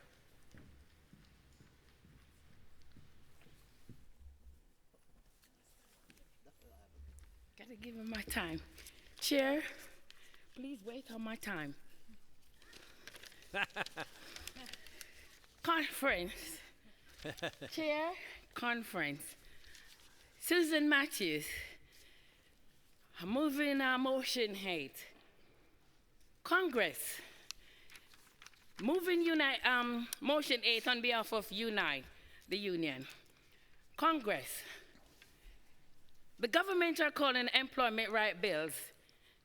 Gotta give him my time. Chair, please wait on my time. Conference. Chair, conference. Susan Matthews. Moving motion 8. Congress. Moving motion 8 on behalf of Unite, the union. Congress. The government are calling employment right bills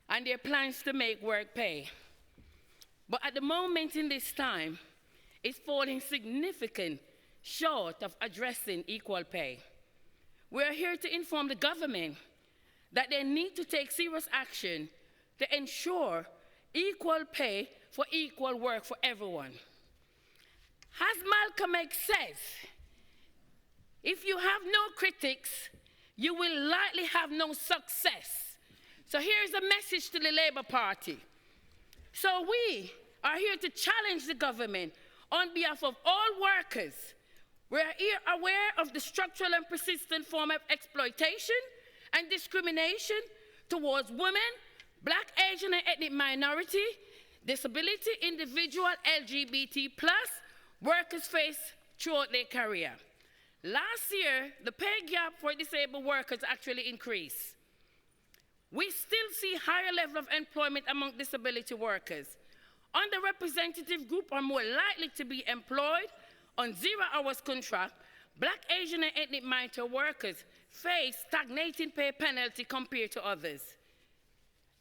and their plans to make work pay. But at the moment in this time, it's falling significant short of addressing equal pay. We're here to inform the government that they need to take serious action to ensure equal pay for equal work for everyone. As Malcolm X says, if you have no critics, you will likely have no success. So here's a message to the Labour Party. So we are here to challenge the government on behalf of all workers. We are here aware of the structural and persistent form of exploitation and discrimination towards women, Black, Asian, and ethnic minority, disability, individual, LGBT+, workers face throughout their career. Last year, the pay gap for disabled workers actually increased. We still see higher level of employment among disability workers. Underrepresented groups are more likely to be employed on 0 hours contract. Black, Asian, and ethnic minority workers face stagnating pay penalty compared to others.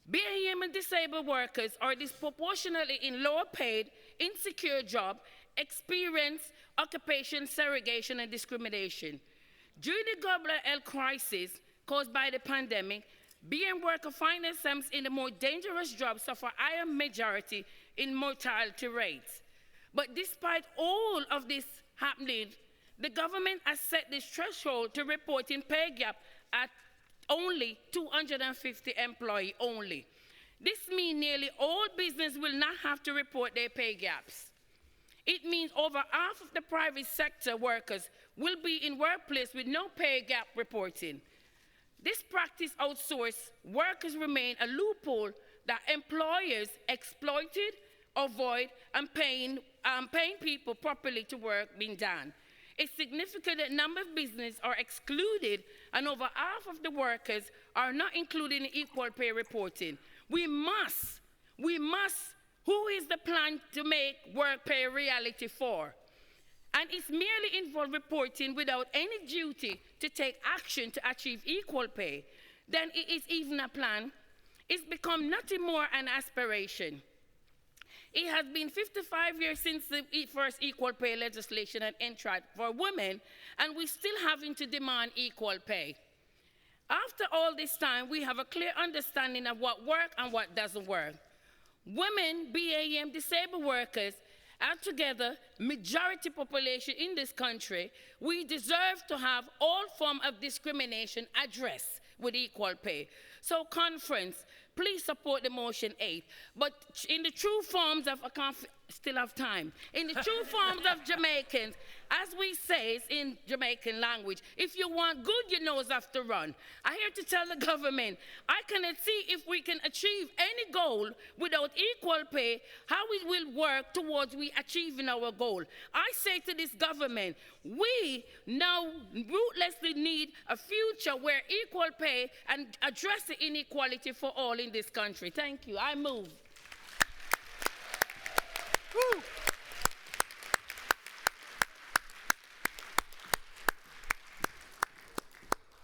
BAM and disabled workers are disproportionately in lower paid, insecure jobs, experience occupation segregation and discrimination. During the global health crisis caused by the pandemic, BM workers find themselves in the more dangerous jobs, suffer higher majority in mortality rates. But despite all of this happening, the government has set this threshold to reporting pay gap at only 250 employees only. This means nearly all business will not have to report their pay gaps. It means over half of the private sector workers will be in workplace with no pay gap reporting. This practice outsourced workers remain a loophole that employers exploited, avoid, and paying people properly to work being done. A significant number of businesses are excluded, and over half of the workers are not included in equal pay reporting. We must, who is the plan to make work pay a reality for? And it's merely involved reporting without any duty to take action to achieve equal pay. Then it is even a plan. It's become nothing more an aspiration. It has been 55 years since the first equal pay legislation had entered for women, and we're still having to demand equal pay. After all this time, we have a clear understanding of what works and what doesn't work. Women, BAM, disabled workers, are together majority population in this country. We deserve to have all forms of discrimination addressed with equal pay. So conference, please support the motion 8. But in the true forms of, I can't still have time, in the true forms of Jamaicans, as we say in Jamaican language, if you want good, your nose have to run. I'm here to tell the government, I cannot see if we can achieve any goal without equal pay, how we will work towards we achieving our goal. I say to this government, we now ruthlessly need a future where equal pay and address the inequality for all in this country. Thank you. I move. Woo.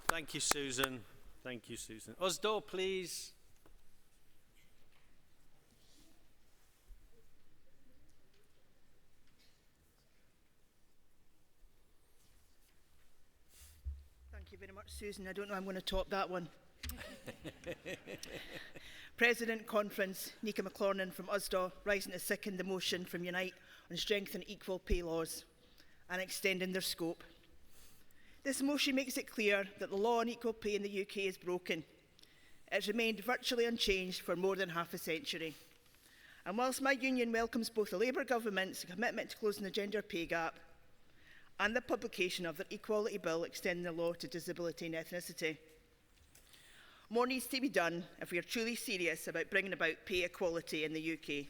Thank you, Susan. Thank you, Susan. Usdo, please. Thank you very much, Susan. I don't know I'm going to top that one. President Conference, Nika McLornan from USDA, rising to second the motion from Unite on strengthening equal pay laws and extending their scope. This motion makes it clear that the law on equal pay in the UK is broken. It's remained virtually unchanged for more than half a century. And whilst my union welcomes both the Labour government's commitment to closing the gender pay gap and the publication of their Equality Bill extending the law to disability and ethnicity, more needs to be done if we are truly serious about bringing about pay equality in the UK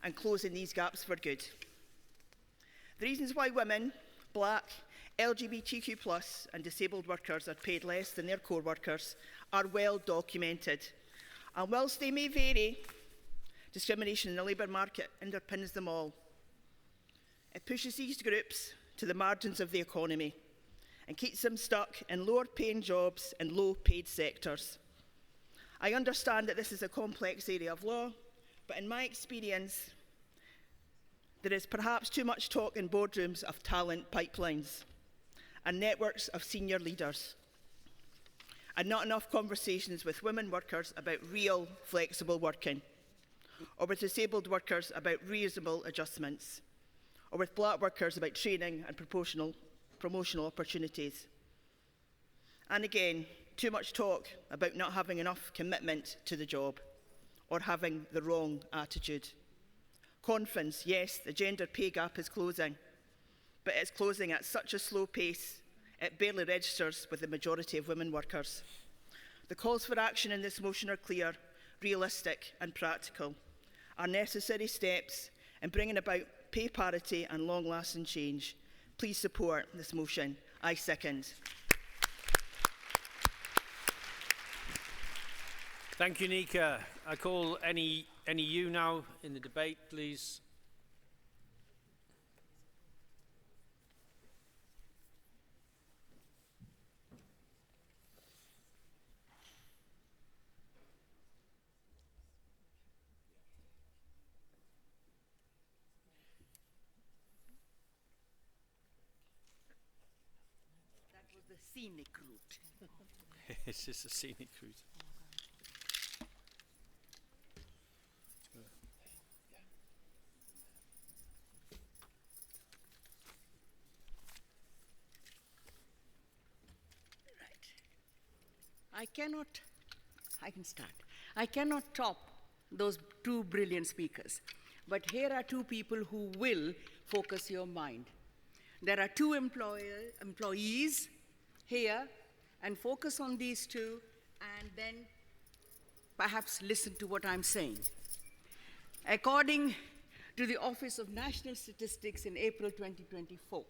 and closing these gaps for good. The reasons why women, Black, LGBTQ+ and disabled workers are paid less than their core workers are well documented. And whilst they may vary, discrimination in the labour market underpins them all. It pushes these groups to the margins of the economy and keeps them stuck in lower paying jobs and low paid sectors. I understand that this is a complex area of law, but in my experience, there is perhaps too much talk in boardrooms of talent pipelines and networks of senior leaders. and not enough conversations with women workers about real flexible working, or with disabled workers about reasonable adjustments, or with black workers about training and promotional opportunities. And again, too much talk about not having enough commitment to the job or having the wrong attitude. Conference, yes, the gender pay gap is closing, but it's closing at such a slow pace, it barely registers with the majority of women workers. The calls for action in this motion are clear, realistic and practical, are necessary steps in bringing about pay parity and long-lasting change. Please support this motion. I second. Thank you, Nika. I call any you now in the debate, please. That was the scenic route. It's just a scenic route. I can start. I cannot top those two brilliant speakers, but here are two people who will focus your mind. There are two employees here, and focus on these two, and then perhaps listen to what I'm saying. According to the Office of National Statistics in April 2024,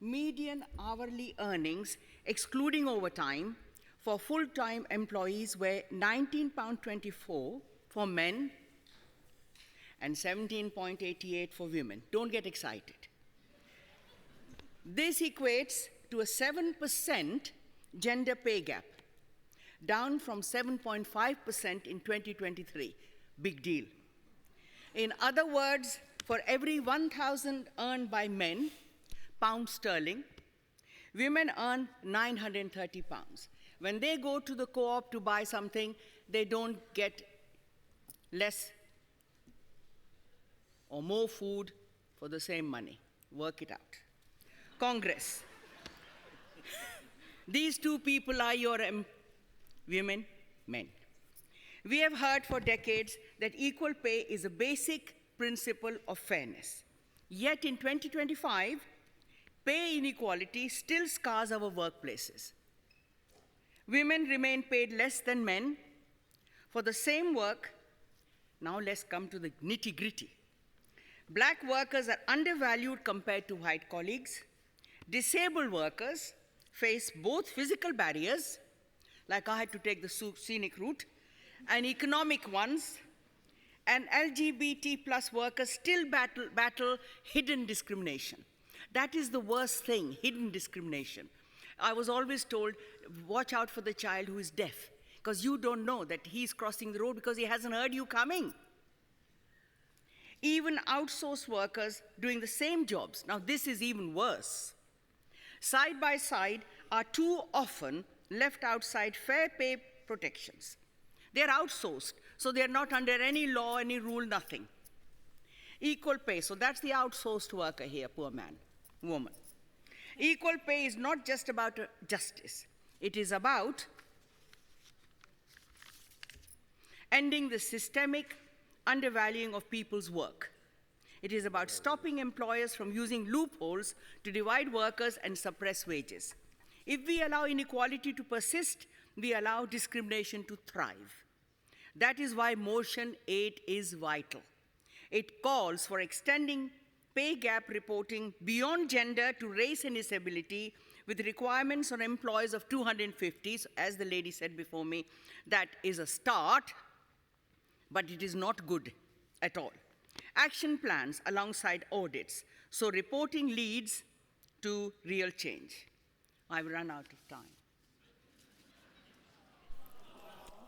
median hourly earnings, excluding overtime, for full-time employees were £19.24 for men and £17.88 for women. Don't get excited. This equates to a 7% gender pay gap, down from 7.5% in 2023. Big deal. In other words, for every 1,000 earned by men, pound sterling, women earn 930 pounds. When they go to the co-op to buy something, they don't get less or more food for the same money. Work it out. Congress. These two people are your women, men. We have heard for decades that equal pay is a basic principle of fairness. Yet in 2025, pay inequality still scars our workplaces. Women remain paid less than men for the same work. Now let's come to the nitty-gritty. Black workers are undervalued compared to white colleagues. Disabled workers face both physical barriers, like I had to take the scenic route, and economic ones, and LGBT plus workers still battle hidden discrimination. That is the worst thing, hidden discrimination. I was always told, watch out for the child who is deaf, because you don't know that he's crossing the road because he hasn't heard you coming. Even outsourced workers doing the same jobs, now this is even worse, side by side are too often left outside fair pay protections. They're outsourced, so they're not under any law, any rule, nothing. Equal pay, so that's the outsourced worker here, poor man, woman. Equal pay is not just about justice. It is about ending the systemic undervaluing of people's work. It is about stopping employers from using loopholes to divide workers and suppress wages. If we allow inequality to persist, we allow discrimination to thrive. That is why Motion 8 is vital. It calls for extending pay gap reporting beyond gender to race and disability, with requirements on employees of 250, so as the lady said before me. That is a start, but it is not good at all. Action plans alongside audits, so reporting leads to real change. I've run out of time.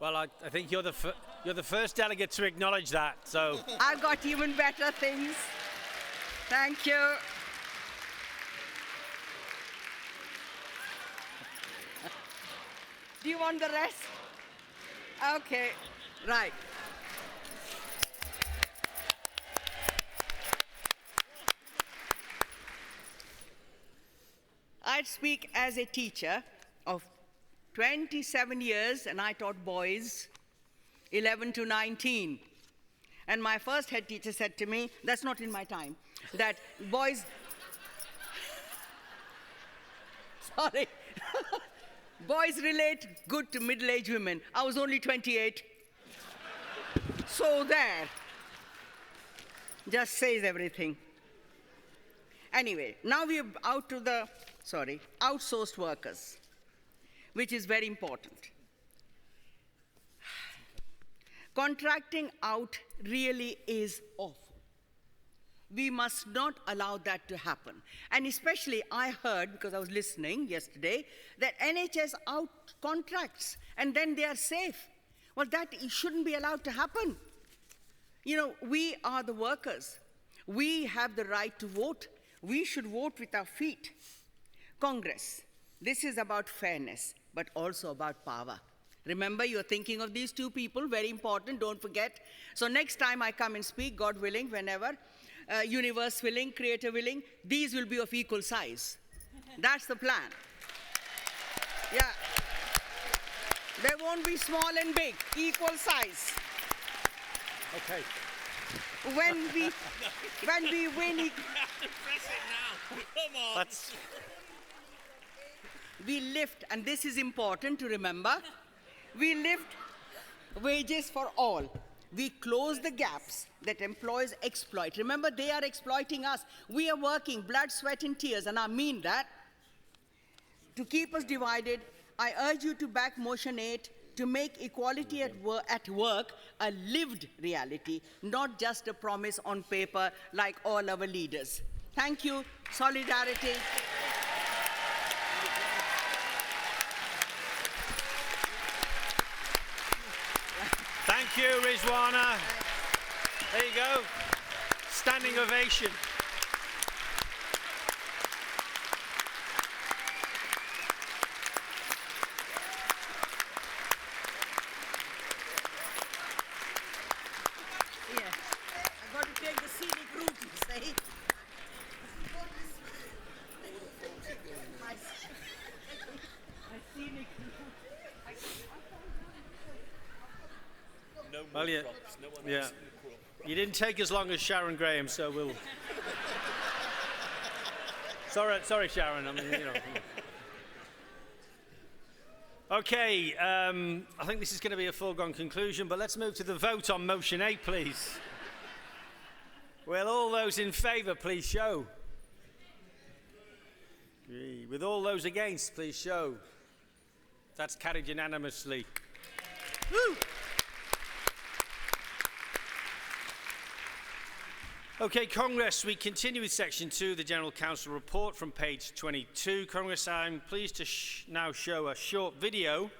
Well, I think you're the first delegate to acknowledge that, so... I've got even better things. Thank you. Do you want the rest? Okay, right. I speak as a teacher of 27 years, and I taught boys 11 to 19. And my first head teacher said to me, that's not in my time, that boys, sorry, boys relate good to middle-aged women. I was only 28. So there. Just says everything. Anyway, now we're out to the, outsourced workers, which is very important. Contracting out really is awful. We must not allow that to happen. And especially I heard, because I was listening yesterday, that NHS out contracts and then they are safe. Well, that shouldn't be allowed to happen. You know, we are the workers. We have the right to vote. We should vote with our feet. Congress, this is about fairness, but also about power. Remember, you're thinking of these two people, very important, don't forget. So next time I come and speak, God willing, whenever, universe willing, creator willing, these will be of equal size. That's the plan. Yeah. They won't be small and big, equal size. Okay. When we win, Come on. we lift, and this is important to remember, we lift wages for all. We close the gaps that employers exploit. Remember, they are exploiting us. We are working blood, sweat, and tears, and I mean that. To keep us divided, I urge you to back Motion 8 to make equality at work a lived reality, not just a promise on paper like all our leaders. Thank you. Solidarity. Thank you, Rizwana. There you go. Standing ovation. Yeah, I've got to take the scenic route, you see. My scenic route. No more Well, yeah. props. No one Yeah. else in the crop. You didn't take as long as Sharon Graham, so we'll... sorry, Sharon. I mean, you know. Okay, I think this is going to be a foregone conclusion, but let's move to the vote on Motion 8, please. Will all those in favour please show? With all those against, please show. That's carried unanimously. Woo! Okay, Congress, we continue with Section 2, the General Counsel report from page 22. Congress, I'm pleased to now show a short video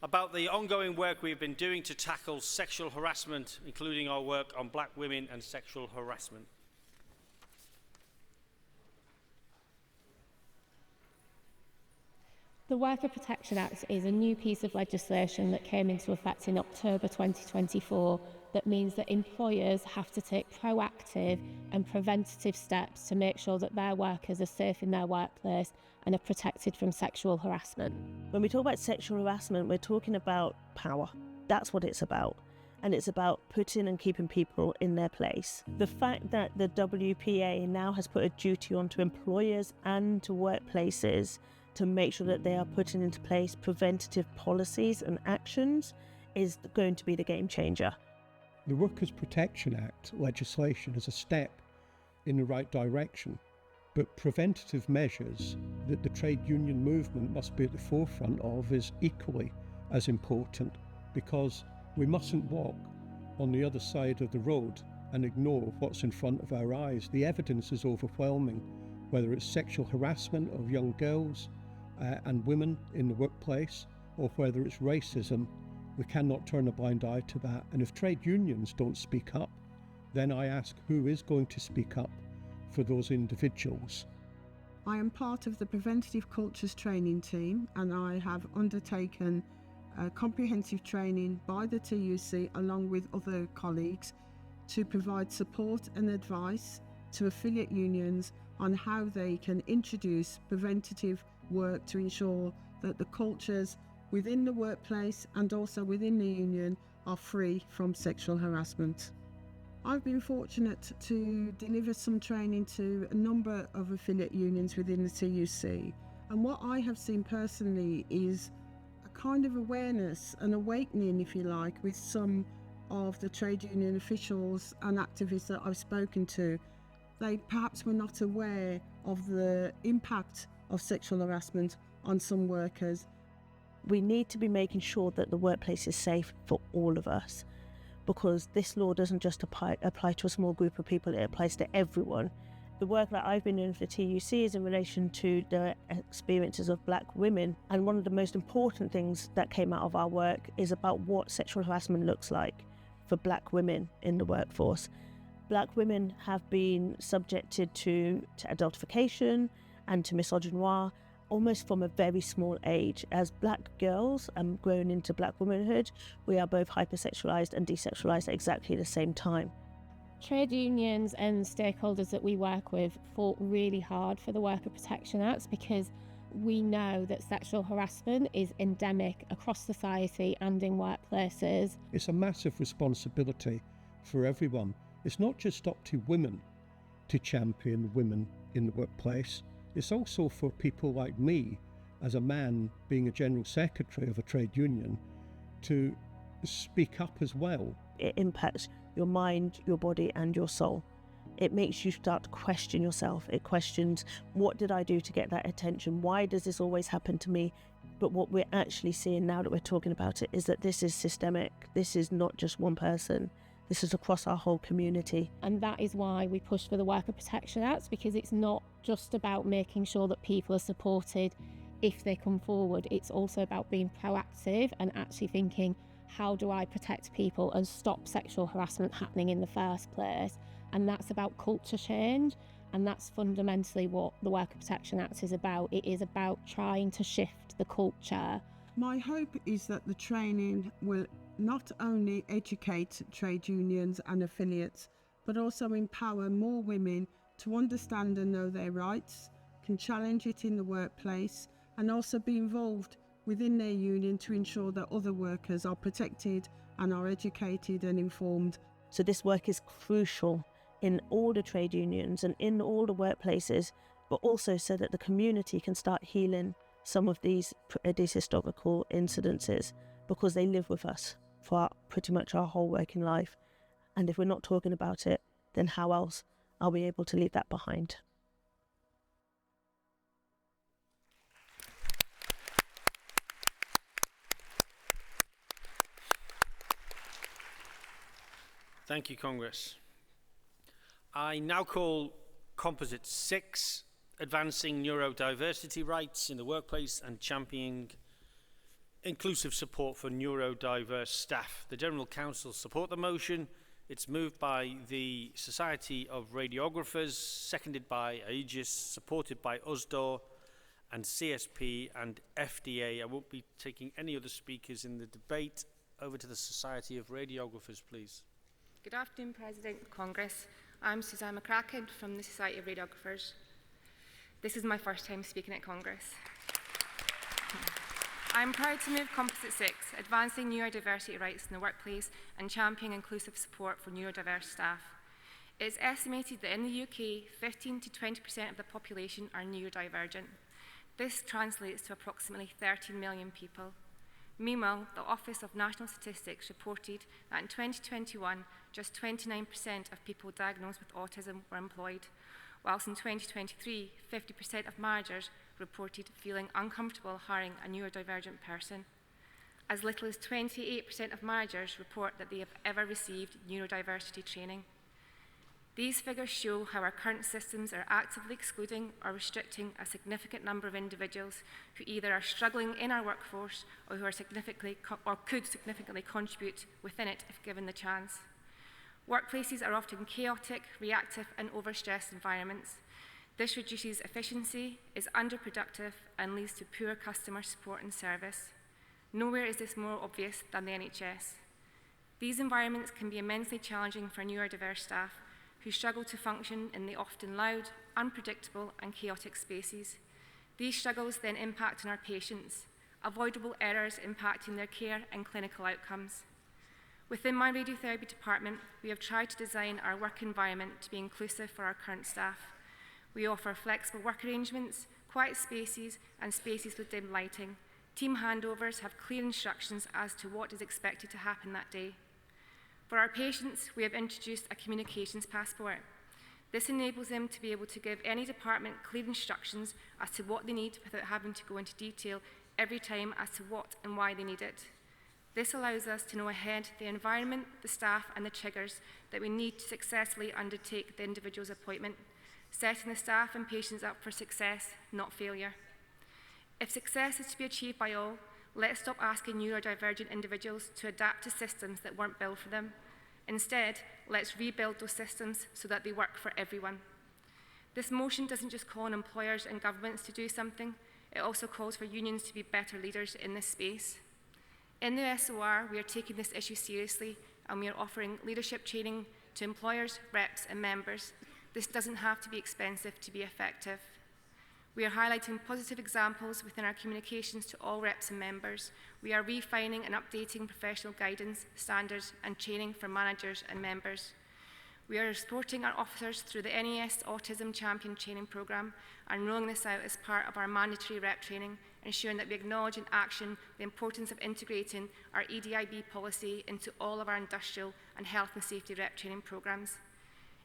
about the ongoing work we've been doing to tackle sexual harassment, including our work on black women and sexual harassment. The Worker Protection Act is a new piece of legislation that came into effect in October 2024 that means that employers have to take proactive and preventative steps to make sure that their workers are safe in their workplace and are protected from sexual harassment. When we talk about sexual harassment, we're talking about power. That's what it's about. And it's about putting and keeping people in their place. The fact that the WPA now has put a duty onto employers and to workplaces to make sure that they are putting into place preventative policies and actions is going to be the game changer. The Workers' Protection Act legislation is a step in the right direction, but preventative measures that the trade union movement must be at the forefront of is equally as important, because we mustn't walk on the other side of the road and ignore what's in front of our eyes. The evidence is overwhelming, whether it's sexual harassment of young girls and women in the workplace, or whether it's racism. We cannot turn a blind eye to that. And if trade unions don't speak up, then I ask, who is going to speak up for those individuals? I am part of the Preventative Cultures training team, and I have undertaken comprehensive training by the TUC along with other colleagues to provide support and advice to affiliate unions on how they can introduce preventative work to ensure that the cultures within the workplace and also within the union are free from sexual harassment. I've been fortunate to deliver some training to a number of affiliate unions within the TUC, and what I have seen personally is a kind of awareness, an awakening if you like, with some of the trade union officials and activists that I've spoken to. They perhaps were not aware of the impact of sexual harassment on some workers. We need to be making sure that the workplace is safe for all of us, because this law doesn't just apply to a small group of people, it applies to everyone. The work that I've been doing for the TUC is in relation to the experiences of black women, and one of the most important things that came out of our work is about what sexual harassment looks like for black women in the workforce. Black women have been subjected to adultification and to misogynoir almost from a very small age. As black girls and grown into black womanhood, we are both hypersexualized and desexualized at exactly the same time. Trade unions and stakeholders that we work with fought really hard for the Worker Protection Act because we know that sexual harassment is endemic across society and in workplaces. It's a massive responsibility for everyone. It's not just up to women to champion women in the workplace. It's also for people like me, as a man being a general secretary of a trade union, to speak up as well. It impacts your mind, your body and your soul. It makes you start to question yourself. It questions, what did I do to get that attention? Why does this always happen to me? But what we're actually seeing now that we're talking about it is that this is systemic. This is not just one person. This is across our whole community. And that is why we push for the Worker Protection Act, because it's not just about making sure that people are supported if they come forward. It's also about being proactive and actually thinking, how do I protect people and stop sexual harassment happening in the first place? And that's about culture change. And that's fundamentally what the Worker Protection Act is about. It is about trying to shift the culture. My hope is that the training will not only educate trade unions and affiliates, but also empower more women to understand and know their rights, can challenge it in the workplace, and also be involved within their union to ensure that other workers are protected and are educated and informed. So this work is crucial in all the trade unions and in all the workplaces, but also so that the community can start healing some of these historical incidences, because they live with us for pretty much our whole working life. And if we're not talking about it, then how else are we able to leave that behind? Thank you, Congress. I now call Composite 6, Advancing Neurodiversity Rights in the Workplace and Championing Inclusive Support for Neurodiverse Staff. The General Council support the motion. It's moved by the Society of Radiographers, seconded by Aegis, supported by USDOR and CSP and FDA. I won't be taking any other speakers in the debate. Over to the Society of Radiographers, please. Good afternoon, President, Congress. I'm Suzanne McCracken from the Society of Radiographers. This is my first time speaking at Congress. I'm proud to move Composite 6, Advancing Neurodiversity Rights in the Workplace and Championing Inclusive Support for Neurodiverse Staff. It is estimated that in the UK, 15 to 20% of the population are neurodivergent. This translates to approximately 13 million people. Meanwhile, the Office of National Statistics reported that in 2021, just 29% of people diagnosed with autism were employed, whilst in 2023, 50% of managers reported feeling uncomfortable hiring a neurodivergent person. As little as 28% of managers report that they have ever received neurodiversity training. These figures show how our current systems are actively excluding or restricting a significant number of individuals who either are struggling in our workforce or who are could significantly contribute within it if given the chance. Workplaces are often chaotic, reactive and overstressed environments. This reduces efficiency, is underproductive, and leads to poor customer support and service. Nowhere is this more obvious than the NHS. These environments can be immensely challenging for neurodiverse staff who struggle to function in the often loud, unpredictable, and chaotic spaces. These struggles then impact on our patients, avoidable errors impacting their care and clinical outcomes. Within my radiotherapy department, we have tried to design our work environment to be inclusive for our current staff. We offer flexible work arrangements, quiet spaces, and spaces with dim lighting. Team handovers have clear instructions as to what is expected to happen that day. For our patients, we have introduced a communications passport. This enables them to be able to give any department clear instructions as to what they need without having to go into detail every time as to what and why they need it. This allows us to know ahead the environment, the staff, and the triggers that we need to successfully undertake the individual's appointment, setting the staff and patients up for success, not failure. If success is to be achieved by all, let's stop asking neurodivergent individuals to adapt to systems that weren't built for them. Instead, let's rebuild those systems so that they work for everyone. This motion doesn't just call on employers and governments to do something, it also calls for unions to be better leaders in this space. In the SOR, we are taking this issue seriously and we are offering leadership training to employers, reps, and members. This doesn't have to be expensive to be effective. We are highlighting positive examples within our communications to all reps and members. We are refining and updating professional guidance, standards, and training for managers and members. We are supporting our officers through the NES Autism Champion Training Programme and rolling this out as part of our mandatory rep training, ensuring that we acknowledge in action the importance of integrating our EDIB policy into all of our industrial and health and safety rep training programmes.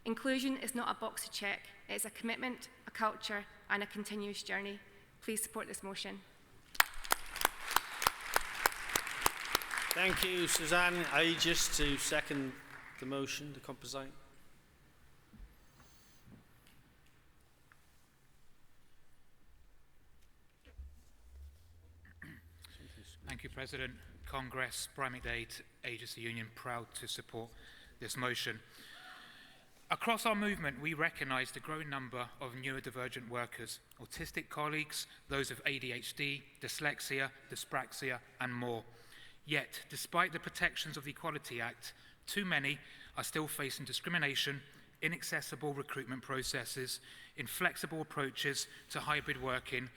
Inclusion is not a box to check, it is a commitment, a culture, and a continuous journey. Please support this motion. Thank you, Suzanne. Aegis to second the motion, the composite. Thank you, President. Congress, Primate Aid, Aegis the Union, proud to support this motion. Across our movement, we recognise the growing number of neurodivergent workers, autistic colleagues, those of ADHD, dyslexia, dyspraxia, and more. Yet, despite the protections of the Equality Act, too many are still facing discrimination, inaccessible recruitment processes, inflexible approaches to hybrid working,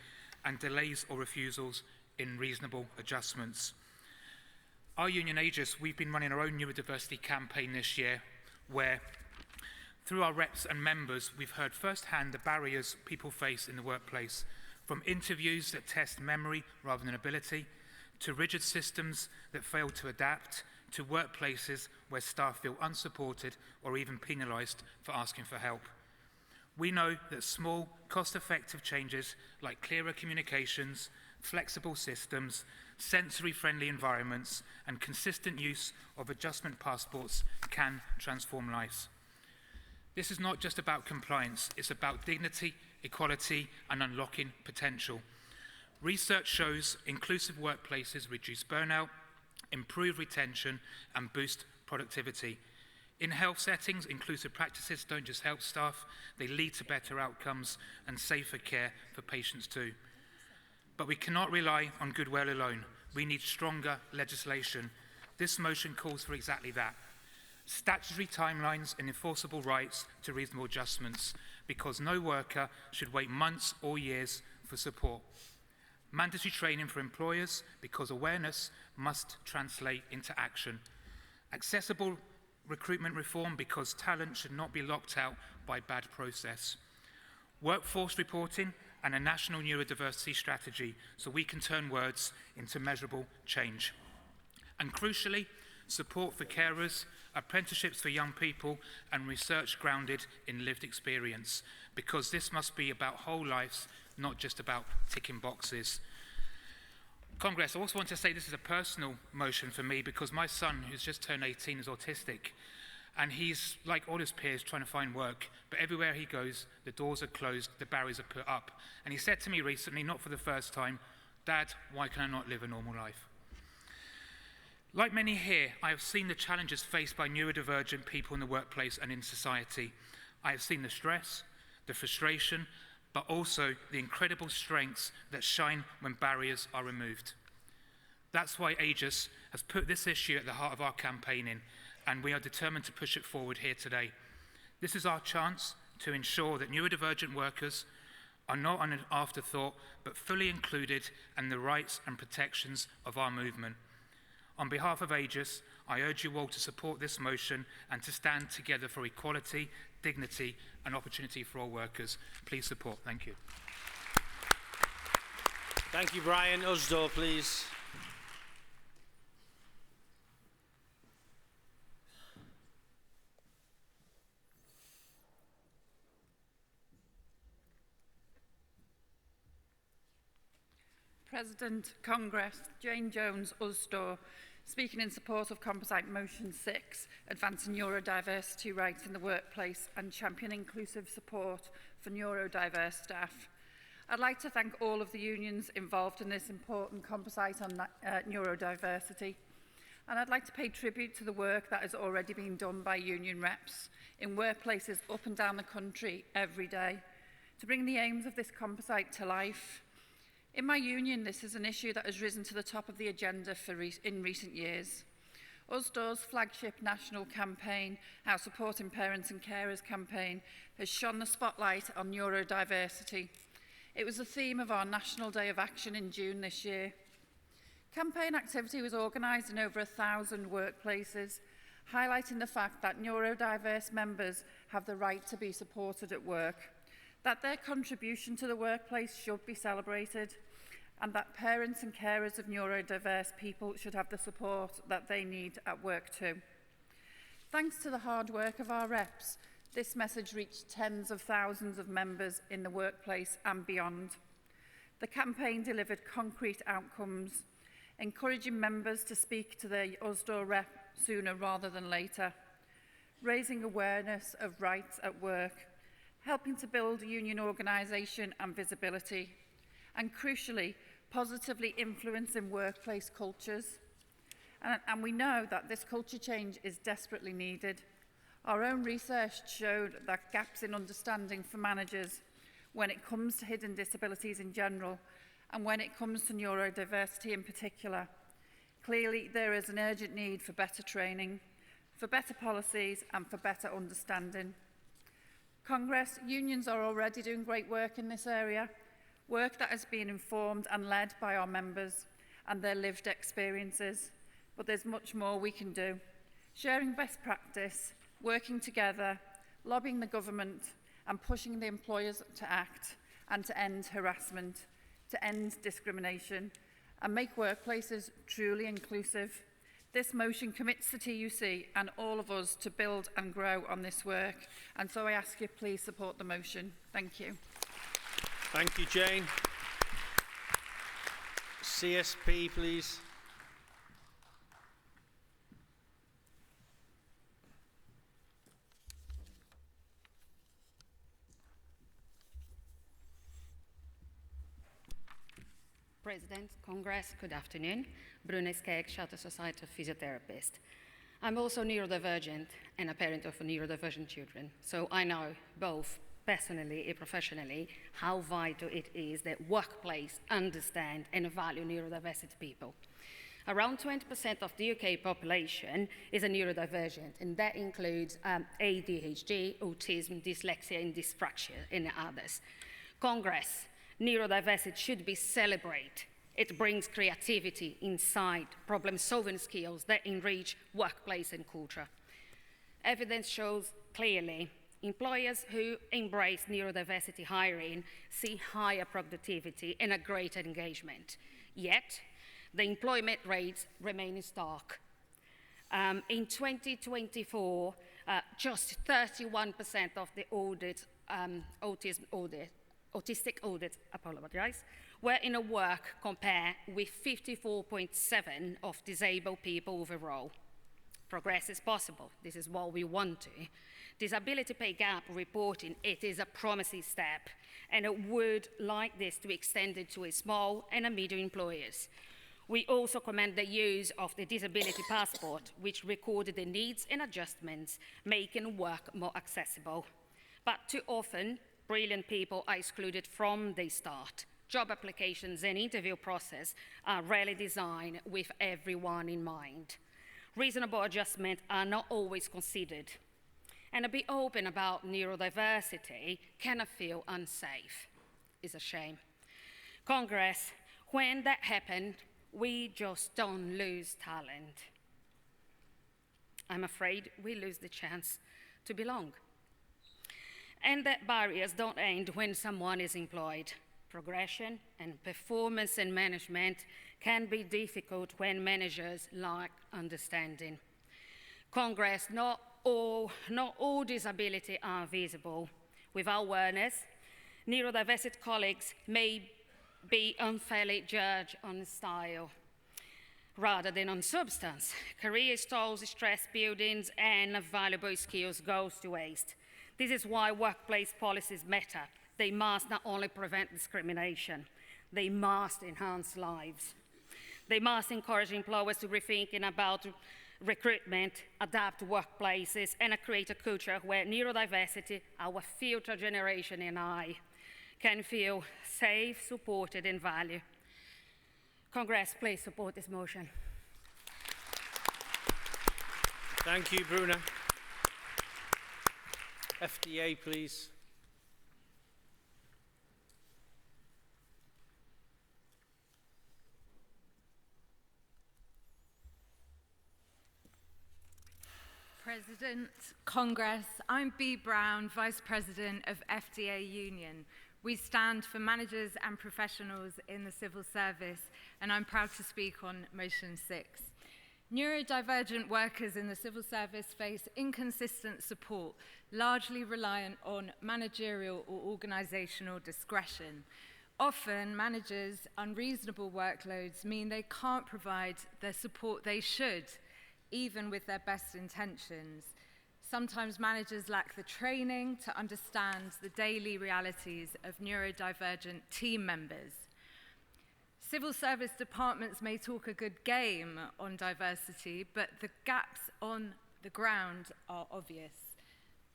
and delays or refusals in reasonable adjustments. Our union Aegis, we've been running our own neurodiversity campaign this year, where through our reps and members, we've heard firsthand the barriers people face in the workplace, from interviews that test memory rather than ability, to rigid systems that fail to adapt, to workplaces where staff feel unsupported or even penalised for asking for help. We know that small, cost-effective changes like clearer communications, flexible systems, sensory-friendly environments, and consistent use of adjustment passports can transform lives. This is not just about compliance, it's about dignity, equality, and unlocking potential. Research shows inclusive workplaces reduce burnout, improve retention, and boost productivity. In health settings, inclusive practices don't just help staff, they lead to better outcomes and safer care for patients too. But we cannot rely on goodwill alone. We need stronger legislation. This motion calls for exactly that. Statutory timelines and enforceable rights to reasonable adjustments, because no worker should wait months or years for support. Mandatory training for employers, because awareness must translate into action. Accessible recruitment reform, because talent should not be locked out by bad process. Workforce reporting and a national neurodiversity strategy, so we can turn words into measurable change. And crucially, support for carers, apprenticeships for young people, and research grounded in lived experience, because this must be about whole lives, not just about ticking boxes. Congress, I also want to say this is a personal motion for me, because my son, who's just turned 18, is autistic, and he's, like all his peers, trying to find work, but everywhere he goes, the doors are closed, the barriers are put up. And he said to me recently, not for the first time, "Dad, why can I not live a normal life?" Like many here, I have seen the challenges faced by neurodivergent people in the workplace and in society. I have seen the stress, the frustration, but also the incredible strengths that shine when barriers are removed. That's why Aegis has put this issue at the heart of our campaigning, and we are determined to push it forward here today. This is our chance to ensure that neurodivergent workers are not an afterthought, but fully included in the rights and protections of our movement. On behalf of Aegis, I urge you all to support this motion and to stand together for equality, dignity and opportunity for all workers. Please support. Thank you. Thank you, Brian. Usdor, please. President, Congress, Jane Jones, Usdor, speaking in support of Composite Motion 6, advancing neurodiversity rights in the workplace and championing inclusive support for neurodiverse staff. I'd like to thank all of the unions involved in this important composite on neurodiversity. And I'd like to pay tribute to the work that has already been done by union reps in workplaces up and down the country every day to bring the aims of this composite to life. In my union, this is an issue that has risen to the top of the agenda in recent years. Usdor's flagship national campaign, our Supporting Parents and Carers campaign, has shone the spotlight on neurodiversity. It was the theme of our National Day of Action in June this year. Campaign activity was organised in over 1,000 workplaces, highlighting the fact that neurodiverse members have the right to be supported at work, that their contribution to the workplace should be celebrated, and that parents and carers of neurodiverse people should have the support that they need at work too. Thanks to the hard work of our reps, this message reached tens of thousands of members in the workplace and beyond. The campaign delivered concrete outcomes, encouraging members to speak to their Usdor rep sooner rather than later, raising awareness of rights at work, helping to build union organisation and visibility, and crucially, positively influencing workplace cultures. And we know that this culture change is desperately needed. Our own research showed that gaps in understanding for managers when it comes to hidden disabilities in general, and when it comes to neurodiversity in particular. Clearly, there is an urgent need for better training, for better policies, and for better understanding. Congress, unions are already doing great work in this area, work that has been informed and led by our members and their lived experiences. But there's much more we can do. Sharing best practice, working together, lobbying the government and pushing the employers to act and to end harassment, to end discrimination and make workplaces truly inclusive. This motion commits the TUC and all of us to build and grow on this work, and so I ask you please support the motion. Thank you. Thank you, Jane. CSP, please. President, Congress, good afternoon. Bruna Skeg, Charter Society of Physiotherapists. I'm also neurodivergent and a parent of neurodivergent children, so I know both personally and professionally how vital it is that workplace understand and value neurodiversity people. Around 20% of the UK population is a neurodivergent, and that includes ADHD, autism, dyslexia, and dyspraxia, and others. Congress, neurodiversity should be celebrated. It brings creativity, insight, problem-solving skills that enrich workplace and culture. Evidence shows clearly employers who embrace neurodiversity hiring see higher productivity and a greater engagement. Yet, the employment rates remain stark. In 2024, just 31% of the autistic audits, were in a work compared with 54.7% of disabled people overall. Progress is possible. This is what we want to. Disability pay gap reporting, it is a promising step, and I would like this to be extended to a small and a medium employers. We also commend the use of the disability passport, which recorded the needs and adjustments, making work more accessible. But too often, Brilliant people are excluded from the start. Job applications and interview process are rarely designed with everyone in mind. Reasonable adjustments are not always considered. And to be open about neurodiversity cannot feel unsafe. It's a shame. Congress, when that happened, we just don't lose talent. I'm afraid we lose the chance to belong. And that barriers don't end when someone is employed. Progression and performance in management can be difficult when managers lack understanding. Congress, not all disability are visible. Without awareness, neurodiversity colleagues may be unfairly judged on style rather than on substance. Career stalls, stress buildings, and valuable skills goes to waste. This is why workplace policies matter. They must not only prevent discrimination, they must enhance lives. They must encourage employers to rethinking about recruitment, adapt workplaces, and create a culture where neurodiversity, our future generation and I, can feel safe, supported, and valued. Congress, please support this motion. Thank you, Bruna. FDA, please. President, Congress, I'm Bea Brown, Vice President of FDA Union. We stand for managers and professionals in the civil service, and I'm proud to speak on Motion 6. Neurodivergent workers in the civil service face inconsistent support, largely reliant on managerial or organisational discretion. Often, managers' unreasonable workloads mean they can't provide the support they should, even with their best intentions. Sometimes managers lack the training to understand the daily realities of neurodivergent team members. Civil service departments may talk a good game on diversity, but the gaps on the ground are obvious.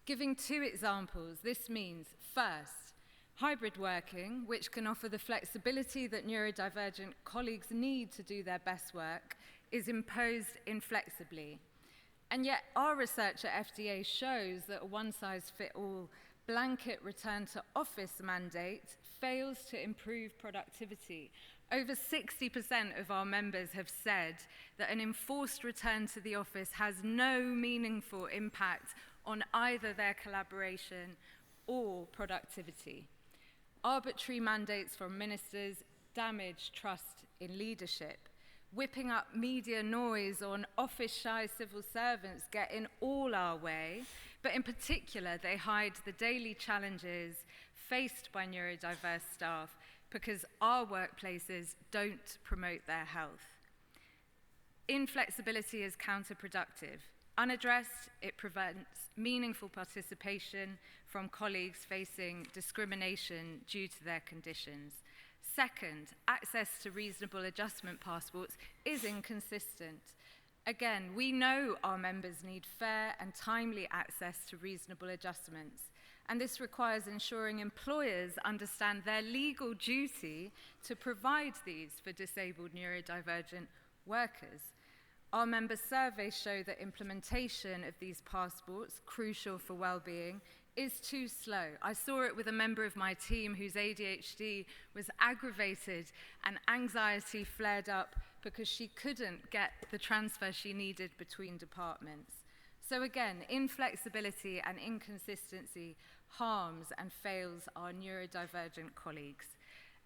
Giving 2 examples, this means, first, hybrid working, which can offer the flexibility that neurodivergent colleagues need to do their best work, is imposed inflexibly. And yet our research at FDA shows that a one-size-fits-all blanket return to office mandate fails to improve productivity. Over 60% of our members have said that an enforced return to the office has no meaningful impact on either their collaboration or productivity. Arbitrary mandates from ministers damage trust in leadership. Whipping up media noise on office-shy civil servants get in all our way, but in particular, they hide the daily challenges faced by neurodiverse staff because our workplaces don't promote their health. Inflexibility is counterproductive. Unaddressed, it prevents meaningful participation from colleagues facing discrimination due to their conditions. Second, access to reasonable adjustment passports is inconsistent. Again, we know our members need fair and timely access to reasonable adjustments, and this requires ensuring employers understand their legal duty to provide these for disabled neurodivergent workers. Our member surveys show that implementation of these passports, crucial for well-being, is too slow. I saw it with a member of my team whose ADHD was aggravated and anxiety flared up because she couldn't get the transfer she needed between departments. So again, inflexibility and inconsistency harms and fails our neurodivergent colleagues.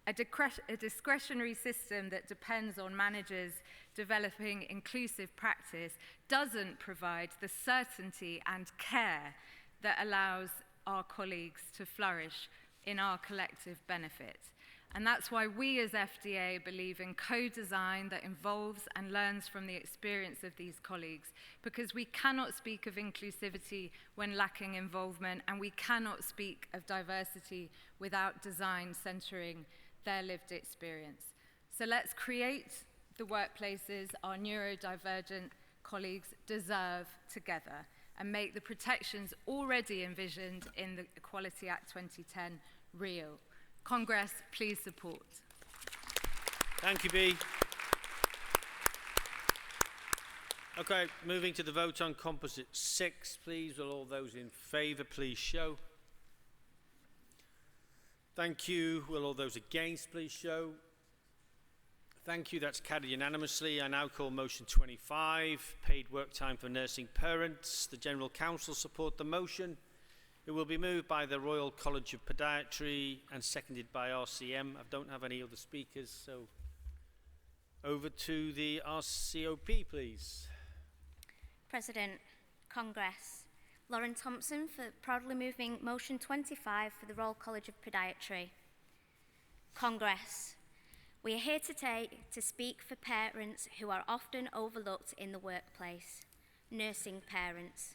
A discretionary system that depends on managers developing inclusive practice doesn't provide the certainty and care that allows our colleagues to flourish in our collective benefit. And that's why we as FDA believe in co-design that involves and learns from the experience of these colleagues, because we cannot speak of inclusivity when lacking involvement, and we cannot speak of diversity without design centering their lived experience. So let's create the workplaces our neurodivergent colleagues deserve together. and make the protections already envisioned in the Equality Act 2010 real. Congress, please support. Thank you, Bea. Okay, moving to the vote on Composite 6, please. Will all those in favour please show? Thank you. Will all those against please show? Thank you. That's carried unanimously. I now call motion 25, paid work time for nursing parents. The General Council support the motion. It will be moved by the Royal College of Podiatry and seconded by RCM. I don't have any other speakers, so over to the RCOP, please. President, Congress, Lauren Thompson for proudly moving motion 25 for the Royal College of Podiatry. Congress, we are here today to speak for parents who are often overlooked in the workplace, nursing parents.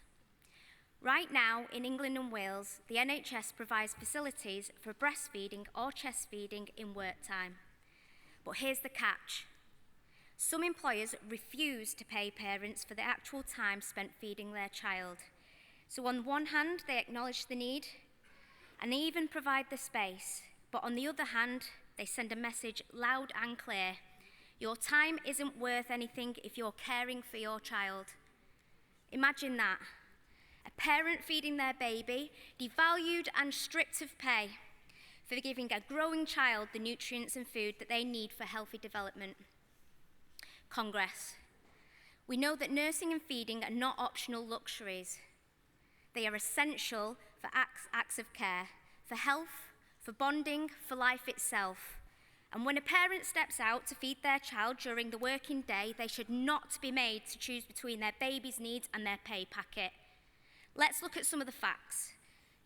Right now, in England and Wales, the NHS provides facilities for breastfeeding or chest feeding in work time. But here's the catch. Some employers refuse to pay parents for the actual time spent feeding their child. So on one hand, they acknowledge the need, and they even provide the space. But on the other hand, they send a message loud and clear. Your time isn't worth anything if you're caring for your child. Imagine that. A parent feeding their baby, devalued and stripped of pay for giving a growing child the nutrients and food that they need for healthy development. Congress, we know that nursing and feeding are not optional luxuries. They are essential for acts of care, for health, for bonding, for life itself. And when a parent steps out to feed their child during the working day, they should not be made to choose between their baby's needs and their pay packet. Let's look at some of the facts.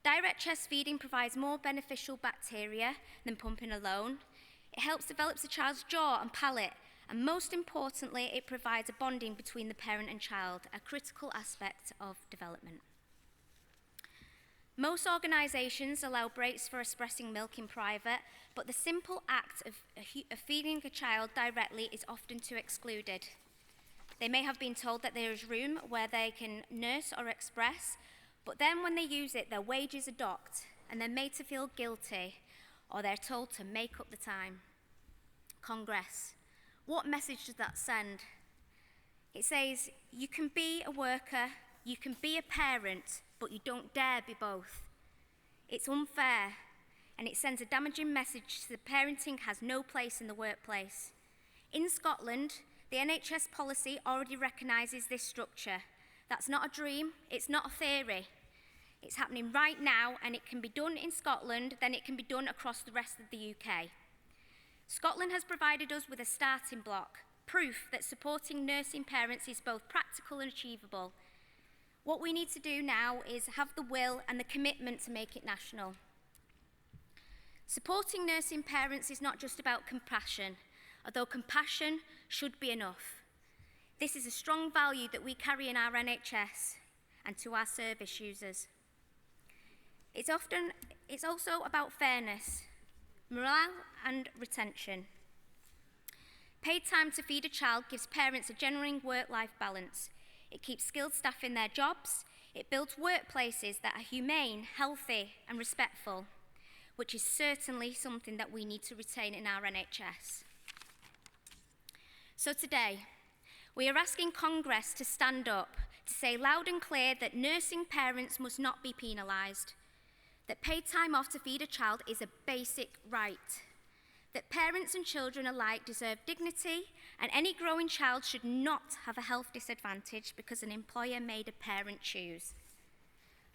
Direct chest feeding provides more beneficial bacteria than pumping alone. It helps develop the child's jaw and palate, and most importantly, it provides a bonding between the parent and child, a critical aspect of development. Most organisations allow breaks for expressing milk in private, but the simple act of feeding a child directly is often too excluded. They may have been told that there is room where they can nurse or express, but then when they use it, their wages are docked, and they're made to feel guilty, or they're told to make up the time. Congress, what message does that send? It says, you can be a worker, you can be a parent, but you don't dare be both. It's unfair, and it sends a damaging message that parenting has no place in the workplace. In Scotland, the NHS policy already recognises this structure. That's not a dream, it's not a theory. It's happening right now, and it can be done in Scotland, then it can be done across the rest of the UK. Scotland has provided us with a starting block, proof that supporting nursing parents is both practical and achievable. What we need to do now is have the will and the commitment to make it national. Supporting nursing parents is not just about compassion, although compassion should be enough. This is a strong value that we carry in our NHS and to our service users. It's also about fairness, morale and retention. Paid time to feed a child gives parents a genuine work-life balance. It keeps skilled staff in their jobs. It builds workplaces that are humane, healthy and respectful, which is certainly something that we need to retain in our NHS. So today, we are asking Congress to stand up, to say loud and clear that nursing parents must not be penalised, that paid time off to feed a child is a basic right, that parents and children alike deserve dignity, and any growing child should not have a health disadvantage because an employer made a parent choose.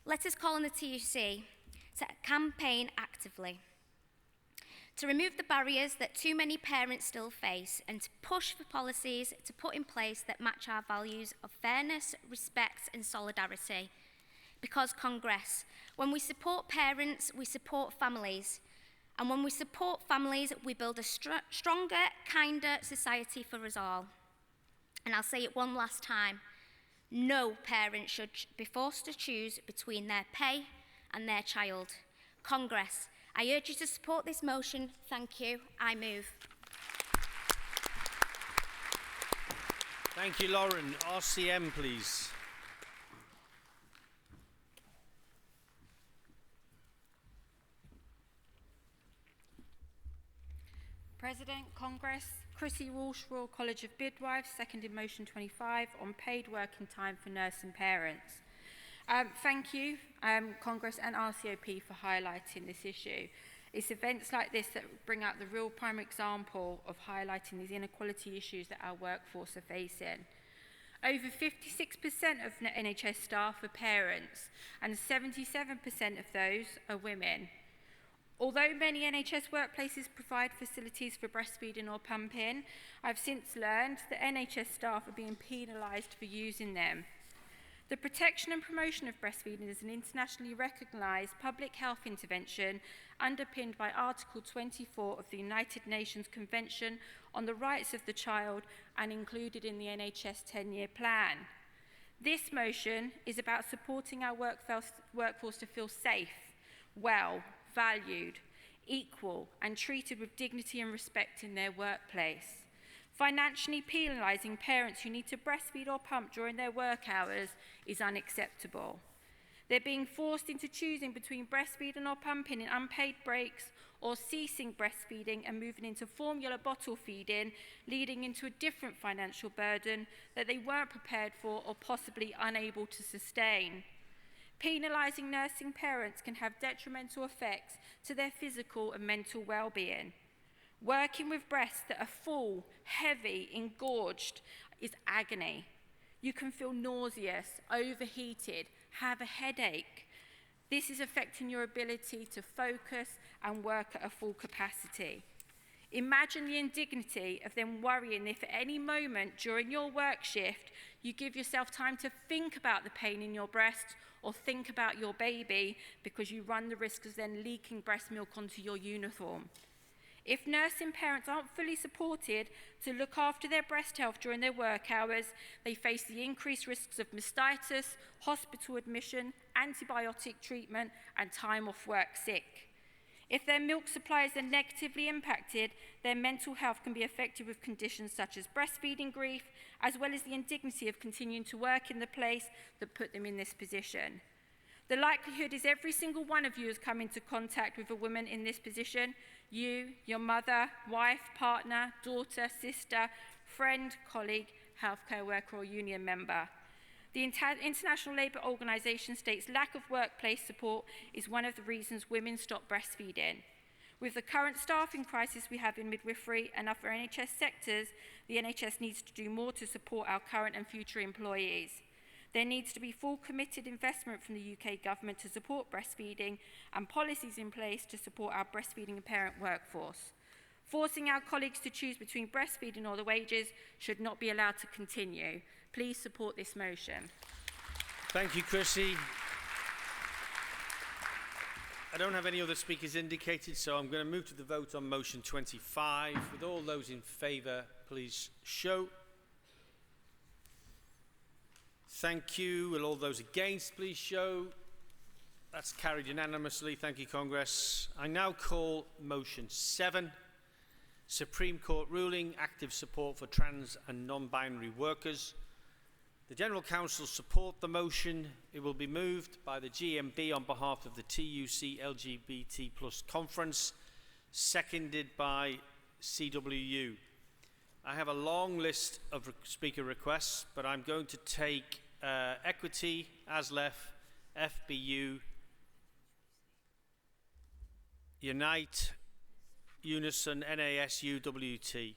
Let us call on the TUC to campaign actively, to remove the barriers that too many parents still face, and to push for policies to put in place that match our values of fairness, respect and solidarity. Because Congress, when we support parents, we support families. And when we support families, we build a stronger, kinder society for us all. And I'll say it one last time. No parent should be forced to choose between their pay and their child. Congress, I urge you to support this motion. Thank you. I move. Thank you, Lauren. RCM, please. President, Congress, Chrissy Walsh, Royal College of Midwives, seconded motion 25 on paid working time for nursing parents. Thank you, Congress and RCOP for highlighting this issue. It's events like this that bring out the real prime example of highlighting these inequality issues that our workforce are facing. Over 56% of NHS staff are parents, and 77% of those are women. Although many NHS workplaces provide facilities for breastfeeding or pumping, I've since learned that NHS staff are being penalised for using them. The protection and promotion of breastfeeding is an internationally recognised public health intervention underpinned by Article 24 of the United Nations Convention on the Rights of the Child and included in the NHS 10-year plan. This motion is about supporting our workforce to feel safe, well, valued, equal and treated with dignity and respect in their workplace. Financially penalising parents who need to breastfeed or pump during their work hours is unacceptable. They're being forced into choosing between breastfeeding or pumping in unpaid breaks or ceasing breastfeeding and moving into formula bottle feeding, leading into a different financial burden that they weren't prepared for or possibly unable to sustain. Penalising nursing parents can have detrimental effects to their physical and mental well-being. Working with breasts that are full, heavy, engorged is agony. You can feel nauseous, overheated, have a headache. This is affecting your ability to focus and work at a full capacity. Imagine the indignity of them worrying if at any moment during your work shift you give yourself time to think about the pain in your breast or think about your baby because you run the risk of then leaking breast milk onto your uniform. If nursing parents aren't fully supported to look after their breast health during their work hours, they face the increased risks of mastitis, hospital admission, antibiotic treatment, and time off work sick. If their milk supplies are negatively impacted, their mental health can be affected with conditions such as breastfeeding grief, as well as the indignity of continuing to work in the place that put them in this position. The likelihood is every single one of you has come into contact with a woman in this position. You, your mother, wife, partner, daughter, sister, friend, colleague, healthcare worker or union member. The International Labour Organization states lack of workplace support is one of the reasons women stop breastfeeding. With the current staffing crisis we have in midwifery and other NHS sectors, the NHS needs to do more to support our current and future employees. There needs to be full committed investment from the UK government to support breastfeeding and policies in place to support our breastfeeding and parent workforce. Forcing our colleagues to choose between breastfeeding or the wages should not be allowed to continue. Please support this motion. Thank you, Chrissy. I don't have any other speakers indicated, so I'm going to move to the vote on motion 25. With all those in favour, please show. Thank you. Will all those against please show? That's carried unanimously. Thank you, Congress. I now call motion 7. Supreme Court ruling, active support for trans and non-binary workers. The General Council support the motion. It will be moved by the GMB on behalf of the TUC LGBT+ conference, seconded by CWU. I have a long list of speaker requests, but I'm going to take Equity, ASLEF, FBU, Unite, Unison, NASU, WT.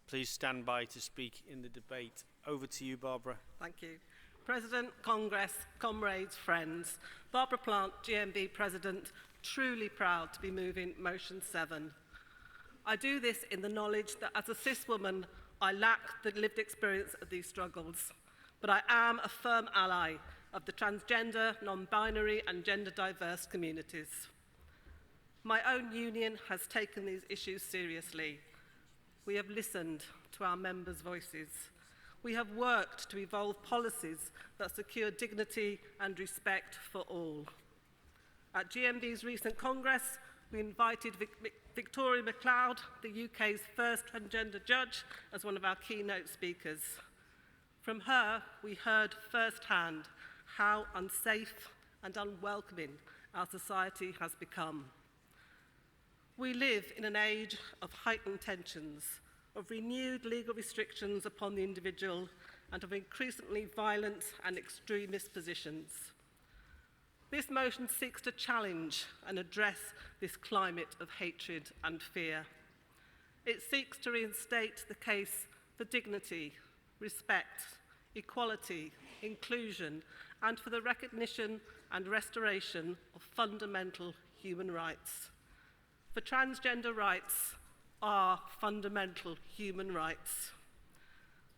Please stand by to speak in the debate. Over to you, Barbara. Thank you. President, Congress, comrades, friends. Barbara Plant, GMB President, truly proud to be moving motion 7. I do this in the knowledge that as a cis woman, I lack the lived experience of these struggles, but I am a firm ally of the transgender, non-binary and gender diverse communities. My own union has taken these issues seriously. We have listened to our members' voices. We have worked to evolve policies that secure dignity and respect for all. At GMB's recent Congress, we invited Victoria MacLeod, the UK's first transgender judge, as one of our keynote speakers. From her, we heard firsthand how unsafe and unwelcoming our society has become. We live in an age of heightened tensions, of renewed legal restrictions upon the individual, and of increasingly violent and extremist positions. This motion seeks to challenge and address this climate of hatred and fear. It seeks to reinstate the case for dignity, respect, equality, inclusion, and for the recognition and restoration of fundamental human rights. For transgender rights are fundamental human rights.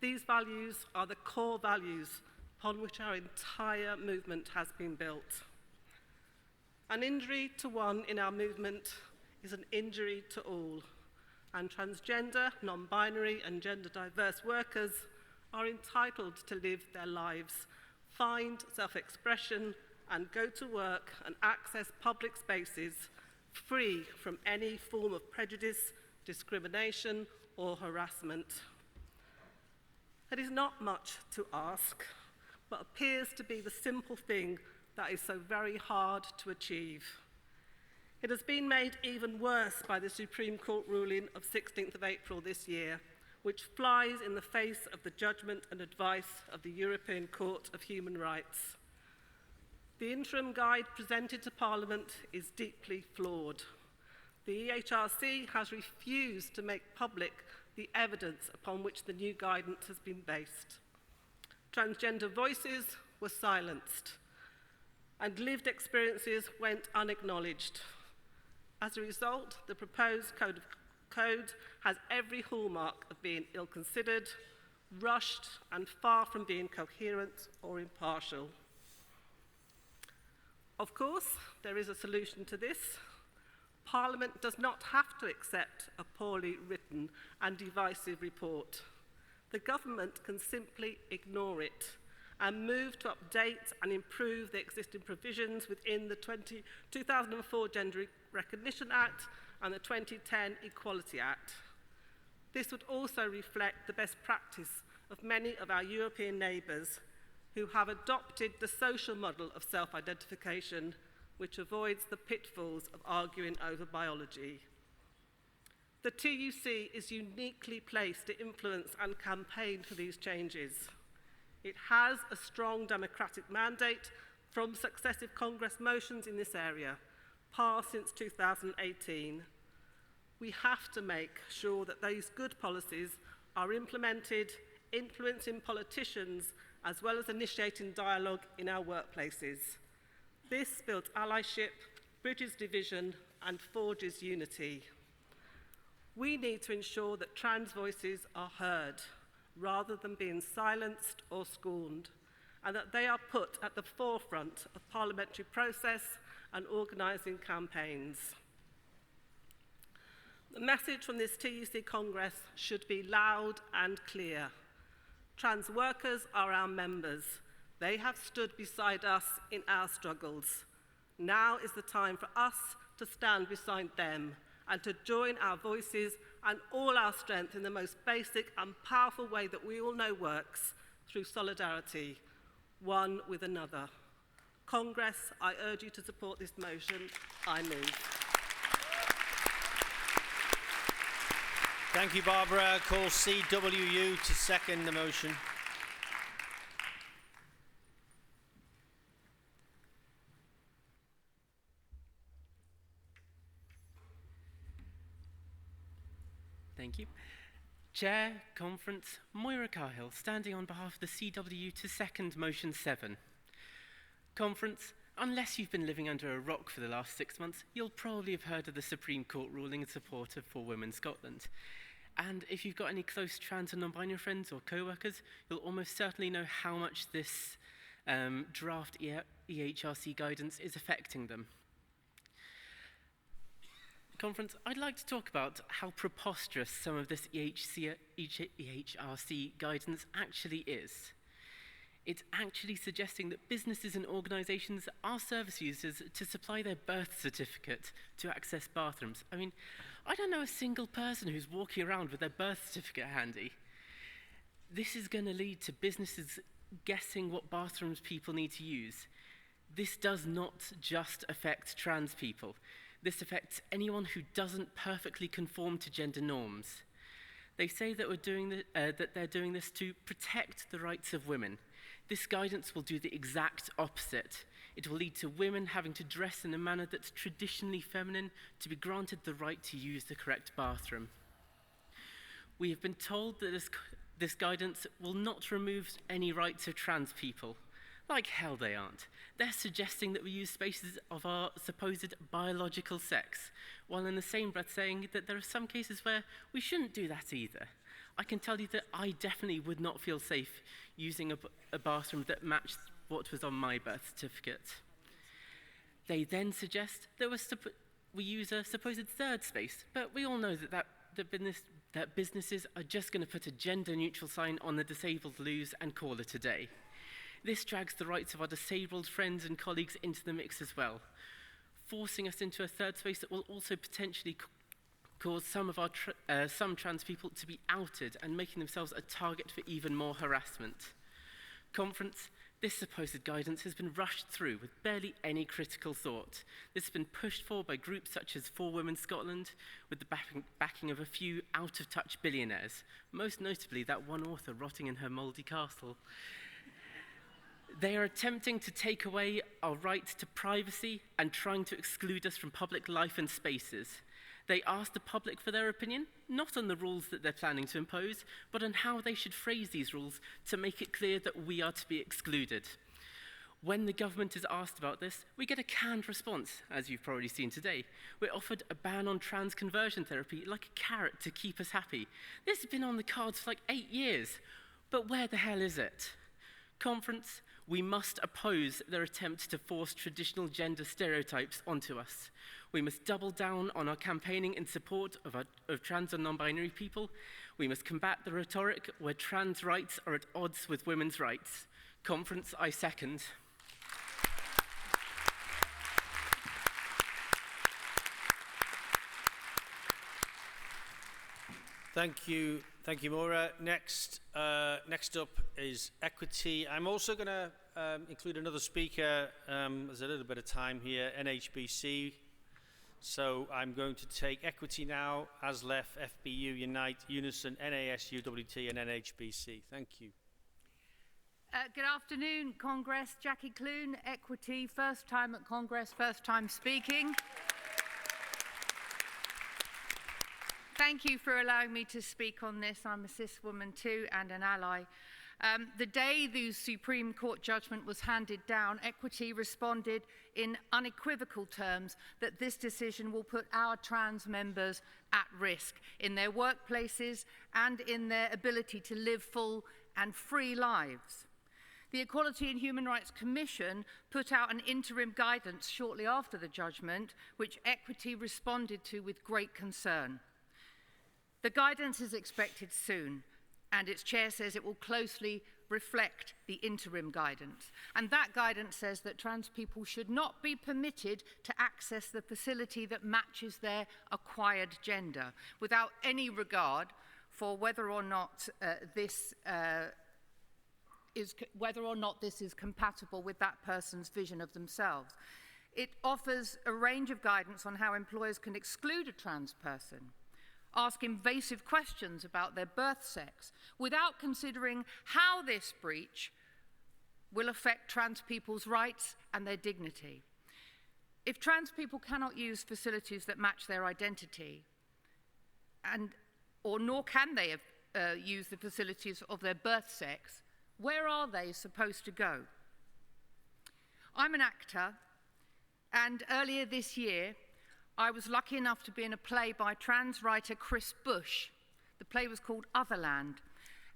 These values are the core values upon which our entire movement has been built. An injury to one in our movement is an injury to all, and transgender, non-binary and gender diverse workers are entitled to live their lives, find self-expression and go to work and access public spaces free from any form of prejudice, discrimination or harassment. It is not much to ask, but appears to be the simple thing that is so very hard to achieve. It has been made even worse by the Supreme Court ruling of 16th of April this year, which flies in the face of the judgment and advice of the European Court of Human Rights. The interim guide presented to Parliament is deeply flawed. The EHRC has refused to make public the evidence upon which the new guidance has been based. Transgender voices were silenced, and lived experiences went unacknowledged. As a result, the proposed code has every hallmark of being ill-considered, rushed, and far from being coherent or impartial. Of course, there is a solution to this. Parliament does not have to accept a poorly written and divisive report. The government can simply ignore it and move to update and improve the existing provisions within the 2004 Gender Recognition Act and the 2010 Equality Act. This would also reflect the best practice of many of our European neighbours who have adopted the social model of self-identification, which avoids the pitfalls of arguing over biology. The TUC is uniquely placed to influence and campaign for these changes. It has a strong democratic mandate from successive Congress motions in this area, passed since 2018. We have to make sure that those good policies are implemented, influencing politicians, as well as initiating dialogue in our workplaces. This builds allyship, bridges division, and forges unity. We need to ensure that trans voices are heard, rather than being silenced or scorned, and that they are put at the forefront of parliamentary process and organising campaigns. The message from this TUC Congress should be loud and clear. Trans workers are our members. They have stood beside us in our struggles. Now is the time for us to stand beside them and to join our voices and all our strength in the most basic and powerful way that we all know works, through solidarity, one with another. Congress, I urge you to support this motion. I move. Thank you, Barbara. Call CWU to second the motion. Thank you. Chair, Conference, Moira Cahill, standing on behalf of the CWU to second motion 7. Conference, unless you've been living under a rock for the last 6 months, you'll probably have heard of the Supreme Court ruling in support of For Women Scotland. And if you've got any close trans and non-binary friends or co-workers, you'll almost certainly know how much this draft EHRC guidance is affecting them. Conference, I'd like to talk about how preposterous some of this EHRC guidance actually is. It's actually suggesting that businesses and organisations ask service users to supply their birth certificate to access bathrooms. I mean, I don't know a single person who's walking around with their birth certificate handy. This is going to lead to businesses guessing what bathrooms people need to use. This does not just affect trans people. This affects anyone who doesn't perfectly conform to gender norms. They say that they're doing this to protect the rights of women. This guidance will do the exact opposite. It will lead to women having to dress in a manner that's traditionally feminine to be granted the right to use the correct bathroom. We have been told that this guidance will not remove any rights of trans people. Like hell they aren't. They're suggesting that we use spaces of our supposed biological sex, while in the same breath saying that there are some cases where we shouldn't do that either. I can tell you that I definitely would not feel safe using a bathroom that matched what was on my birth certificate. They then suggest that we use a supposed third space, but we all know that businesses are just going to put a gender-neutral sign on the disabled loos and call it a day. This drags the rights of our disabled friends and colleagues into the mix as well, forcing us into a third space that will also potentially cause some trans people to be outed and making themselves a target for even more harassment. Conference, this supposed guidance has been rushed through with barely any critical thought. This has been pushed for by groups such as For Women Scotland, with the backing of a few out-of-touch billionaires, most notably that one author rotting in her mouldy castle. They are attempting to take away our right to privacy and trying to exclude us from public life and spaces. They ask the public for their opinion, not on the rules that they're planning to impose, but on how they should phrase these rules to make it clear that we are to be excluded. When the government is asked about this, we get a canned response, as you've probably seen today. We're offered a ban on trans conversion therapy like a carrot to keep us happy. This has been on the cards for like 8 years, but where the hell is it? Conference, we must oppose their attempt to force traditional gender stereotypes onto us. We must double down on our campaigning in support of trans and non-binary people. We must combat the rhetoric where trans rights are at odds with women's rights. Conference, I second. Thank you, Maura. Next up is equity. I'm also going to include another speaker. There's a little bit of time here, NHBC. So I'm going to take equity now, ASLEF, FBU, Unite, Unison, NAS, UWT, and NHBC. Thank you. Good afternoon, Congress. Jackie Clune, Equity, first time at Congress, first time speaking. Thank you for allowing me to speak on this. I'm a cis woman too and an ally. The day the Supreme Court judgment was handed down, Equity responded in unequivocal terms that this decision will put our trans members at risk in their workplaces and in their ability to live full and free lives. The Equality and Human Rights Commission put out an interim guidance shortly after the judgment, which Equity responded to with great concern. The guidance is expected soon, and its chair says it will closely reflect the interim guidance. And that guidance says that trans people should not be permitted to access the facility that matches their acquired gender, without any regard for whether or not this is compatible with that person's vision of themselves. It offers a range of guidance on how employers can exclude a trans person, ask invasive questions about their birth sex, without considering how this breach will affect trans people's rights and their dignity. If trans people cannot use facilities that match their identity, nor can they use the facilities of their birth sex, where are they supposed to go? I'm an actor, and earlier this year, I was lucky enough to be in a play by trans writer Chris Bush. The play was called Otherland,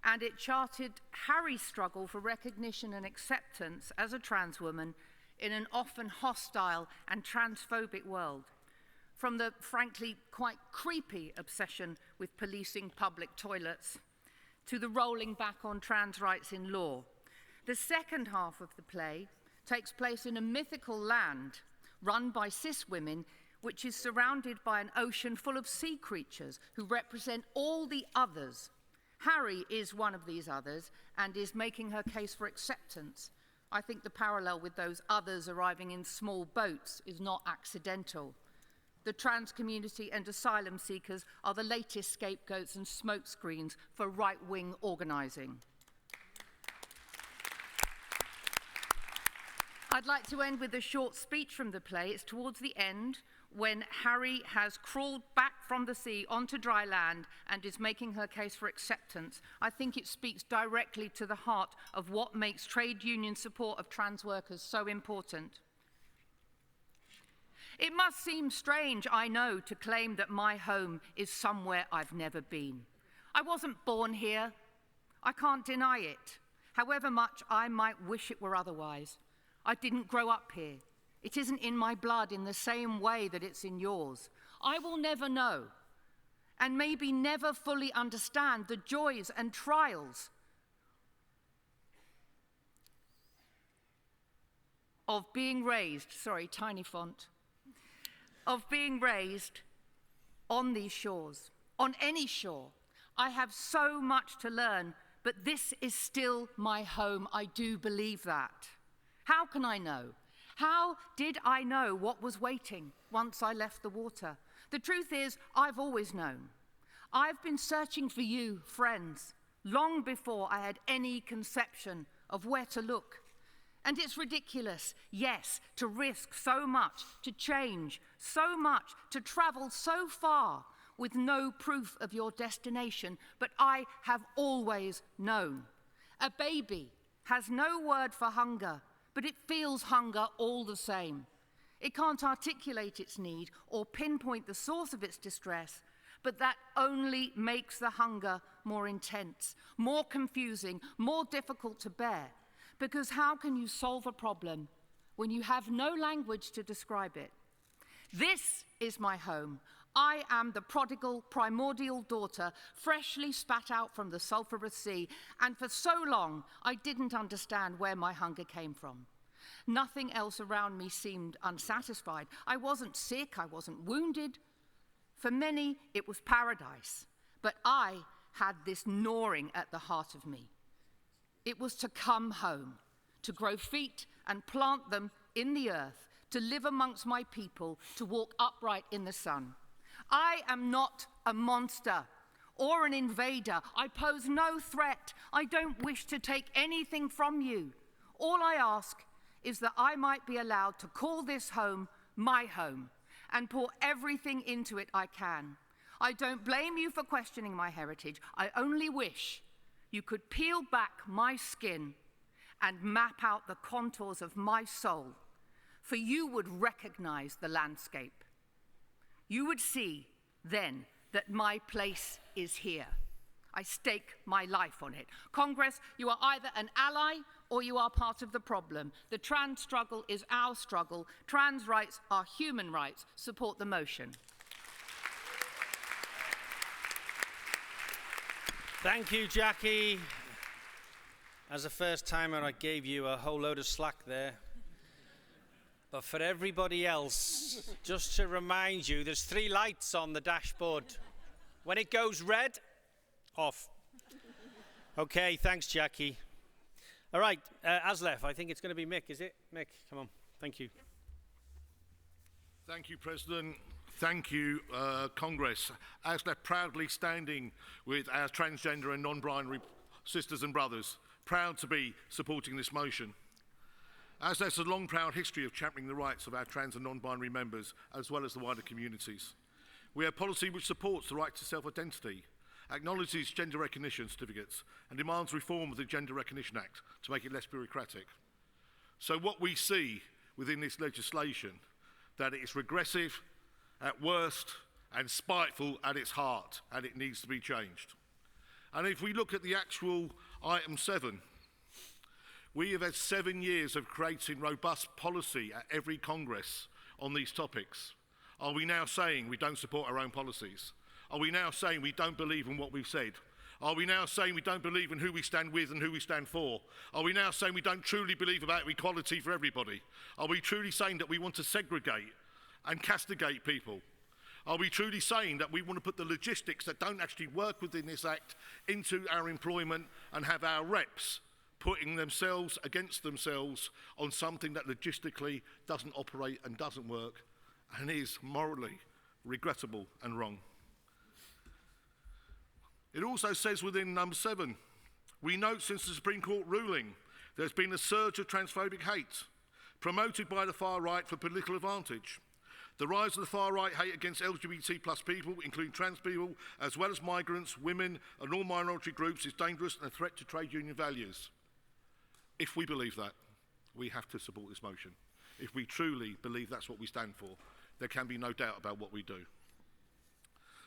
and it charted Harry's struggle for recognition and acceptance as a trans woman in an often hostile and transphobic world, from the frankly quite creepy obsession with policing public toilets to the rolling back on trans rights in law. The second half of the play takes place in a mythical land run by cis women, which is surrounded by an ocean full of sea creatures who represent all the others. Harry is one of these others and is making her case for acceptance. I think the parallel with those others arriving in small boats is not accidental. the trans community and asylum seekers are the latest scapegoats and smokescreens for right-wing organising. I'd like to end with a short speech from the play. It's towards the end, when Harry has crawled back from the sea onto dry land and is making her case for acceptance. I think it speaks directly to the heart of what makes trade union support of trans workers so important. It must seem strange, I know, to claim that my home is somewhere I've never been. I wasn't born here. I can't deny it, however much I might wish it were otherwise. I didn't grow up here. It isn't in my blood in the same way that it's in yours. I will never know, and maybe never fully understand the joys and trials of being raised, sorry, tiny font, of being raised on these shores, on any shore. I have so much to learn, but this is still my home. I do believe that. How can I know? How did I know what was waiting once I left the water? The truth is, I've always known. I've been searching for you, friends, long before I had any conception of where to look. And it's ridiculous, yes, to risk so much, to change so much, to travel so far with no proof of your destination, but I have always known. A baby has no word for hunger, but it feels hunger all the same. It can't articulate its need or pinpoint the source of its distress, but that only makes the hunger more intense, more confusing, more difficult to bear. Because how can you solve a problem when you have no language to describe it? This is my home. I am the prodigal, primordial daughter, freshly spat out from the sulphurous sea, and for so long I didn't understand where my hunger came from. Nothing else around me seemed unsatisfied. I wasn't sick, I wasn't wounded. For many, it was paradise, but I had this gnawing at the heart of me. It was to come home, to grow feet and plant them in the earth, to live amongst my people, to walk upright in the sun. I am not a monster or an invader. I pose no threat. I don't wish to take anything from you. All I ask is that I might be allowed to call this home my home and pour everything into it I can. I don't blame you for questioning my heritage. I only wish you could peel back my skin and map out the contours of my soul, for you would recognize the landscape. You would see then that my place is here. I stake my life on it. Congress, you are either an ally or you are part of the problem. The trans struggle is our struggle. Trans rights are human rights. Support the motion. Thank you, Jackie. As a first-timer, I gave you a whole load of slack there. But for everybody else, just to remind you, there's 3 lights on the dashboard. When it goes red, off. Okay, thanks, Jackie. All right, Aslef, I think it's going to be Mick, is it? Mick, come on. Thank you. Thank you, President. Thank you, Congress. Aslef proudly standing with our transgender and non-binary sisters and brothers, proud to be supporting this motion. Aslef's a long, proud history of championing the rights of our trans and non-binary members, as well as the wider communities. We have policy which supports the right to self-identity, acknowledges gender recognition certificates, and demands reform of the Gender Recognition Act to make it less bureaucratic. So what we see within this legislation, that it is regressive at worst and spiteful at its heart, and it needs to be changed. And if we look at the actual item 7, we have had 7 years of creating robust policy at every Congress on these topics. Are we now saying we don't support our own policies? Are we now saying we don't believe in what we've said? Are we now saying we don't believe in who we stand with and who we stand for? Are we now saying we don't truly believe about equality for everybody? Are we truly saying that we want to segregate and castigate people? Are we truly saying that we want to put the logistics that don't actually work within this Act into our employment and have our reps putting themselves against themselves on something that logistically doesn't operate and doesn't work and is morally regrettable and wrong. It also says within number 7, we note since the Supreme Court ruling there's been a surge of transphobic hate promoted by the far right for political advantage. The rise of the far right hate against LGBT plus people, including trans people, as well as migrants, women and all minority groups is dangerous and a threat to trade union values. If we believe that, we have to support this motion. If we truly believe that's what we stand for, there can be no doubt about what we do.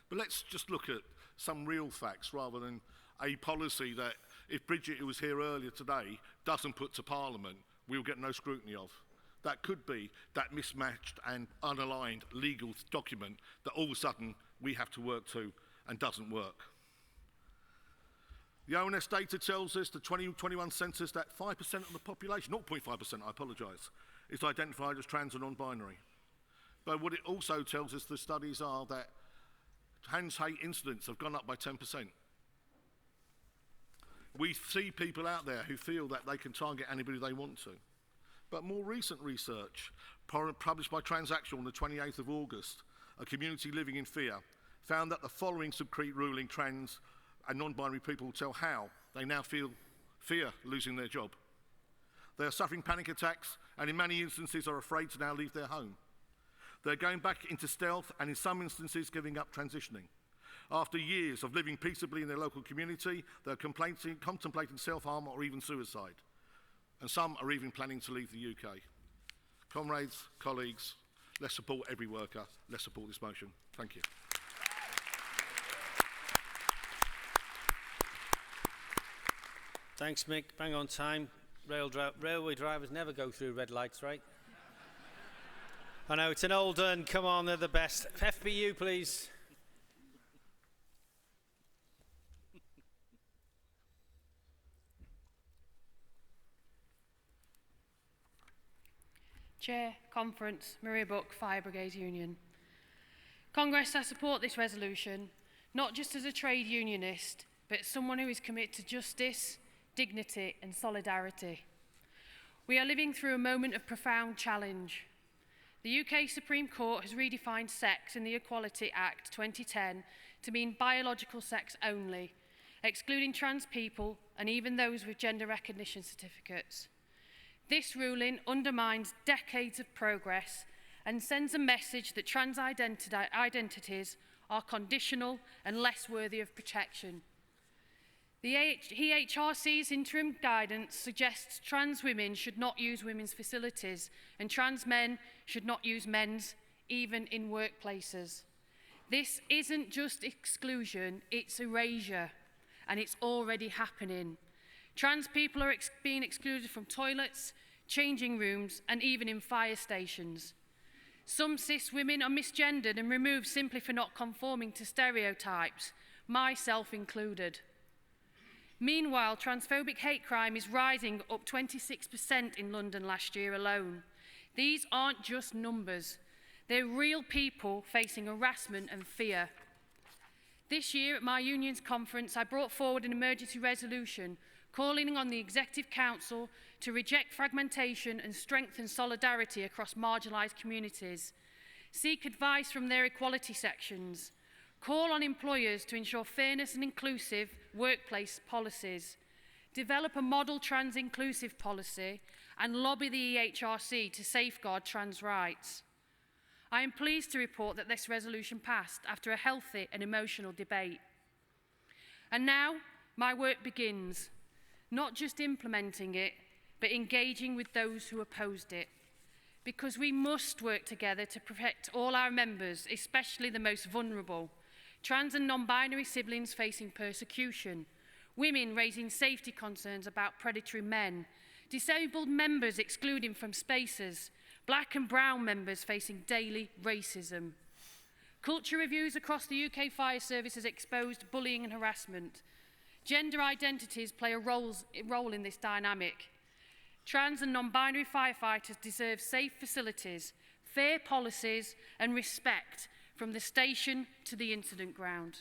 But let's just look at some real facts rather than a policy that, if Bridget, who was here earlier today, doesn't put to Parliament, we'll get no scrutiny of. That could be that mismatched and unaligned legal document that all of a sudden we have to work to and doesn't work. The ONS data tells us, the 2021 census, that 5% of the population, 0.5%, I apologise, is identified as trans and non-binary. But what it also tells us, the studies are that trans hate incidents have gone up by 10%. We see people out there who feel that they can target anybody they want to. But more recent research, published by Transactional on the 28th of August, a community living in fear, found that the following Supreme ruling trans and non-binary people tell how they now feel fear losing their job. They are suffering panic attacks and in many instances are afraid to now leave their home. They're going back into stealth and in some instances giving up transitioning. After years of living peaceably in their local community, they're contemplating self-harm or even suicide. And some are even planning to leave the UK. Comrades, colleagues, let's support every worker. Let's support this motion. Thank you. Thanks, Mick. Bang on time. Railway drivers never go through red lights, right? I know, it's an old un. Come on, they're the best. FBU, please. Chair, Conference, Maria Buck, Fire Brigade Union. Congress, I support this resolution, not just as a trade unionist, but as someone who is committed to justice, dignity and solidarity. We are living through a moment of profound challenge. The UK Supreme Court has redefined sex in the Equality Act 2010 to mean biological sex only, excluding trans people and even those with gender recognition certificates. This ruling undermines decades of progress and sends a message that trans identities are conditional and less worthy of protection. The EHRC's interim guidance suggests trans women should not use women's facilities and trans men should not use men's, even in workplaces. This isn't just exclusion, it's erasure, and it's already happening. Trans people are being excluded from toilets, changing rooms, and even in fire stations. Some cis women are misgendered and removed simply for not conforming to stereotypes, myself included. Meanwhile, transphobic hate crime is rising up 26% in London last year alone. These aren't just numbers. They're real people facing harassment and fear. This year at my union's conference, I brought forward an emergency resolution calling on the Executive Council to reject fragmentation and strengthen solidarity across marginalised communities, seek advice from their equality sections, call on employers to ensure fairness and inclusive workplace policies, develop a model trans-inclusive policy, and lobby the EHRC to safeguard trans rights. I am pleased to report that this resolution passed after a healthy and emotional debate. And now, my work begins, not just implementing it, but engaging with those who opposed it. Because we must work together to protect all our members, especially the most vulnerable. Trans and non-binary siblings facing persecution, women raising safety concerns about predatory men, disabled members excluded from spaces, black and brown members facing daily racism. Culture reviews across the UK Fire Service has exposed bullying and harassment. Gender identities play a role in this dynamic. Trans and non-binary firefighters deserve safe facilities, fair policies and respect from the station to the incident ground.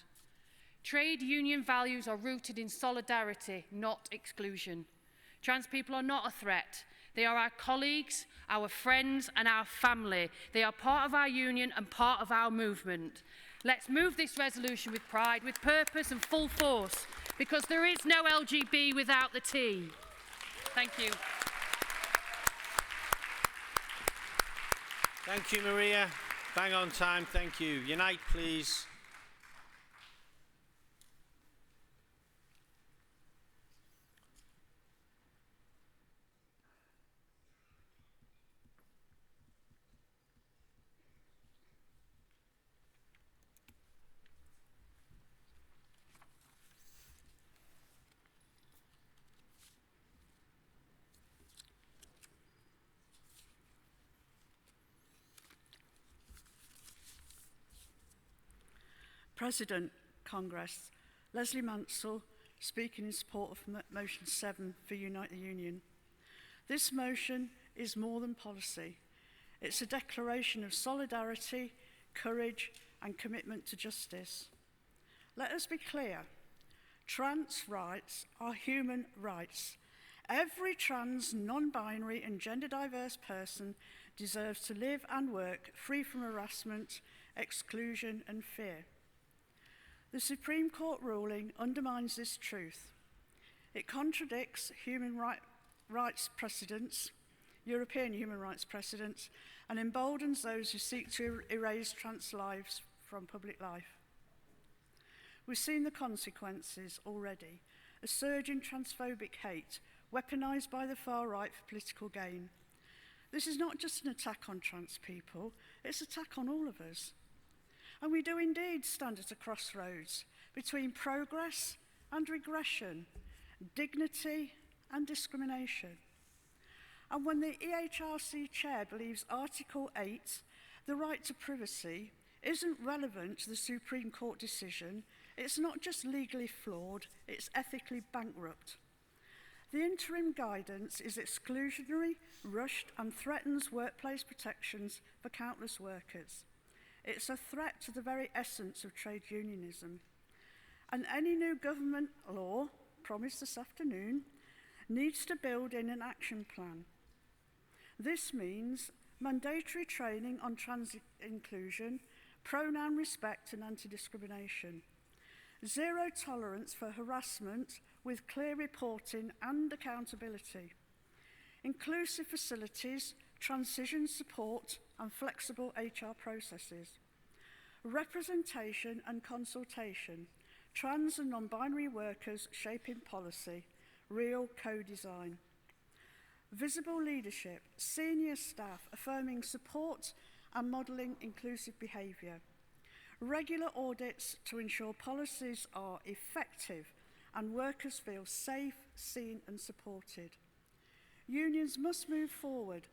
Trade union values are rooted in solidarity, not exclusion. Trans people are not a threat. They are our colleagues, our friends and our family. They are part of our union and part of our movement. Let's move this resolution with pride, with purpose and full force, because there is no LGB without the T. Thank you. Thank you, Maria. Bang on time, thank you. Unite, please. President, Congress, Leslie Mansell, speaking in support of Motion 7 for Unite the Union. This motion is more than policy. It's a declaration of solidarity, courage, and commitment to justice. Let us be clear. Trans rights are human rights. Every trans, non-binary, and gender-diverse person deserves to live and work free from harassment, exclusion, and fear. The Supreme Court ruling undermines this truth. It contradicts rights precedents, European human rights precedents, and emboldens those who seek to erase trans lives from public life. We've seen the consequences already. A surge in transphobic hate, weaponised by the far right for political gain. This is not just an attack on trans people, it's an attack on all of us. And we do indeed stand at a crossroads between progress and regression, dignity and discrimination. And when the EHRC chair believes Article 8, the right to privacy, isn't relevant to the Supreme Court decision, it's not just legally flawed, it's ethically bankrupt. The interim guidance is exclusionary, rushed, and threatens workplace protections for countless workers. It's a threat to the very essence of trade unionism. And any new government law, promised this afternoon, needs to build in an action plan. This means mandatory training on trans inclusion, pronoun respect and anti-discrimination. Zero tolerance for harassment with clear reporting and accountability. Inclusive facilities, transition support and flexible HR processes. Representation and consultation. Trans and non-binary workers shaping policy. Real co-design. Visible leadership. Senior staff affirming support and modelling inclusive behaviour. Regular audits to ensure policies are effective and workers feel safe, seen and supported. Unions must move forward,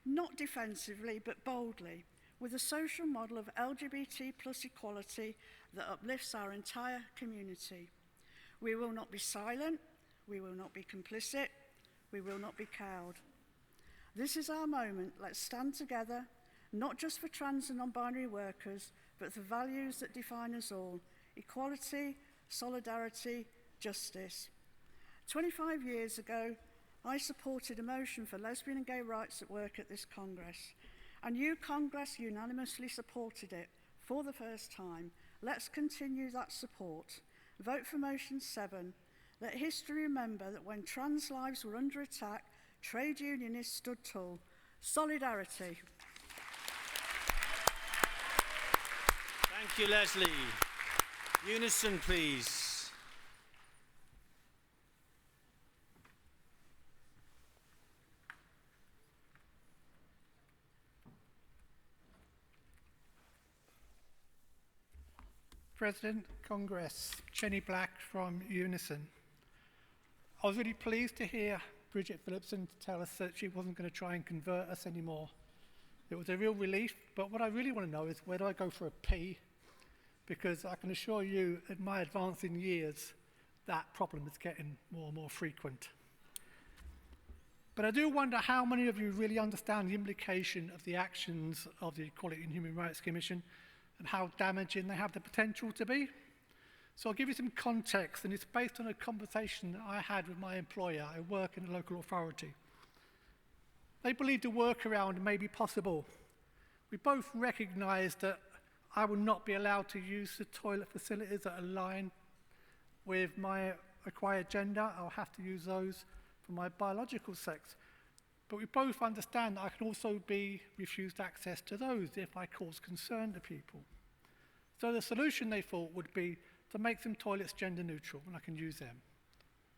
not defensively but boldly, with a social model of LGBT plus equality that uplifts our entire community. We will not be silent, we will not be complicit, we will not be cowed. This is our moment. Let's stand together, not just for trans and non-binary workers, but for values that define us all: equality, solidarity, justice. 25 years ago, I supported a motion for lesbian and gay rights at work at this Congress, and you, Congress, unanimously supported it for the first time. Let's continue that support. Vote for Motion 7. Let history remember that when trans lives were under attack, trade unionists stood tall. Solidarity. Thank you, Leslie. Unison, please. President, Congress, Jenny Black from Unison. I was really pleased to hear Bridget Phillipson tell us that she wasn't going to try and convert us anymore. It was a real relief, but what I really want to know is where do I go for a P? Because I can assure you, at my advancing years, that problem is getting more and more frequent. But I do wonder how many of you really understand the implication of the actions of the Equality and Human Rights Commission and how damaging they have the potential to be. So I'll give you some context, and it's based on a conversation that I had with my employer. I work in a local authority. They believed a workaround may be possible. We both recognised that I will not be allowed to use the toilet facilities that align with my acquired gender. I'll have to use those for my biological sex. But we both understand that I can also be refused access to those if I cause concern to people. So the solution, they thought, would be to make some toilets gender neutral and I can use them.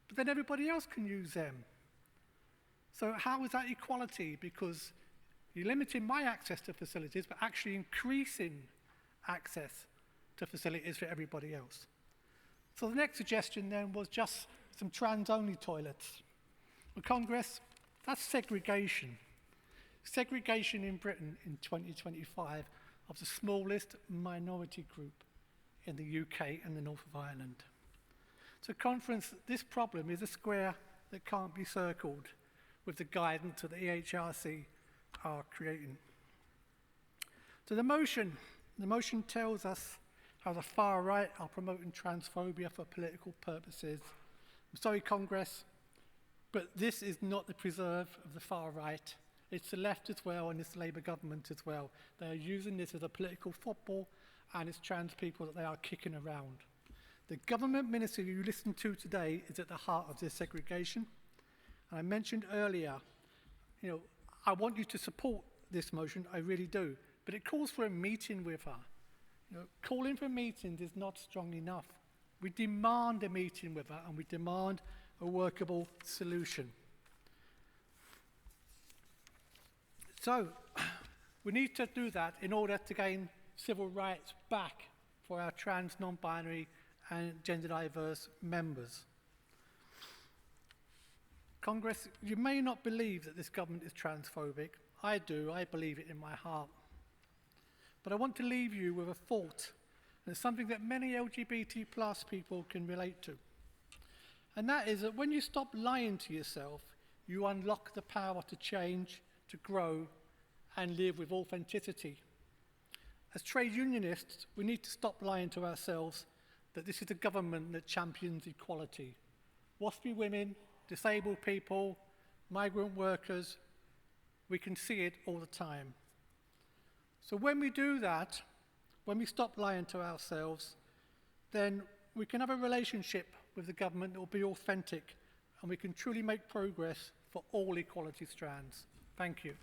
But then everybody else can use them. So how is that equality? Because you're limiting my access to facilities, but actually increasing access to facilities for everybody else. So the next suggestion then was just some trans-only toilets. The Congress, that's segregation. Segregation in Britain in 2025 of the smallest minority group in the UK and the north of Ireland. So conference, this problem is a square that can't be circled with the guidance that the EHRC are creating. So the motion tells us how the far right are promoting transphobia for political purposes. I'm sorry, Congress, but this is not the preserve of the far right. It's the left as well, and it's the Labour government as well. They are using this as a political football, and it's trans people that they are kicking around. The government minister you listened to today is at the heart of this segregation. And I mentioned earlier, I want you to support this motion, I really do, but it calls for a meeting with her. Calling for meetings is not strong enough. We demand a meeting with her, and we demand a workable solution. So, we need to do that in order to gain civil rights back for our trans, non-binary and gender diverse members. Congress, you may not believe that this government is transphobic. I do, I believe it in my heart. But I want to leave you with a thought, and it's something that many LGBT plus people can relate to. And that is that when you stop lying to yourself, you unlock the power to change, to grow, and live with authenticity. As trade unionists, we need to stop lying to ourselves that this is a government that champions equality. WASPy women, disabled people, migrant workers, we can see it all the time. So when we do that, when we stop lying to ourselves, then we can have a relationship with the government that will be authentic, and we can truly make progress for all equality strands. Thank you.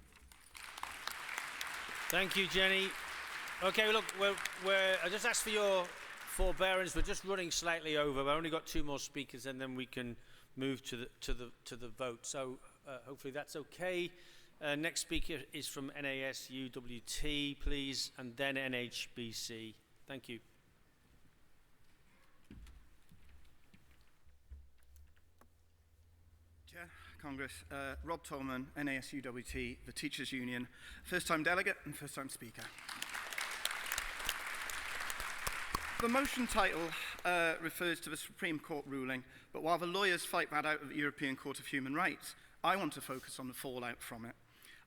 Thank you, Jenny. Okay, look, I just ask for your forbearance. We're just running slightly over. We've only got 2 more speakers, and then we can move to the vote. So hopefully that's okay. Next speaker is from NASUWT, please, and then NHBC. Thank you. Chair, Congress, Rob Tolman, NASUWT, the Teachers Union, first-time delegate and first-time speaker. The motion title refers to the Supreme Court ruling, but while the lawyers fight that out of the European Court of Human Rights, I want to focus on the fallout from it.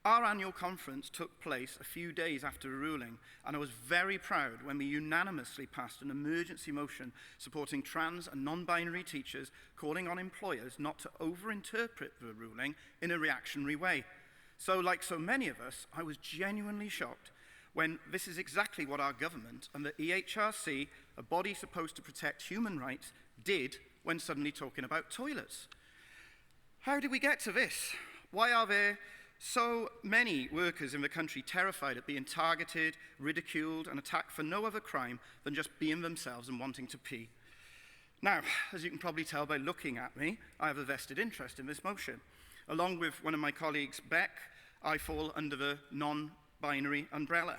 Our annual conference took place a few days after the ruling, and I was very proud when we unanimously passed an emergency motion supporting trans and non-binary teachers, calling on employers not to overinterpret the ruling in a reactionary way. So, like so many of us, I was genuinely shocked when this is exactly what our government and the EHRC, a body supposed to protect human rights, did when suddenly talking about toilets. How did we get to this? Why are there so many workers in the country terrified of being targeted, ridiculed, and attacked for no other crime than just being themselves and wanting to pee? Now, as you can probably tell by looking at me, I have a vested interest in this motion. Along with one of my colleagues, Beck, I fall under the non-binary umbrella.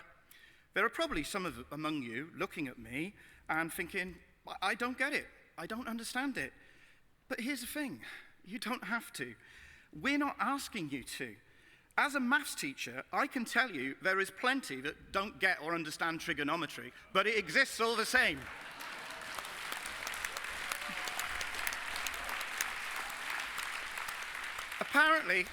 There are probably some among you looking at me and thinking, I don't get it, I don't understand it. But here's the thing, you don't have to. We're not asking you to. As a maths teacher, I can tell you there is plenty that don't get or understand trigonometry, but it exists all the same. Apparently,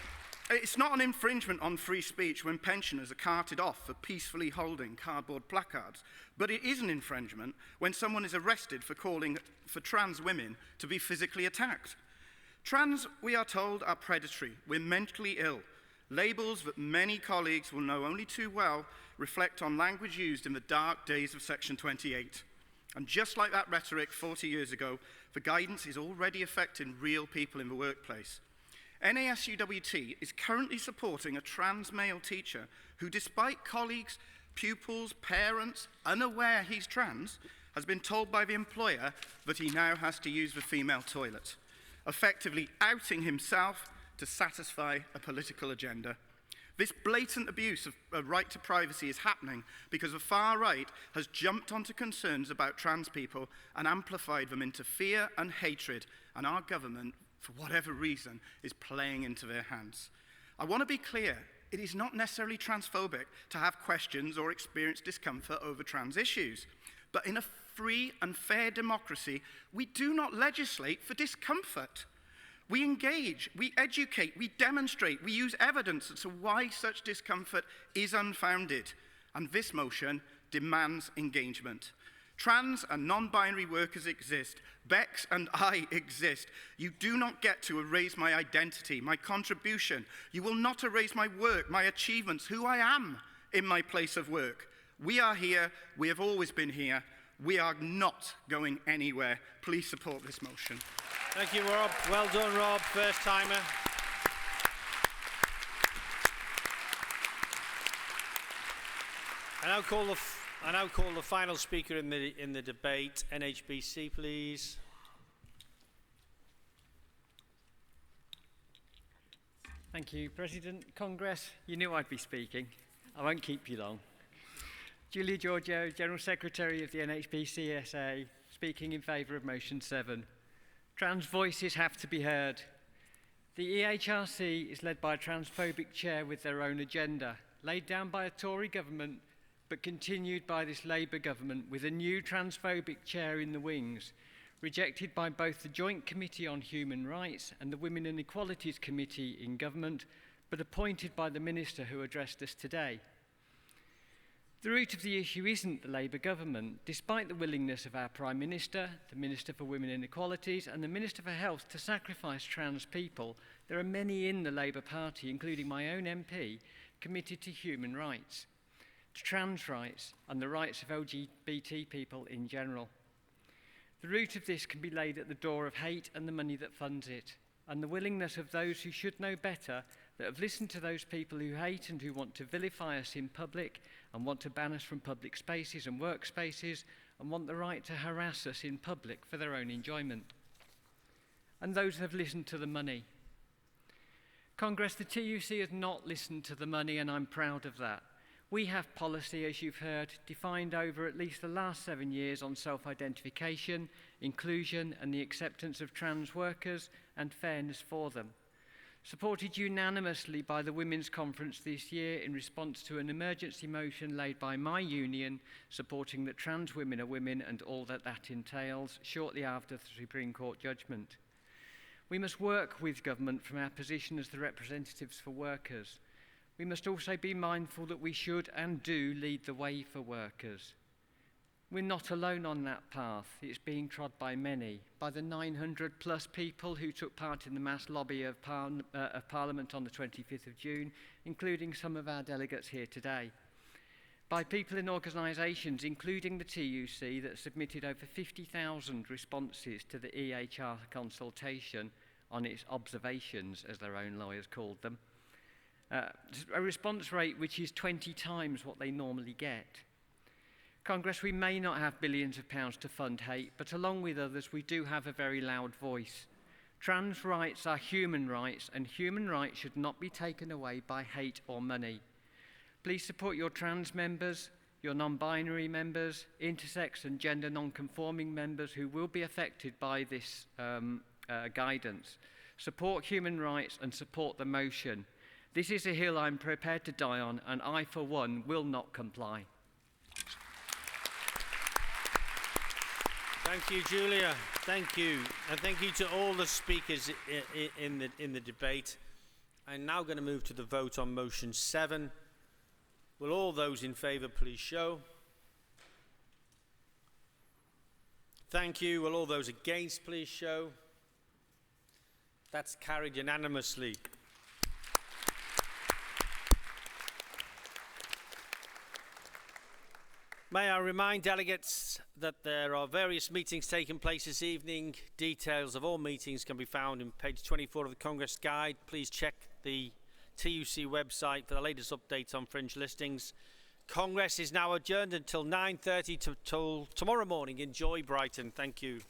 it's not an infringement on free speech when pensioners are carted off for peacefully holding cardboard placards, but it is an infringement when someone is arrested for calling for trans women to be physically attacked. Trans, we are told, are predatory. We're mentally ill. Labels that many colleagues will know only too well reflect on language used in the dark days of Section 28. And just like that rhetoric 40 years ago, the guidance is already affecting real people in the workplace. NASUWT is currently supporting a trans male teacher who, despite colleagues, pupils, parents unaware he's trans, has been told by the employer that he now has to use the female toilet, effectively outing himself to satisfy a political agenda. This blatant abuse of right to privacy is happening because the far right has jumped onto concerns about trans people and amplified them into fear and hatred, and our government, for whatever reason, is playing into their hands. I want to be clear, it is not necessarily transphobic to have questions or experience discomfort over trans issues, but in a free and fair democracy, we do not legislate for discomfort. We engage, we educate, we demonstrate, we use evidence as to why such discomfort is unfounded. And this motion demands engagement. Trans and non-binary workers exist. Bex and I exist. You do not get to erase my identity, my contribution. You will not erase my work, my achievements, who I am in my place of work. We are here. We have always been here. We are not going anywhere. Please support this motion. Thank you, Rob. Well done, Rob. First timer. I now call the final speaker in the debate. NHBC, please. Thank you, President. Congress, you knew I'd be speaking. I won't keep you long. Julia Giorgio, General Secretary of the NHBCSA, speaking in favour of Motion 7. Trans voices have to be heard. The EHRC is led by a transphobic chair with their own agenda, laid down by a Tory government, but continued by this Labour government with a new transphobic chair in the wings, rejected by both the Joint Committee on Human Rights and the Women and Equalities Committee in government, but appointed by the Minister who addressed us today. The root of the issue isn't the Labour government, despite the willingness of our Prime Minister, the Minister for Women and Equalities and the Minister for Health to sacrifice trans people. There are many in the Labour Party, including my own MP, committed to human rights, to trans rights and the rights of LGBT people in general. The root of this can be laid at the door of hate and the money that funds it, and the willingness of those who should know better, that have listened to those people who hate and who want to vilify us in public and want to ban us from public spaces and workspaces and want the right to harass us in public for their own enjoyment. And those who have listened to the money. Congress, the TUC has not listened to the money, and I'm proud of that. We have policy, as you've heard, defined over at least the last 7 years on self-identification, inclusion and the acceptance of trans workers and fairness for them. Supported unanimously by the Women's Conference this year in response to an emergency motion laid by my union supporting that trans women are women and all that that entails shortly after the Supreme Court judgment. We must work with government from our position as the representatives for workers. We must also be mindful that we should and do lead the way for workers. We're not alone on that path. It's being trod by many, by the 900 plus people who took part in the mass lobby of Parliament on the 25th of June, including some of our delegates here today. By people in organisations, including the TUC, that submitted over 50,000 responses to the EHR consultation on its observations, as their own lawyers called them. A response rate which is 20 times what they normally get. Congress, we may not have billions of pounds to fund hate, but along with others, we do have a very loud voice. Trans rights are human rights, and human rights should not be taken away by hate or money. Please support your trans members, your non-binary members, intersex and gender non-conforming members who will be affected by this guidance. Support human rights and support the motion. This is a hill I'm prepared to die on, and I, for one, will not comply. Thank you, Julia. Thank you. And thank you to all the speakers in the debate. I'm now going to move to the vote on motion 7. Will all those in favour please show? Thank you. Will all those against please show? That's carried unanimously. May I remind delegates that there are various meetings taking place this evening. Details of all meetings can be found in page 24 of the Congress Guide. Please check the TUC website for the latest updates on fringe listings. Congress is now adjourned until 9:30 till tomorrow morning. Enjoy Brighton. Thank you.